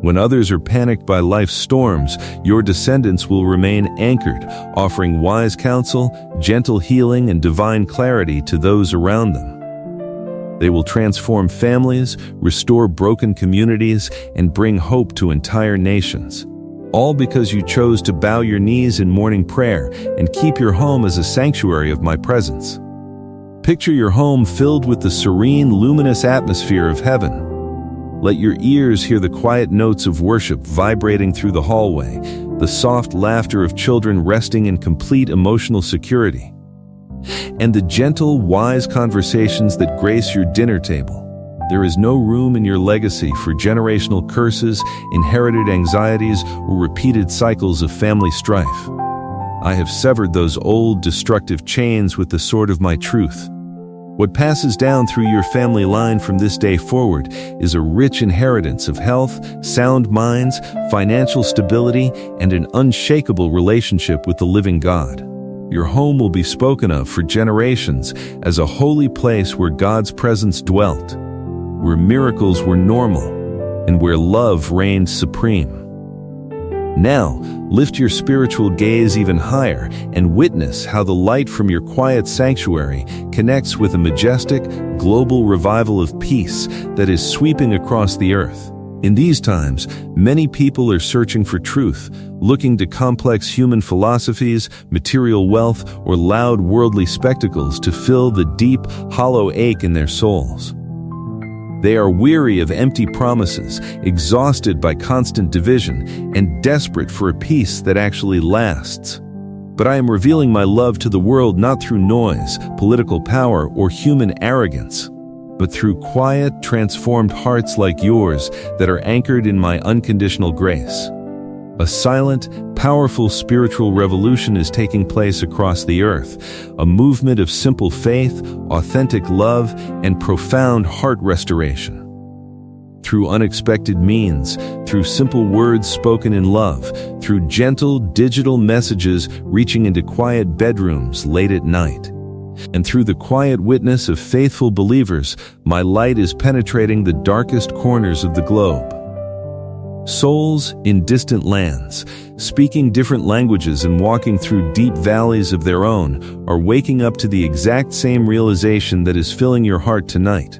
When others are panicked by life's storms, your descendants will remain anchored, offering wise counsel, gentle healing, and divine clarity to those around them. They will transform families, restore broken communities, and bring hope to entire nations. All because you chose to bow your knees in morning prayer and keep your home as a sanctuary of my presence. Picture your home filled with the serene, luminous atmosphere of heaven. Let your ears hear the quiet notes of worship vibrating through the hallway, the soft laughter of children resting in complete emotional security, and the gentle, wise conversations that grace your dinner table. There is no room in your legacy for generational curses, inherited anxieties, or repeated cycles of family strife. I have severed those old, destructive chains with the sword of my truth. What passes down through your family line from this day forward is a rich inheritance of health, sound minds, financial stability, and an unshakable relationship with the living God. Your home will be spoken of for generations as a holy place where God's presence dwelt, where miracles were normal, and where love reigned supreme. Now, lift your spiritual gaze even higher and witness how the light from your quiet sanctuary connects with a majestic, global revival of peace that is sweeping across the earth. In these times, many people are searching for truth, looking to complex human philosophies, material wealth, or loud worldly spectacles to fill the deep, hollow ache in their souls. They are weary of empty promises, exhausted by constant division, and desperate for a peace that actually lasts. But I am revealing my love to the world not through noise, political power, or human arrogance, but through quiet, transformed hearts like yours that are anchored in my unconditional grace. A silent, powerful spiritual revolution is taking place across the earth, a movement of simple faith, authentic love, and profound heart restoration. Through unexpected means, through simple words spoken in love, through gentle, digital messages reaching into quiet bedrooms late at night, and through the quiet witness of faithful believers, my light is penetrating the darkest corners of the globe. Souls in distant lands, speaking different languages and walking through deep valleys of their own, are waking up to the exact same realization that is filling your heart tonight.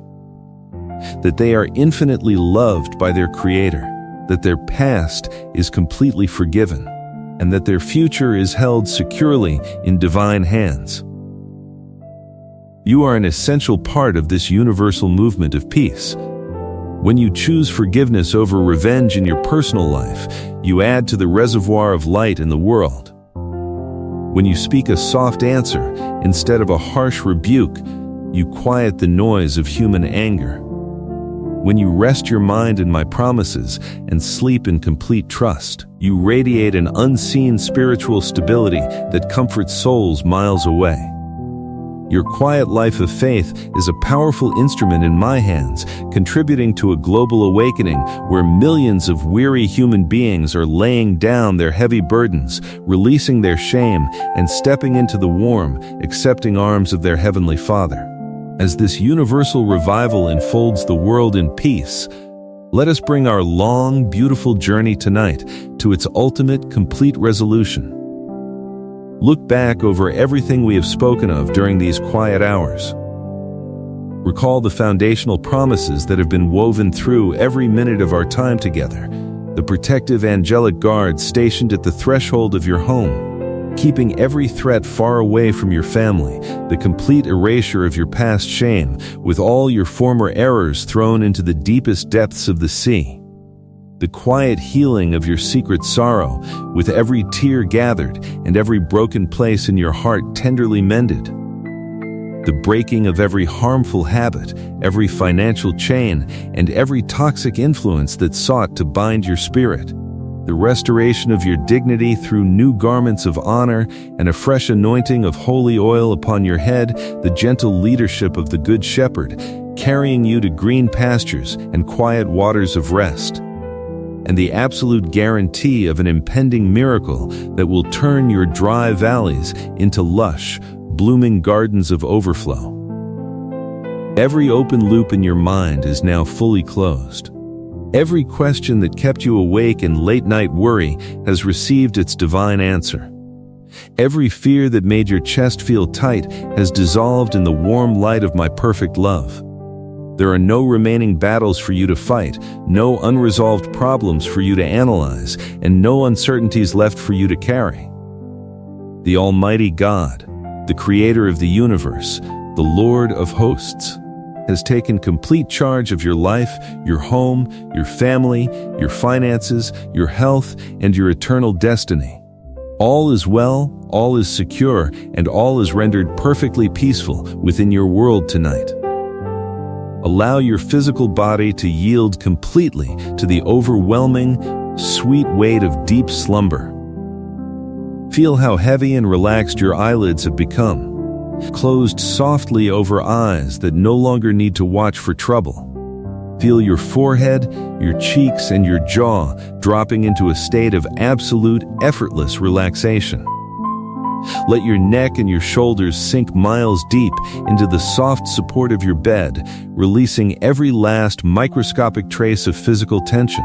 That they are infinitely loved by their Creator, that their past is completely forgiven, and that their future is held securely in divine hands. You are an essential part of this universal movement of peace. When you choose forgiveness over revenge in your personal life, you add to the reservoir of light in the world. When you speak a soft answer instead of a harsh rebuke, you quiet the noise of human anger. When you rest your mind in my promises and sleep in complete trust, you radiate an unseen spiritual stability that comforts souls miles away. Your quiet life of faith is a powerful instrument in my hands, contributing to a global awakening where millions of weary human beings are laying down their heavy burdens, releasing their shame, and stepping into the warm, accepting arms of their Heavenly Father. As this universal revival enfolds the world in peace, let us bring our long, beautiful journey tonight to its ultimate, complete resolution. Look back over everything we have spoken of during these quiet hours. Recall the foundational promises that have been woven through every minute of our time together, the protective angelic guards stationed at the threshold of your home, keeping every threat far away from your family, the complete erasure of your past shame, with all your former errors thrown into the deepest depths of the sea. The quiet healing of your secret sorrow, with every tear gathered and every broken place in your heart tenderly mended. The breaking of every harmful habit, every financial chain, and every toxic influence that sought to bind your spirit. the restoration of your dignity through new garments of honor and a fresh anointing of holy oil upon your head, the gentle leadership of the Good Shepherd, carrying you to green pastures and quiet waters of rest, and the absolute guarantee of an impending miracle that will turn your dry valleys into lush, blooming gardens of overflow. Every open loop in your mind is now fully closed. Every question that kept you awake in late-night worry has received its divine answer. Every fear that made your chest feel tight has dissolved in the warm light of my perfect love. There are no remaining battles for you to fight, no unresolved problems for you to analyze, and no uncertainties left for you to carry. The Almighty God, the Creator of the universe, the Lord of hosts, has taken complete charge of your life, your home, your family, your finances, your health, and your eternal destiny. All is well, all is secure, and all is rendered perfectly peaceful within your world tonight. Allow your physical body to yield completely to the overwhelming, sweet weight of deep slumber. Feel how heavy and relaxed your eyelids have become, closed softly over eyes that no longer need to watch for trouble. Feel your forehead, your cheeks, and your jaw dropping into a state of absolute, effortless relaxation. Let your neck and your shoulders sink miles deep into the soft support of your bed, releasing every last microscopic trace of physical tension.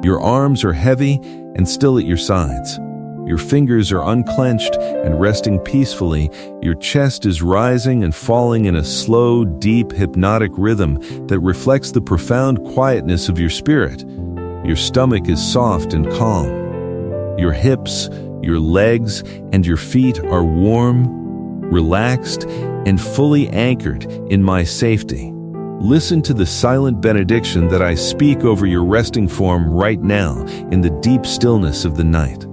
Your arms are heavy and still at your sides. Your fingers are unclenched and resting peacefully. Your chest is rising and falling in a slow, deep, hypnotic rhythm that reflects the profound quietness of your spirit. Your stomach is soft and calm. Your hips, your legs, and your feet are warm, relaxed, and fully anchored in my safety. Listen to the silent benediction that I speak over your resting form right now in the deep stillness of the night.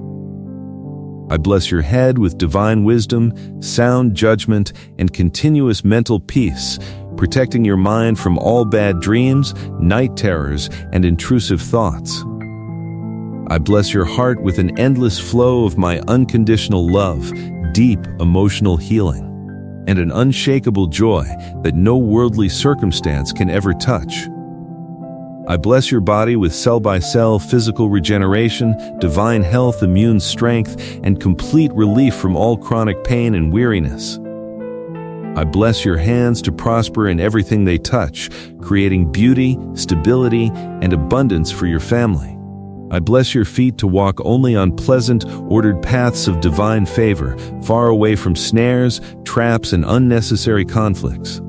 I bless your head with divine wisdom, sound judgment, and continuous mental peace, protecting your mind from all bad dreams, night terrors, and intrusive thoughts. I bless your heart with an endless flow of my unconditional love, deep emotional healing, and an unshakable joy that no worldly circumstance can ever touch. I bless your body with cell-by-cell physical regeneration, divine health, immune strength, and complete relief from all chronic pain and weariness. I bless your hands to prosper in everything they touch, creating beauty, stability, and abundance for your family. I bless your feet to walk only on pleasant, ordered paths of divine favor, far away from snares, traps, and unnecessary conflicts.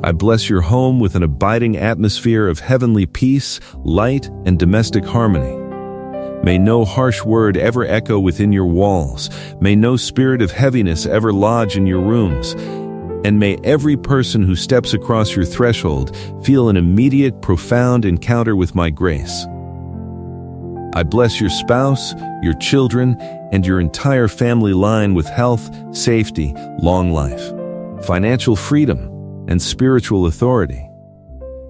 I bless your home with an abiding atmosphere of heavenly peace, light, and domestic harmony. May no harsh word ever echo within your walls. May no spirit of heaviness ever lodge in your rooms. And may every person who steps across your threshold feel an immediate, profound encounter with my grace. I bless your spouse, your children, and your entire family line with health, safety, long life, financial freedom, and spiritual authority.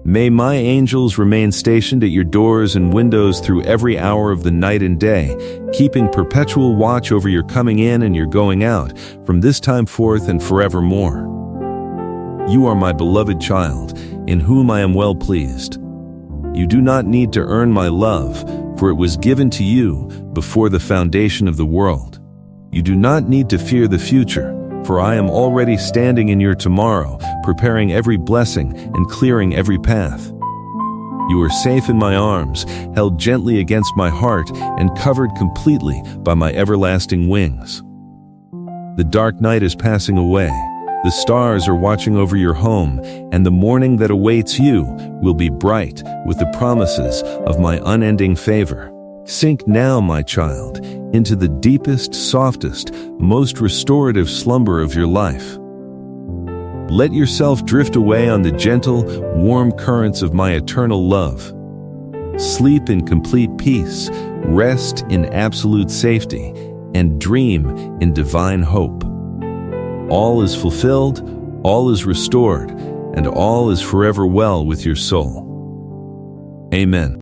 May my angels remain stationed at your doors and windows through every hour of the night and day, keeping perpetual watch over your coming in and your going out, from this time forth and forevermore. You are my beloved child, in whom I am well pleased. You do not need to earn my love, for it was given to you before the foundation of the world. You do not need to fear the future, for I am already standing in your tomorrow, preparing every blessing and clearing every path. You are safe in my arms, held gently against my heart, and covered completely by my everlasting wings. The dark night is passing away. The stars are watching over your home, and the morning that awaits you will be bright with the promises of my unending favor. Sink now, my child, into the deepest, softest, most restorative slumber of your life. Let yourself drift away on the gentle, warm currents of my eternal love. Sleep in complete peace, rest in absolute safety, and dream in divine hope. All is fulfilled, all is restored, and all is forever well with your soul. Amen.